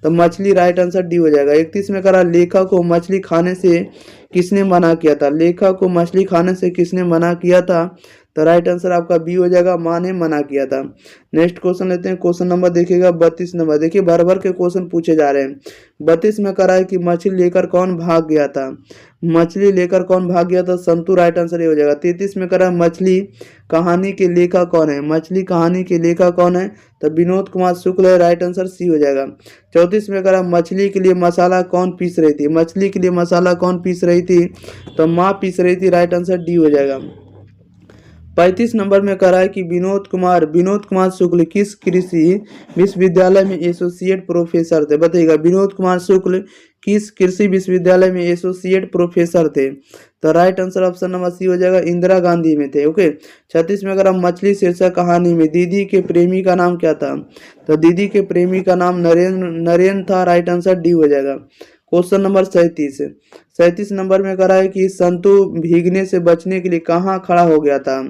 तो मछली। राइट आंसर डी हो जाएगा। 31 में करा लेखक को मछली खाने से किसने मना किया था, लेखक को मछली खाने से किसने मना किया था, तो राइट आंसर आपका बी हो जाएगा, माँ ने मना किया था। नेक्स्ट क्वेश्चन लेते हैं। क्वेश्चन नंबर देखिएगा 32 नंबर। देखिए भर भर के क्वेश्चन पूछे जा रहे हैं। 32 में करा है कि मछली लेकर कौन भाग गया था। मछली लेकर कौन भाग गया था, संतु राइट आंसर ये हो जाएगा। 33 में करा मछली कहानी के लेखक कौन है। मछली कहानी के लेखक कौन है, तो विनोद कुमार शुक्ल है, राइट आंसर सी हो जाएगा। 34 में करा मछली के लिए मसाला कौन पीस रही थी। मछली के लिए मसाला कौन पीस रही थी, तो माँ पीस रही थी, राइट आंसर डी हो जाएगा। 35 नंबर में करा है कि विनोद कुमार शुक्ल किस कृषि विश्वविद्यालय में एसोसिएट प्रोफेसर थे। बताइएगा विनोद कुमार शुक्ल किस कृषि विश्वविद्यालय में एसोसिएट प्रोफेसर थे, तो right answer option number C हो जाएगा, इंदिरा गांधी में थे। ओके। 36 में अगर हम मछली शीर्षक कहानी में दीदी के प्रेमी का नाम क्या था, तो दीदी के प्रेमी का नाम नरेंद्र था, राइट आंसर डी हो जाएगा। क्वेश्चन नंबर 37 नंबर में करा है कि संतु भीगने से बचने के लिए कहाँ खड़ा हो गया था,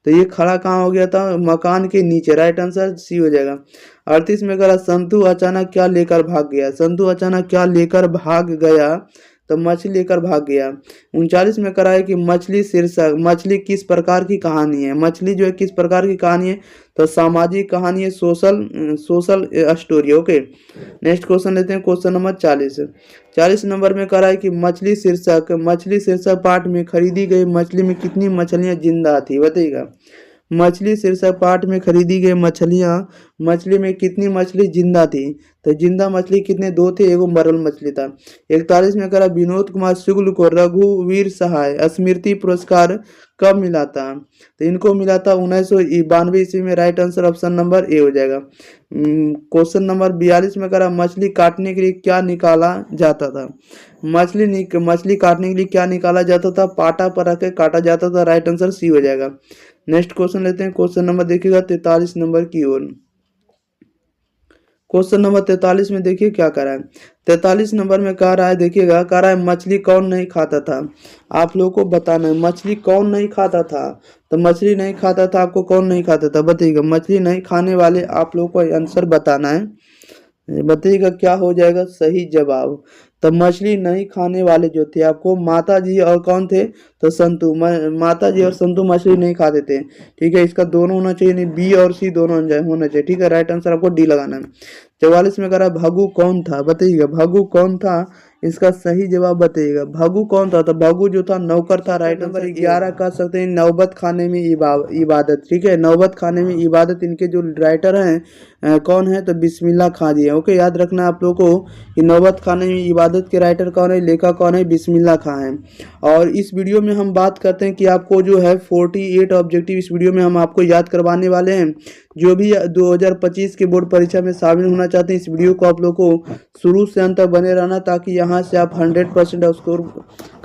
तो ये खड़ा कहाँ हो गया था, मकान के नीचे, राइट आंसर सी हो जाएगा। 38 में करा संतु अचानक क्या लेकर भाग गया। संतु अचानक क्या लेकर भाग गया, तो मछली लेकर भाग गया। 39 में करा है कि मछली शीर्षक मछली किस प्रकार की कहानी है। मछली जो है किस प्रकार की कहानी है, तो सामाजिक कहानी है, social story. Okay. Next question लेते हैं। क्वेश्चन नंबर 40 नंबर में करा है कि मछली शीर्षक पाठ में खरीदी गई मछली में कितनी मछलियां जिंदा थी। बताइएगा मछली शीर्षक पाठ में खरीदी गई मछली में कितनी मछली जिंदा थी, तो जिंदा मछली कितने, दो थे, एगो मरल मछली था। 41 में करा विनोद कुमार शुक्ल को रघुवीर सहाय स्मृति पुरस्कार कब मिला था, तो इनको मिला था 1992 ईस्वी में, right answer option number A हो जाएगा। क्वेश्चन नंबर 42 में करा मछली काटने के लिए क्या निकाला जाता था। मछली काटने के लिए क्या निकाला जाता था, पाटा पर रख के काटा जाता था, राइट आंसर सी हो जाएगा। नेक्स्ट क्वेश्चन लेते हैं। क्वेश्चन नंबर देखिएगा 43 नंबर की ओर। क्वेश्चन नंबर 43 में देखिए क्या कह रहा है। 43 नंबर में कह रहा है, देखिएगा कह रहा है मछली कौन नहीं खाता था। आप लोगों को बताना है मछली कौन नहीं खाता था, तो मछली नहीं खाता था, आपको कौन नहीं खाता था बताइएगा। मछली नहीं खाने वाले आप लोगों को आंसर बताना है, बताइएगा क्या हो जाएगा सही जवाब। तो मछली नहीं खाने वाले जो थे आपको माता जी और कौन थे, तो संतु। माता जी और संतु मछली नहीं खाते थे, ठीक है। इसका दोनों होना चाहिए, नहीं बी और सी दोनों होना चाहिए, ठीक है। राइट आंसर आपको डी लगाना है। 44 में कह रहा भगु कौन था। बताइएगा भगु कौन था, इसका सही जवाब बताइएगा। भगु कौन था, तो भगु जो था नौकर था, राइट नंबर 11 कह सकते हैं नौबत खाने में इबादत, ठीक है। नौबत खाने में इबादत इनके जो राइटर हैं कौन है, तो बिस्मिल्लाह खां जी है। ओके, याद रखना आप लोगों को कि नौबत खाने में इबादत के राइटर कौन है, लेखक कौन है, बिस्मिल्लाह खां है। और इस वीडियो में हम बात करते हैं कि आपको जो है 48 ऑब्जेक्टिव इस वीडियो में हम आपको याद करवाने वाले हैं। जो भी 2025 के बोर्ड परीक्षा में शामिल होना चाहते हैं, इस वीडियो को आप लोग को शुरू से अंत तक बने रहना, ताकि यहाँ से आप 100% स्कोर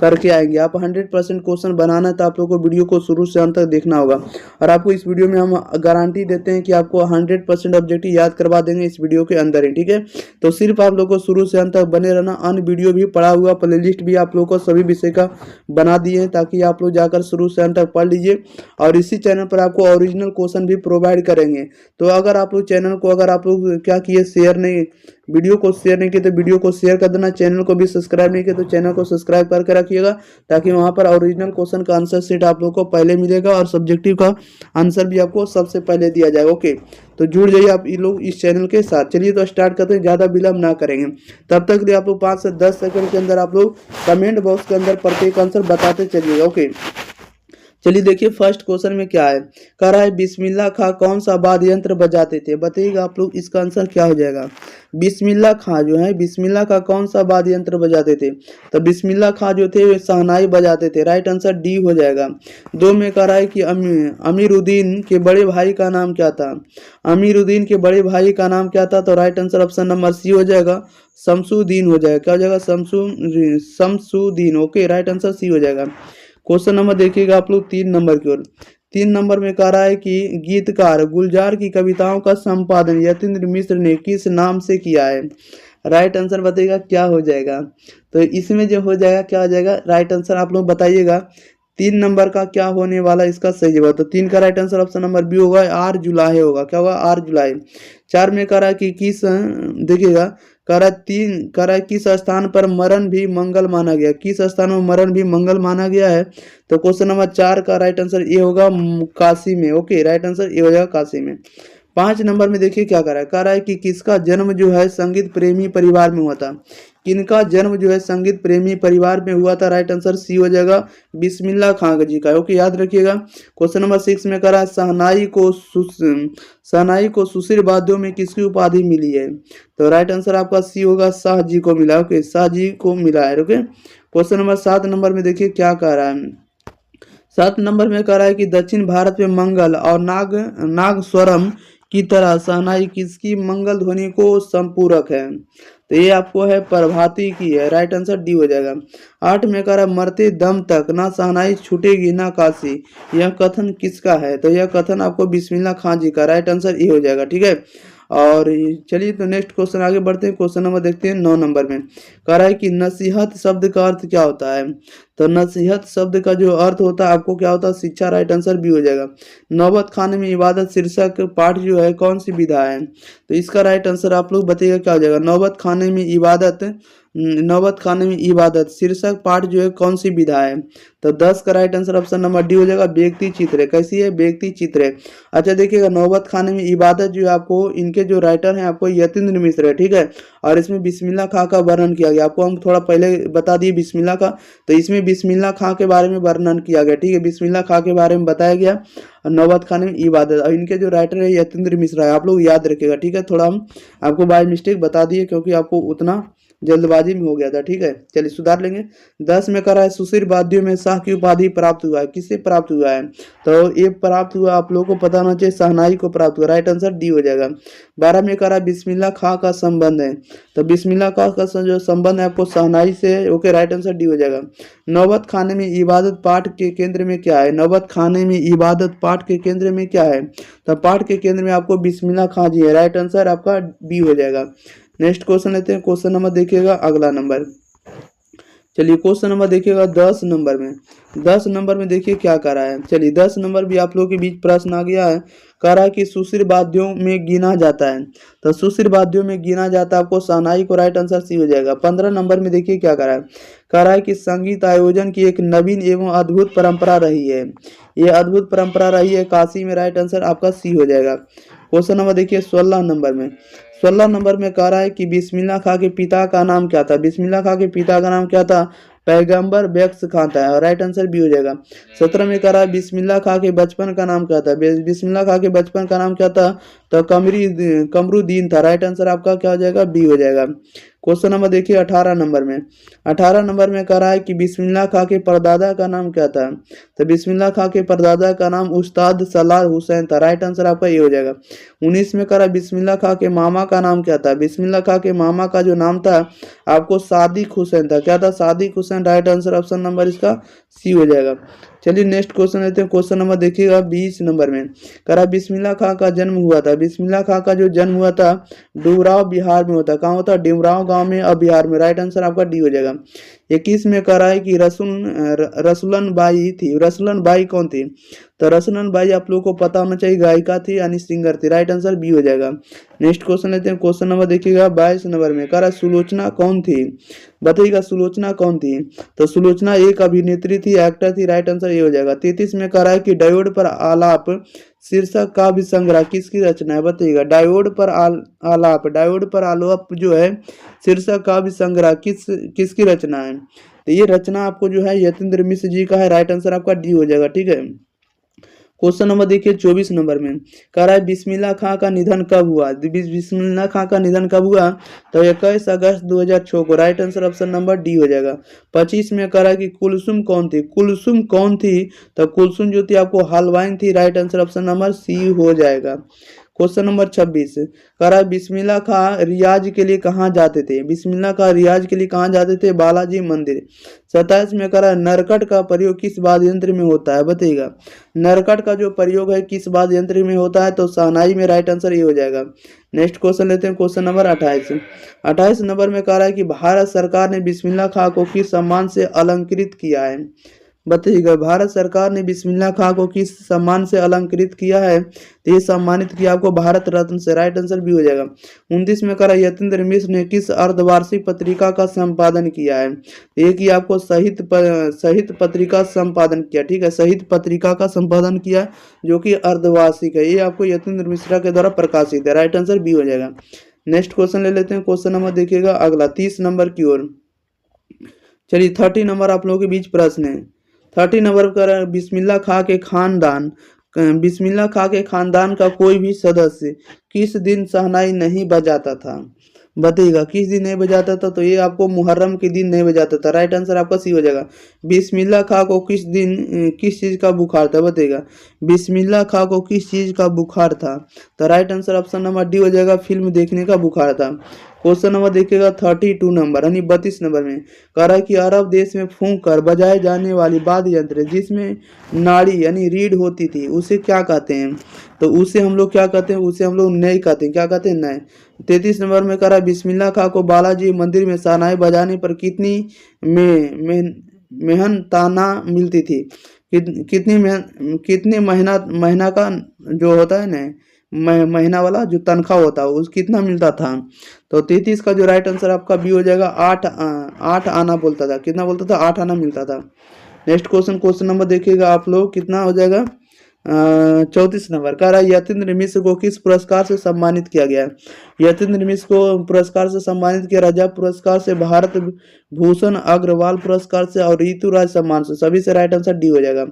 करके आएंगे। आप 100% क्वेश्चन बनाना, तो आप लोग को वीडियो को शुरू से अंत तक देखना होगा। और आपको इस वीडियो में हम गारंटी देते हैं कि आपको 100% ऑब्जेक्टिव याद करवा देंगे इस वीडियो के अंदर ही, ठीक है। तो सिर्फ आप लोग को शुरू से अंत तक बने रहना। अन्य वीडियो भी पड़ा हुआ प्लेलिस्ट भी आप लोग को सभी विषय का बना दिए हैं, ताकि आप लोग जाकर शुरू से अंत तक पढ़ लीजिए। और इसी चैनल पर आपको ओरिजिनल क्वेश्चन भी प्रोवाइड करेंगे। तो अगर आप लोग चैनल को अगर आप लोग क्या किए वीडियो को शेयर नहीं किए, तो वीडियो को शेयर कर देना। चैनल को भी सब्सक्राइब नहीं किया तो चैनल को सब्सक्राइब करके रखिएगा, ताकि वहां पर ओरिजिनल क्वेश्चन का आंसर सीट आप लोग को पहले मिलेगा और सब्जेक्टिव का आंसर भी आपको सबसे पहले दिया जाएगा। ओके, तो जुड़ जाइए आप लोग इस चैनल के साथ। चलिए तो स्टार्ट करते हैं, ज़्यादा विलम्ब ना करेंगे। तब तक लिए आप लोग 5 से 10 सेकंड के अंदर आप लोग कमेंट बॉक्स के अंदर प्रत्येक आंसर बताते चलिएगा। ओके, चलिए देखिए फर्स्ट क्वेश्चन में क्या है। कह रहा है बिस्मिल्लाह खां कौन सा वाद्य यंत्र बजाते थे। बताइएगा आप लोग इसका आंसर क्या हो जाएगा। बिस्मिल्लाह खां जो है, बिस्मिल्लाह खां कौन सा वाद्य यंत्र बजाते थे, तो बिस्मिल्लाह खां जो थे वे शहनाई बजाते थे, राइट आंसर डी हो जाएगा। 2 में कह रहा है कि अमीरुद्दीन के बड़े भाई का नाम क्या था। अमीरुद्दीन के बड़े भाई का नाम क्या था, तो right answer option number C हो जाएगा, शमसुद्दीन हो जाएगा। क्या हो जाएगा, Shamsuddin. Okay, right answer C हो जाएगा। क्वेश्चन नंबर देखिएगा आप लोग 3 नंबर की ओर। 3 नंबर में कह रहा है कि गीतकार गुलजार की कविताओं का संपादन यतीन्द्र मिश्र ने किस नाम से किया है। राइट आंसर बताइएगा क्या हो जाएगा। तो इसमें जो हो जाएगा क्या हो जाएगा, राइट आंसर आप लोग बताइएगा। 3 नंबर का क्या होने वाला इसका सही जवाब, तो 3 का right answer option number B होगा, आर जुलाहे होगा। क्या होगा, आर जुलाहे। 4 में कह रहा है कि किस देखिएगा कह रहा है कह रहा है किस स्थान पर मरण भी मंगल माना गया, किस स्थान में मरण भी मंगल माना गया है। तो क्वेश्चन नंबर 4 का राइट आंसर ये होगा काशी में। ओके, राइट आंसर ये हो जाएगा काशी में। 5 नंबर में देखिए क्या कह रहा है कि किसका जन्म जो है संगीत प्रेमी परिवार में हुआ था, किनका जन्म जो है संगीत प्रेमी परिवार में हुआ था। राइट आंसर सी हो जाएगा बिस्मिल्लाह खां जी का। ओके, याद रखिएगा। क्वेश्चन नंबर 6 में कह रहा है शहनाई को सुशील वाद्यों में किसकी उपाधि मिली है। तो राइट आंसर आपका सी होगा, शाह जी को मिला। ओके, शाह जी को मिला है। ओके, क्वेश्चन नंबर 7 नंबर में देखिए क्या कह रहा है। 7 नंबर में कह रहा है कि दक्षिण भारत में मंगल और नागस्वरम की तरह शहनाई किसकी मंगल ध्वनि को संपूरक है। तो ये आपको है प्रभाती की है। राइट आंसर डी हो जाएगा। 8 में कह रहा है मरते दम तक ना शहनाई छूटेगी ना काशी, यह कथन किसका है। तो यह कथन आपको बिस्मिल्लाह खां जी का। राइट आंसर ये हो जाएगा। ठीक है, और चलिए तो नेक्स्ट क्वेश्चन आगे बढ़ते हैं। क्वेश्चन नंबर देखते हैं 9 नंबर में कह रहा है कि नसीहत शब्द का अर्थ क्या होता है। तो नसीहत शब्द का जो अर्थ होता है आपको क्या होता है, शिक्षा। राइट आंसर भी हो जाएगा। नौबत खाने में इबादत शीर्षक पाठ जो है कौन सी विधा है। तो इसका राइट आंसर आप लोग बताइएगा क्या हो जाएगा। नौबत खाने में इबादत शीर्षक पाठ जो है कौन सी विधा है। तो 10 का right answer option number D हो जाएगा, व्यक्ति चित्र है। कैसी है, व्यक्ति चित्र है। अच्छा देखिएगा, नौबत खाने में इबादत जो है आपको इनके जो राइटर हैं आपको यतीन्द्र मिश्र है। ठीक है, और इसमें बिस्मिल्लाह खां का वर्णन किया गया। आपको हम थोड़ा पहले बता दिए बिस्मिल्लाह का, तो इसमें बिस्मिल्लाह खां के बारे में वर्णन किया गया। ठीक है, बिस्मिल्लाह खां के बारे में बताया गया। नौबत खाने में इबादत, और इनके जो राइटर है यतीन्द्र मिश्रा है। आप लोग याद रखिएगा। ठीक है, थोड़ा हम आपको बाय मिस्टेक बता दिए क्योंकि आपको उतना जल्दबाजी में हो गया था। ठीक है, चलिए सुधार लेंगे। 10 में कह रहा है सुशील वाद्यों में शाह की उपाधि प्राप्त हुआ है, किससे प्राप्त हुआ है। तो ये प्राप्त हुआ आप लोगों को पता होना चाहिए, शहनाई को प्राप्त हुआ। राइट आंसर डी हो जाएगा। 12 में कह रहा है बिस्मिल्लाह खां का संबंध है। तो बिस्मिल्लाह खां का जो संबंध है आपको शहनाई से। ओके, राइट आंसर डी हो जाएगा। नौबत खाने में इबादत पाठ के केंद्र में क्या है। नौबत खाने में इबादत पाठ के केंद्र में क्या है। तो पाठ के केंद्र में आपको बिस्मिल्लाह खां जी है। राइट आंसर आपका बी हो जाएगा। नेक्स्ट क्वेश्चन लेते हैं। क्वेश्चन नंबर देखिएगा अगला नंबर। चलिए क्वेश्चन नंबर देखिएगा 10 नंबर में। 10 नंबर में देखिए क्या कर रहा है। चलिए 10 नंबर भी आप लोगों के बीच प्रश्न आ गया है। कह रहा है कि सुशील वाद्यों में गिना जाता है। तो सुशील वाद्यों में गिना जाता है आपको शहनाई को। राइट आंसर सी हो जाएगा। 15 नंबर में देखिए क्या कर रहा है। कह रहा है कि संगीत आयोजन की एक नवीन एवं अद्भुत परंपरा रही है। ये अद्भुत परंपरा रही है काशी में। राइट आंसर आपका सी हो जाएगा। क्वेश्चन नंबर देखिए 16 नंबर में। 16 नंबर में कह रहा है कि बिस्मिल्लाह खां के पिता का नाम क्या था। बिस्मिल्लाह खां के पिता का नाम क्या था। पैगंबर बैक्स खां था। और राइट आंसर भी हो जाएगा। 17 में कह रहा है बिस्मिल्लाह खां के बचपन का नाम क्या था। बिस्मिल्लाह खां के बचपन का नाम क्या था। तो कमरुद्दीन था। राइट आंसर आपका क्या हो जाएगा, बी हो जाएगा। क्वेश्चन नंबर देखिए 18 नंबर में। 18 नंबर में कह रहा है कि बिस्मिल्लाह खां के परदादा का नाम क्या था। तो बिस्मिल्लाह खां के परदादा का नाम उस्ताद सलार हुसैन था। राइट आंसर आपका ये हो जाएगा। 19 में कह रहा है बिस्मिल्लाह खां के मामा का नाम क्या था। बिस्मिल्लाह खां के मामा का जो नाम था आपको सादिक हुसैन था। क्या था, Sadiq Hussain. Right answer option number इसका सी हो जाएगा। चलिए नेक्स्ट क्वेश्चन लेते हैं। क्वेश्चन नंबर देखिएगा 20 नंबर में। कह रहा बिस्मिल्लाह खां का जन्म हुआ था। बिस्मिल्लाह खां का जो जन्म हुआ था डुमराव बिहार में होता है। कहाँ होता है, डुमराव गांव में और बिहार में। राइट आंसर आपका डी हो जाएगा। 21 में कह रहा है कि रसुलन बाई थी। रसुलन बाई कौन थी। तो रसुलन बाई आप लोगों को पता होना चाहिए, गायिका थी यानी सिंगर थी। राइट आंसर बी हो जाएगा। नेक्स्ट क्वेश्चन लेते हैं। क्वेश्चन नंबर देखिएगा 22 नंबर में। कह रहा है सुलोचना कौन थी। बताइएगा सुलोचना कौन थी। तो सुलोचना एक अभिनेत्री थी, एक्टर थी। राइट आंसर ये हो जाएगा। 33 में कह रहा है कि डायोड पर आलाप शीर्षक काव्य संग्रह किसकी रचना है। बताइएगा डायोड पर आलाप जो है शीर्षक काव्य संग्रह किसकी रचना है। तो ये रचना आपको जो है यतीन्द्र मिश्र जी का है। राइट आंसर आपका डी हो जाएगा। ठीक है, क्वेश्चन नंबर देखिए 24 नंबर में। कह रहा है बिस्मिल्लाह खां का निधन कब हुआ। बिस्मिल्लाह खां का निधन कब हुआ। तो 21 अगस्त 2006 को। Right answer option number D हो जाएगा। 25 में कह रहा है कि कुलसुम कौन थी। कुलसुम कौन थी। तो कुलसुम जो थी आपको हलवाइन थी। Right answer option number C हो जाएगा। क्वेश्चन नंबर 26 कह रहा है बिस्मिल्लाह खां रियाज के लिए कहाँ जाते थे। बिस्मिल्लाह खां रियाज के लिए कहाँ जाते थे, बालाजी मंदिर। 27 में कह रहा है नरकट का प्रयोग किस वाद्य यंत्र में होता है। बताइएगा नरकट का जो प्रयोग है किस वाद्य यंत्र में होता है। तो शहनाई में। राइट आंसर ये हो जाएगा। नेक्स्ट क्वेश्चन लेते हैं। क्वेश्चन नंबर 28 नंबर में कह रहा है कि भारत सरकार ने बिस्मिल्लाह खां को किस सम्मान से अलंकृत किया है। बताइएगा भारत सरकार ने बिस्मिल्लाह खां को किस सम्मान से अलंकृत किया है? तो ये सम्मानित किया आपको भारत रत्न से। राइट आंसर भी हो जाएगा। 29 में करा यतीन्द्र मिश्र ने किस अर्धवार्षिक पत्रिका का संपादन किया है? एक ही आपको साहित्य पत्रिका संपादन किया, ठीक है, साहित्य पत्रिका का संपादन किया जो कि अर्धवार्षिक है। ये आपको यतीन्द्र मिश्रा के द्वारा प्रकाशित है। राइट आंसर बी हो जाएगा। नेक्स्ट क्वेश्चन ले लेते हैं। क्वेश्चन नंबर देखिएगा अगला 30 नंबर की ओर। चलिए 30 नंबर आप लोगों के बीच प्रश्न है। 30 नंबर पर बिस्मिल्लाह खां के खानदान का कोई भी सदस्य किस दिन शहनाई नहीं बजाता था? बताइएगा किस दिन नहीं बजाता था? तो ये आपको मुहर्रम के दिन नहीं बजाता था। राइट आंसर आपका सी हो जाएगा। बिस्मिल्लाह खां को किस दिन किस चीज का बुखार था? बताइएगा बिस्मिल्लाह खां को किस चीज का बुखार था? तो right answer option number D हो जाएगा, फिल्म देखने का बुखार था। क्वेश्चन नंबर देखिएगा 32 नंबर यानी 32 नंबर में कह रहा है कि अरब देश में फूंक कर बजाए जाने वाली वाद्य यंत्र जिसमें नाड़ी यानी रीढ़ होती थी उसे क्या कहते हैं? तो उसे हम लोग क्या कहते हैं? उसे हम लोग नई कहते हैं। क्या कहते हैं? नए। 33 नंबर में कह रहा है बिस्मिल्लाह खां को बालाजी मंदिर में शहनाई बजाने पर कितनी मेहनताना मिलती थी? कितनी महीना का जो होता है ना महीना वाला जो तनख्वाह होता है उस कितना मिलता था? तो 33 का जो राइट आंसर आपका बी हो जाएगा। 8 आना बोलता था। कितना बोलता था? 8 आना मिलता था। नेक्स्ट क्वेश्चन नंबर देखिएगा आप लोग कितना हो जाएगा। 34 नंबर कह रहा है यतीन्द्र मिश्र को किस पुरस्कार से सम्मानित किया गया? यतीन्द्र मिश्र को पुरस्कार से सम्मानित किया राजा पुरस्कार से, भारत भूषण अग्रवाल पुरस्कार से और ऋतुराज सम्मान से। सभी से राइट आंसर डी हो जाएगा।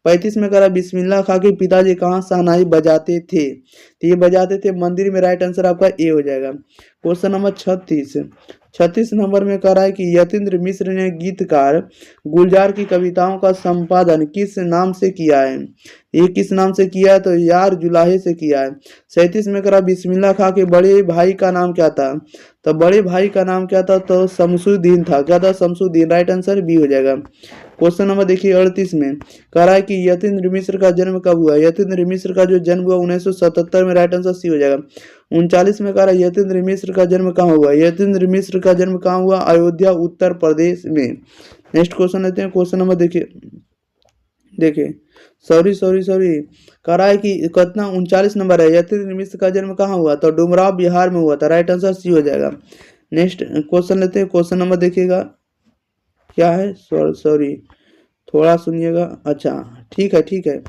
35 में कह रहा है बिस्मिल्लाह खां के पिताजी कहाँ शहनाई बजाते थे? तो ये बजाते थे मंदिर में। राइट आंसर आपका ए हो जाएगा। क्वेश्चन नंबर 36 नंबर में कह रहा है कि यतीन्द्र मिश्र ने गीतकार गुलजार की कविताओं का संपादन किस नाम से किया है? ये किस नाम से किया है? तो यार जुलाहे से किया है। 37 में कह रहा बिस्मिल्लाह खां के बड़े भाई का नाम क्या था? तो बड़े भाई का नाम क्या था? तो शमसुद्दीन था। क्या था? शमसुद्दीन। राइट आंसर बी हो जाएगा। क्वेश्चन नंबर देखिए 38 में कह रहा है कि यतीन्द्र मिश्र का जन्म कब हुआ? यतीन्द्र मिश्र का जो जन्म हुआ 1977 में। राइट आंसर सी हो जाएगा। 39 में कह रहा है यतीन्द्र मिश्र का जन्म कहाँ हुआ? यतीन्द्र मिश्र का जन्म कहाँ हुआ? अयोध्या उत्तर प्रदेश में। नेक्स्ट क्वेश्चन लेते हैं। क्वेश्चन नंबर देखिए सॉरी कह रहा है कि कितना 39 नंबर है। यतीन्द्र मिश्र का जन्म कहाँ हुआ? तो डुमराव बिहार में हुआ था। राइट आंसर सी हो जाएगा। नेक्स्ट क्वेश्चन लेते हैं। क्वेश्चन नंबर देखिएगा क्या है, सॉरी थोड़ा सुनिएगा। अच्छा ठीक है।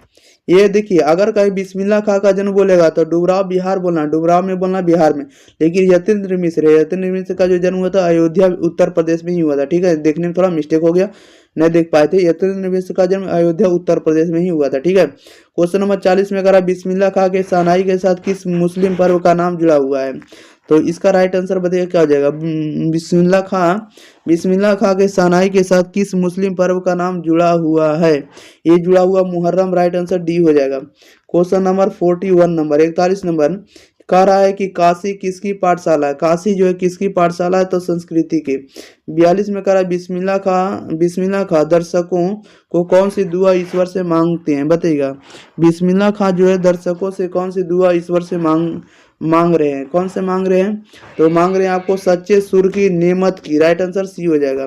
ये देखिए अगर कहीं बिस्मिल्लाह खां का जन्म बोलेगा तो डुमराव बिहार बोलना, डुमराव में बोलना बिहार में। लेकिन यतीन्द्र मिश्र का जो जन्म हुआ था अयोध्या उत्तर प्रदेश में ही हुआ था। ठीक है, देखने में थोड़ा मिस्टेक हो गया, नहीं देख पाए थे। यतीन्द्र मिश्र का जन्म अयोध्या उत्तर प्रदेश में ही हुआ था। ठीक है। क्वेश्चन नंबर 40 में करा बिस्मिल्लाह खां के शहनाई के साथ किस मुस्लिम पर्व का नाम जुड़ा हुआ है? तो इसका राइट आंसर बताइए क्या हो जाएगा। बिस्मिल्लाह खां के शहनाई के साथ किस मुस्लिम पर्व का नाम जुड़ा हुआ है? ये जुड़ा हुआ मुहर्रम। राइट आंसर डी हो जाएगा। क्वेश्चन नंबर 41 नंबर कह रहा है कि काशी किसकी पाठशाला है? काशी जो है किसकी पाठशाला है? तो संस्कृति की। 42 में कह रहा है बिस्मिल्लाह खां दर्शकों को कौन सी दुआ ईश्वर से मांगते हैं? बताइएगा बिस्मिल्लाह खां जो है दर्शकों से कौन सी दुआ ईश्वर से मांग रहे हैं? कौन से मांग रहे हैं? तो मांग रहे हैं आपको सच्चे सुर की नेमत की। राइट आंसर सी हो जाएगा।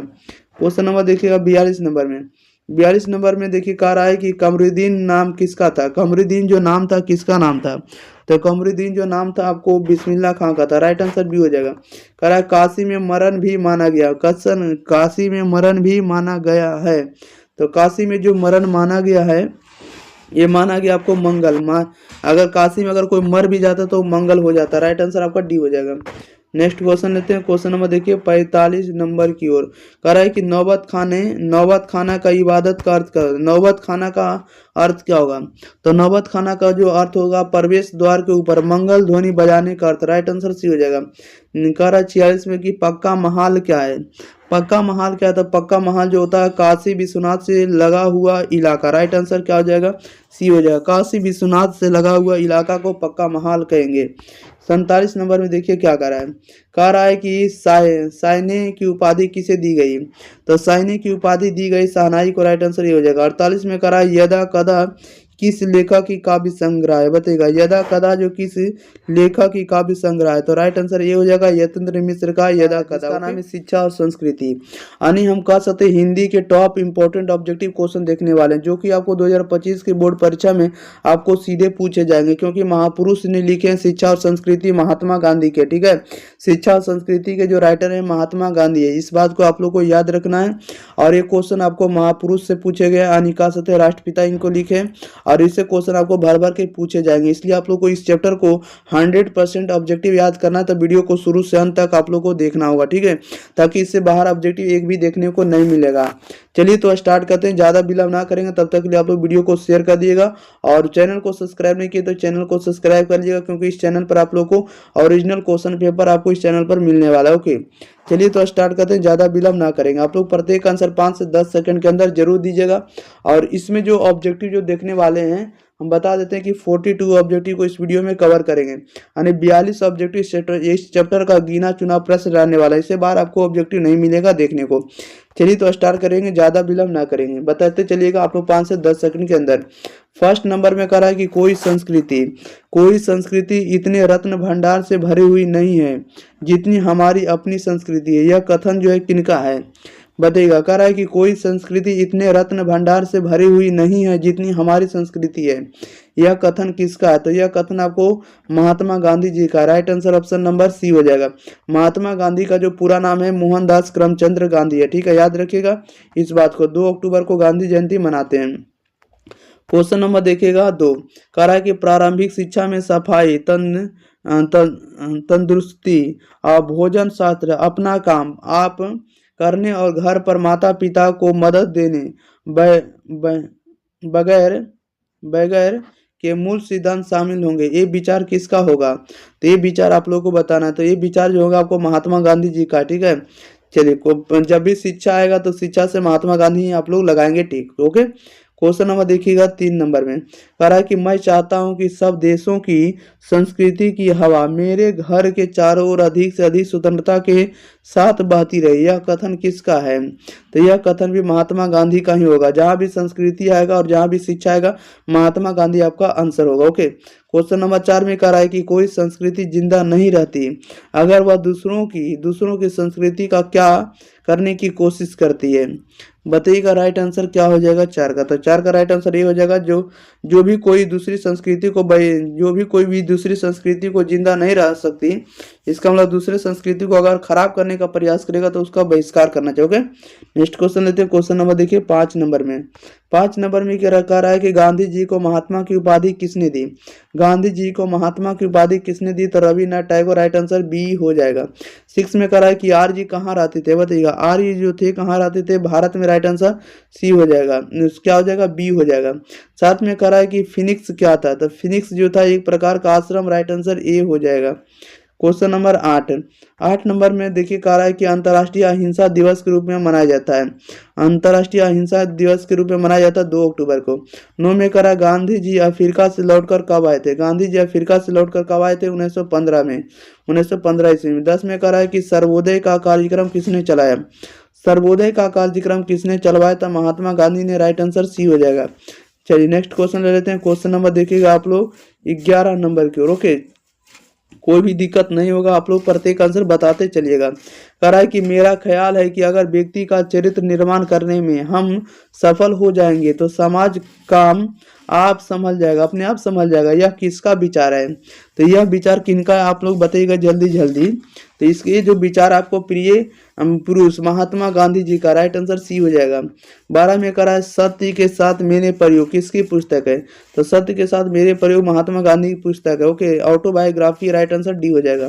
क्वेश्चन नंबर देखिएगा 42 नंबर में देखिए कह रहा है कि कमरुद्दीन नाम किसका था? कमरुद्दीन जो नाम था किसका नाम था? तो कमरुद्दीन जो नाम था आपको बिस्मिल्लाह खां का था। राइट आंसर भी हो जाएगा। कह रहा है काशी में मरण भी माना गया। काशी में मरण भी माना गया है। तो काशी में जो मरण माना गया है ये माना गया आपको मंगल। अगर काशी में अगर कोई मर भी जाता तो मंगल हो जाता। राइट आंसर आपका डी हो जाएगा। नेक्स्ट क्वेश्चन लेते हैं। क्वेश्चन नंबर देखिए 45 नंबर की ओर कह रहा है कि नौबत खाना का इबादत का अर्थ क्या? नौबत खाना का अर्थ क्या होगा? तो नौबत खाना का जो अर्थ होगा प्रवेश द्वार के ऊपर मंगल ध्वनि बजाने का अर्थ। राइट आंसर सी हो जाएगा। कह रहा है 46 में कि पक्का महाल क्या है? पक्का महाल क्या था? पक्का महाल जो होता है काशी विश्वनाथ से लगा हुआ इलाका। राइट आंसर क्या हो जाएगा? सी हो जाएगा। काशी विश्वनाथ से लगा हुआ इलाका को पक्का महाल कहेंगे। 47 नंबर में देखिए क्या कह रहा है कि साइने की उपाधि किसे दी गई? तो साइने की उपाधि दी गई शहनाई को। राइट आंसर ये हो जाएगा। 48 में कह रहा है यदा कदा किस लेखक की काव्य संग्रह है? बताइएगा यदा कदा जो किस लेखक की काव्य संग्रह है? तो राइट आंसर ये हो जाएगा यतीन्द्र मिश्र का यदा कदा। इसका नाम है शिक्षा और संस्कृति। यानी हम कह सकते हैं हिंदी के टॉप इंपॉर्टेंट ऑब्जेक्टिव क्वेश्चन देखने वाले हैं, जो कि आपको 2025 की बोर्ड परीक्षा में आपको सीधे पूछे जाएंगे, क्योंकि महापुरुष ने लिखे हैं शिक्षा और संस्कृति महात्मा गांधी के। ठीक है, शिक्षा और संस्कृति के जो राइटर है महात्मा गांधी है, इस बात को आप लोग को याद रखना है। और ये क्वेश्चन आपको महापुरुष से पूछे गए, यानी कह सकते हैं राष्ट्रपिता इनको लिखे, और इससे क्वेश्चन आपको भर भर के पूछे जाएंगे। इसलिए आप लोग को इस चैप्टर को 100% ऑब्जेक्टिव याद करना है, तो वीडियो को शुरू से अंत तक आप लोग को देखना होगा। ठीक है, ताकि इससे बाहर ऑब्जेक्टिव एक भी देखने को नहीं मिलेगा। चलिए तो स्टार्ट करते हैं, ज़्यादा विलंब ना करेंगे। तब तक के लिए आप लोग वीडियो को शेयर कर दिएगा, और चैनल को सब्सक्राइब नहीं किए तो चैनल को सब्सक्राइब कर लीजिएगा, क्योंकि इस चैनल पर आप लोग को ओरिजिनल क्वेश्चन पेपर आपको इस चैनल पर मिलने वाला है। ओके, चलिए तो स्टार्ट करते हैं, ज़्यादा विलंब ना करेंगे। आप लोग प्रत्येक आंसर 5 से 10 सेकंड के अंदर जरूर दीजिएगा। और इसमें जो ऑब्जेक्टिव जो देखने वाले हैं, हम बता देते हैं कि 42 ऑब्जेक्टिव को इस वीडियो में कवर करेंगे, यानी 42 ऑब्जेक्टिव इस चैप्टर का गिना चुना प्रश्न रहने वाला है। इससे बाहर आपको ऑब्जेक्टिव नहीं मिलेगा देखने को। चलिए तो स्टार्ट करेंगे, ज़्यादा विलंब ना करेंगे, बताते चलिएगा आप लोग 5 से 10 सेकंड के अंदर। फर्स्ट नंबर में कह रहा है कि कोई संस्कृति इतने रत्न भंडार से भरी हुई नहीं है जितनी हमारी अपनी संस्कृति है। यह कथन जो है किनका है? बताइएगा। कह रहा है कि कोई संस्कृति इतने रत्न भंडार से भरी हुई नहीं है जितनी हमारी संस्कृति है। यह कथन किसका है? तो यह कथन आपको महात्मा गांधी जी का। Right answer option number C हो जाएगा। महात्मा गांधी का जो पूरा नाम है मोहनदास करमचंद गांधी है। ठीक है, याद रखिएगा इस बात को। 2 अक्टूबर को गांधी जयंती मनाते हैं। क्वेश्चन नंबर देखिएगा 2। कह रहा है कि प्रारंभिक शिक्षा में सफाई, तंदुरुस्ती और भोजन शास्त्र, अपना काम आप करने और घर पर माता पिता को मदद देने बगैर बगैर के मूल सिद्धांत शामिल होंगे। ये विचार किसका होगा? तो ये विचार आप लोगों को बताना है। तो ये विचार जो होगा आपको महात्मा गांधी जी का। ठीक है, चलिए जब भी शिक्षा आएगा तो शिक्षा से महात्मा गांधी ही आप लोग लगाएंगे। ठीक, ओके। क्वेश्चन नंबर देखिएगा 3 नंबर में। कह रहा है कि मैं चाहता हूं कि सब देशों की संस्कृति की हवा मेरे घर के चारों ओर अधिक से अधिक स्वतंत्रता के साथ बहती रहे। यह कथन किसका है? तो यह कथन भी महात्मा गांधी का ही होगा। जहां भी संस्कृति आएगा और जहां भी शिक्षा आएगा, महात्मा गांधी आपका आंसर होगा। ओके। क्वेश्चन नंबर 4 में कह रहा है कि कोई संस्कृति जिंदा नहीं रहती अगर वह दूसरों की संस्कृति का क्या करने की कोशिश करती है। बताइएगा राइट आंसर क्या हो जाएगा 4 का। तो 4 का राइट आंसर ये हो जाएगा जो भी कोई दूसरी संस्कृति को जिंदा नहीं रह सकती, इसका मतलब दूसरे संस्कृति को अगर खराब करने का प्रयास करेगा तो उसका बहिष्कार करना चाहिए। ओके, नेक्स्ट क्वेश्चन लेते हैं। क्वेश्चन नंबर देखिए 5 नंबर में। 5 नंबर में क्या कह रहा है कि गांधी जी को महात्मा की उपाधि किसने दी? गांधी जी को महात्मा की उपाधि किसने दी? तो Rabindranath Tagore. Right answer B हो जाएगा। 6 में कह रहा है कि आर्य जी कहाँ रहते थे? बताइएगा आर्य जो थे कहाँ रहते थे? भारत में। राइट आंसर सी हो जाएगा। क्या हो जाएगा? बी हो जाएगा। 7 में कह रहा है कि फिनिक्स क्या था? तो फिनिक्स जो था एक प्रकार का आश्रम। राइट आंसर ए हो जाएगा। क्वेश्चन नंबर 8 नंबर में देखिए कह रहा है कि अंतर्राष्ट्रीय अहिंसा दिवस के रूप में मनाया जाता है। अंतर्राष्ट्रीय अहिंसा दिवस के रूप में मनाया जाता है 2 अक्टूबर को। 9 में कह रहा है गांधी जी अफ्रीका से लौटकर कब आए थे? गांधी जी अफ्रीका से लौटकर कब आए थे? 1915 में, 1915 ईस्वी में। 10 में कह रहा है कि सर्वोदय का कार्यक्रम किसने चलाया? सर्वोदय का कार्यक्रम किसने चलवाया था? महात्मा गांधी ने। राइट आंसर सी हो जाएगा। चलिए नेक्स्ट क्वेश्चन ले लेते हैं। क्वेश्चन नंबर देखिएगा आप लोग 11 नंबर की ओर। ओके, कोई भी दिक्कत नहीं होगा, आप लोग प्रत्येक आंसर बताते चलिएगा। कह रहा है कि मेरा ख्याल है कि अगर व्यक्ति का चरित्र निर्माण करने में हम सफल हो जाएंगे तो समाज काम आप संभल जाएगा, अपने आप संभल जाएगा। यह किसका विचार है? तो यह विचार किनका है आप लोग बताइएगा जल्दी जल्दी। तो इसके जो विचार आपको प्रिय पुरुष महात्मा गांधी जी का। राइट आंसर सी हो जाएगा। 12 में कह रहा है सत्य के साथ मेरे प्रयोग किसकी पुस्तक है? तो सत्य के साथ मेरे प्रयोग महात्मा गांधी की पुस्तक है। Okay, autobiography. Right answer D हो जाएगा।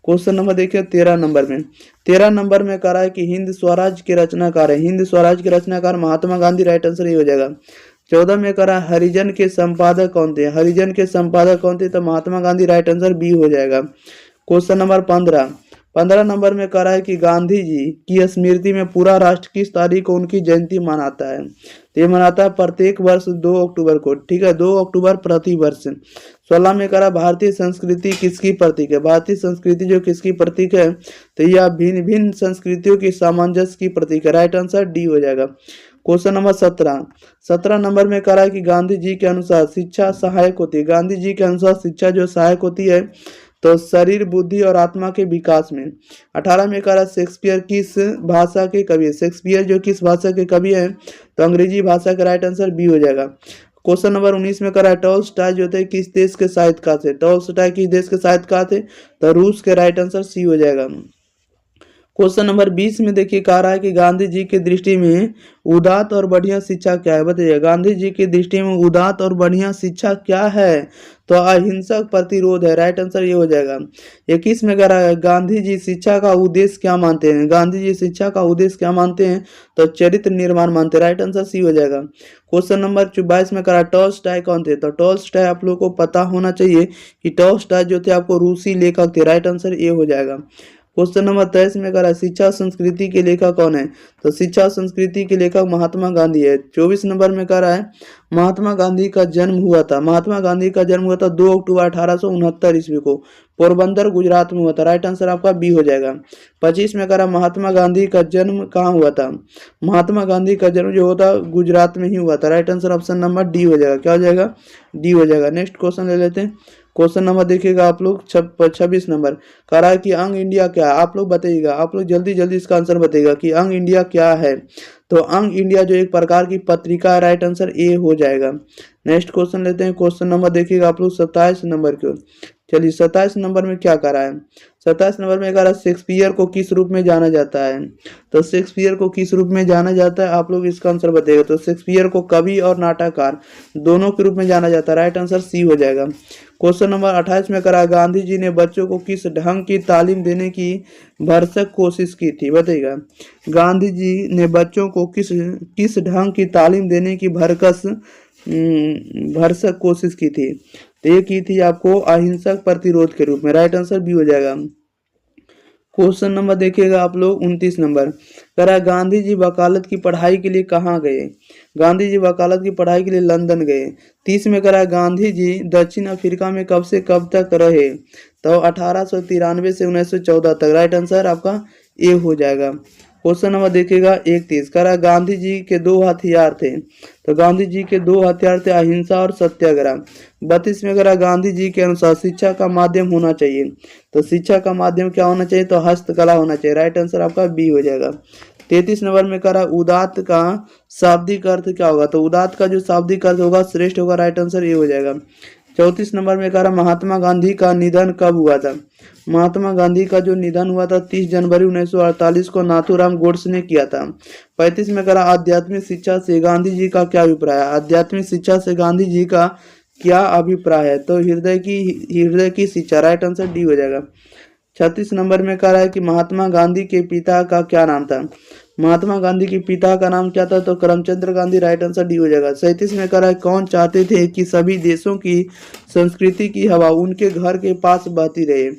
क्वेश्चन नंबर देखिए 13 नंबर में। 13 नंबर में कह रहा है कि हिंद स्वराज के रचनाकार है। हिंद स्वराज के रचनाकार महात्मा गांधी। राइट आंसर ये हो जाएगा। 14 में कह रहा है हरिजन के संपादक कौन थे? हरिजन के संपादक कौन थे? तो Mahatma Gandhi. Right answer B हो जाएगा। क्वेश्चन नंबर 15 नंबर में कह रहा है कि गांधी जी की स्मृति में पूरा राष्ट्र किस तारीख को उनकी जयंती मनाता है? तो ये मनाता है प्रत्येक वर्ष 2 अक्टूबर को। ठीक है, 2 अक्टूबर प्रति वर्ष। 16 में कह रहा भारतीय संस्कृति किसकी प्रतीक है? भारतीय संस्कृति जो किसकी प्रतीक है? तो यह भिन्न भिन्न संस्कृतियों की सामंजस्य की प्रतीक है। राइट आंसर डी हो जाएगा। क्वेश्चन नंबर 17 नंबर में कह रहा है कि गांधी जी के अनुसार शिक्षा सहायक होती है। गांधी जी के अनुसार शिक्षा जो सहायक होती है तो शरीर, बुद्धि और आत्मा के विकास में। 18 में कह रहा है शेक्सपियर किस भाषा के कवि है। शेक्सपियर जो किस भाषा के कवि है तो अंग्रेजी भाषा का राइट आंसर बी हो जाएगा। क्वेश्चन नंबर 19 में कह रहा है टॉलस्टॉय जो थे किस देश के साहित्यकार थे। टॉलस्टॉय किस देश के साहित्यकार थे तो रूस के। राइट आंसर सी हो जाएगा। क्वेश्चन नंबर 20 में देखिए कह रहा है कि गांधी जी की दृष्टि में उदात्त और बढ़िया शिक्षा क्या है। बताइए गांधी जी की दृष्टि में उदात्त और बढ़िया शिक्षा क्या है तो अहिंसक प्रतिरोध है। राइट आंसर ये हो जाएगा। 21 में कह रहा है गांधी जी शिक्षा का उद्देश्य क्या मानते हैं। गांधी जी शिक्षा का उद्देश्य क्या मानते हैं तो चरित्र निर्माण मानते हैं। राइट आंसर सी हो जाएगा। क्वेश्चन नंबर 22 में कह रहा है टॉलस्टॉय कौन थे तो टॉलस्टॉय आप लोग को पता होना चाहिए कि टॉलस्टॉय जो थे आपको रूसी लेखक थे। राइट आंसर ये हो जाएगा। क्वेश्चन नंबर 23 में कह रहा है शिक्षा संस्कृति के लेखक कौन है तो शिक्षा संस्कृति के लेखक महात्मा गांधी है। 24 नंबर में कह रहा है महात्मा गांधी का जन्म हुआ था। महात्मा गांधी का जन्म हुआ था 2 अक्टूबर 1869 ईस्वी को पोरबंदर गुजरात में हुआ था। राइट आंसर आपका बी हो जाएगा। 25 में कह रहा महात्मा गांधी का जन्म कहाँ हुआ था। महात्मा गांधी का जन्म जो होता गुजरात में ही हुआ था। Right answer option number D हो जाएगा। क्या हो जाएगा डी हो जाएगा। नेक्स्ट क्वेश्चन ले लेते हैं। क्वेश्चन नंबर देखिएगा आप लोग 26 नंबर कह रहा है कि यंग इंडिया क्या है। आप लोग बताइएगा, आप लोग जल्दी जल्दी इसका आंसर बताइएगा कि यंग इंडिया क्या है तो यंग इंडिया जो एक प्रकार की पत्रिका है। राइट आंसर ए हो जाएगा। नेक्स्ट क्वेश्चन लेते हैं। क्वेश्चन नंबर देखिएगा आप लोग 27 नंबर की ओर। चलिए 27 नंबर में क्या कह रहा है। 27 नंबर में कह रहा है शेक्सपियर को किस रूप में जाना जाता है तो शेक्सपियर को किस रूप में जाना जाता है आप लोग इसका आंसर बताइएगा। तो शेक्सपियर को कवि और नाटककार दोनों के रूप में जाना जाता है। राइट आंसर सी हो जाएगा। क्वेश्चन नंबर 28 में करा गांधी जी ने बच्चों को किस ढंग की तालीम देने की भरसक कोशिश की थी। बताइएगा गांधी जी ने बच्चों को किस ढंग की तालीम देने की भरसक कोशिश की थी तो ये की थी आपको अहिंसक प्रतिरोध के रूप में। राइट आंसर बी हो जाएगा। क्वेश्चन नंबर देखिएगा आप लोग 29 नंबर करा गांधी जी वकालत की पढ़ाई के लिए कहाँ गए। गांधी जी वकालत की पढ़ाई के लिए लंदन गए। 30 में करा गांधी जी दक्षिण अफ्रीका में कब से कब तक रहे तो 1893 से 1914 तक। राइट आंसर आपका ए हो जाएगा। क्वेश्चन नंबर देखिएगा 31 करा गांधी जी के 2 हथियार थे तो गांधी जी के 2 हथियार थे अहिंसा और सत्याग्रह। 32 में करा गांधी जी के अनुसार शिक्षा का माध्यम होना चाहिए तो शिक्षा का माध्यम क्या होना चाहिए तो हस्तकला होना चाहिए। राइट आंसर आपका बी हो जाएगा। 33 नंबर में करा उदात्त का शाब्दिक अर्थ क्या होगा तो उदात्त का जो शाब्दिक अर्थ होगा श्रेष्ठ होगा। राइट आंसर ये हो जाएगा। 34 नंबर में कह रहा महात्मा गांधी का निधन कब हुआ था। महात्मा गांधी का जो निधन हुआ था 30 जनवरी 1948 को नाथूराम गोडसे ने किया था। 35 में कह रहा आध्यात्मिक शिक्षा से गांधी जी का क्या अभिप्राय है। आध्यात्मिक शिक्षा से गांधी जी का क्या अभिप्राय है तो हृदय की शिक्षा। राइट आंसर डी हो जाएगा। 36 नंबर में कह रहा है कि महात्मा गांधी के पिता का क्या नाम था। महात्मा गांधी के पिता का नाम क्या था तो Karamchand Gandhi. Right answer D हो जाएगा। 37 में कह रहा है कौन चाहते थे कि सभी देशों की संस्कृति की हवा उनके घर के पास बहती रहे।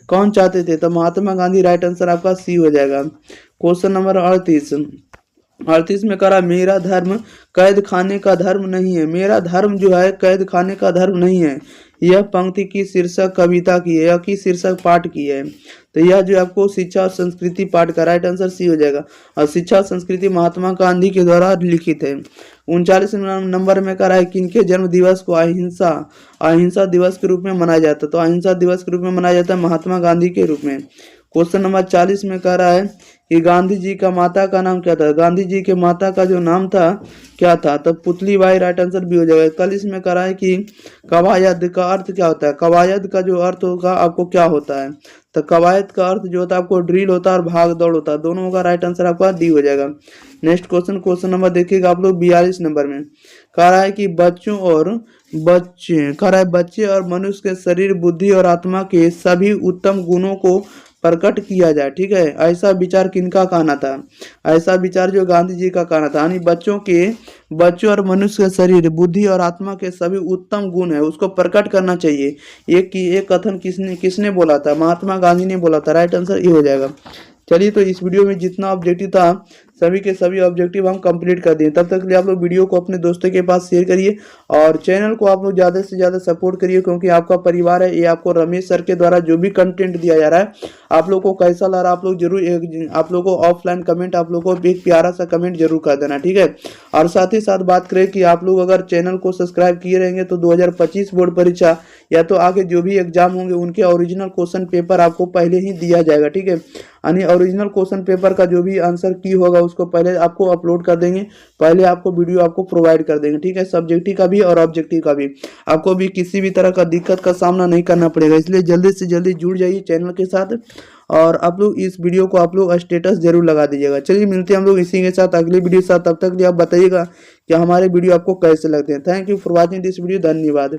कौन चाहते थे तो महात्मा गांधी। राइट आंसर आपका सी हो जाएगा। क्वेश्चन नंबर 38 में कह रहा मेरा धर्म कैद खाने का धर्म नहीं है। मेरा धर्म जो है कैद खाने का धर्म नहीं है। यह पंक्ति की शीर्षक कविता की है या की शीर्षक पाठ की है तो यह जो आपको शिक्षा और संस्कृति पाठ का। राइट आंसर सी हो जाएगा। और शिक्षा और संस्कृति महात्मा गांधी के द्वारा लिखित है। 39 नंबर में कह रहा है किनके जन्म दिवस को अहिंसा दिवस के रूप में मनाया जाता है तो अहिंसा दिवस के रूप में मनाया जाता है महात्मा गांधी के रूप में। क्वेश्चन नंबर 40 में कह रहा है कि गांधी जी का माता का नाम क्या था। गांधी जी के माता का जो नाम था क्या था तो पुतली बाई। राइट आंसर भी हो जाएगा। 41 में कह रहा है कि कवायद का अर्थ क्या होता है। कवायद का जो अर्थ होगा आपको क्या होता है तो कवायद का अर्थ जो होता है आपको ड्रिल होता है और भाग दौड़ होता है दोनों होगा। राइट आंसर आपका डी हो जाएगा। नेक्स्ट क्वेश्चन नंबर देखिएगा आप लोग 42 नंबर में कह रहा है कि बच्चे और मनुष्य के शरीर, बुद्धि और आत्मा के सभी उत्तम गुणों को प्रकट किया जाए। ठीक है, ऐसा विचार किनका कहना था। ऐसा विचार जो गांधी जी का कहना था यानी बच्चों और मनुष्य के शरीर, बुद्धि और आत्मा के सभी उत्तम गुण है उसको प्रकट करना चाहिए। एक कथन किसने बोला था। महात्मा गांधी ने बोला था। राइट आंसर ये हो जाएगा। चलिए तो इस वीडियो में जितना ऑब्जेक्टिव था सभी के सभी ऑब्जेक्टिव हम कंप्लीट कर दिए। तब तक के लिए आप लोग वीडियो को अपने दोस्तों के पास शेयर करिए और चैनल को आप लोग ज़्यादा से ज़्यादा सपोर्ट करिए, क्योंकि आपका परिवार है। ये आपको रमेश सर के द्वारा जो भी कंटेंट दिया जा रहा है आप लोग को कैसा लग रहा है, आप लोग जरूर आप लोग को ऑफलाइन कमेंट आप लोग को एक प्यारा सा कमेंट जरूर कर देना, ठीक है। और साथ ही साथ बात करें कि आप लोग अगर चैनल को सब्सक्राइब किए रहेंगे तो 2025 बोर्ड परीक्षा या तो आगे जो भी एग्जाम होंगे उनके ओरिजिनल क्वेश्चन पेपर आपको पहले ही दिया जाएगा, ठीक है। यानी ओरिजिनल क्वेश्चन पेपर का जो भी आंसर की होगा उसको पहले आपको अपलोड कर देंगे, पहले आपको वीडियो आपको प्रोवाइड कर देंगे, ठीक है। सब्जेक्टिव का भी और ऑब्जेक्टिव का भी आपको भी किसी भी तरह का दिक्कत का सामना नहीं करना पड़ेगा। इसलिए जल्दी से जल्दी जुड़ जाइए चैनल के साथ और आप लोग इस वीडियो को आप लोग स्टेटस जरूर लगा दीजिएगा। चलिए मिलते हैं हम लोग इसी के साथ अगले वीडियो के साथ। तब तक लिए आप बताइएगा कि हमारे वीडियो आपको कैसे लगते हैं। Thank you for watching this video. धन्यवाद।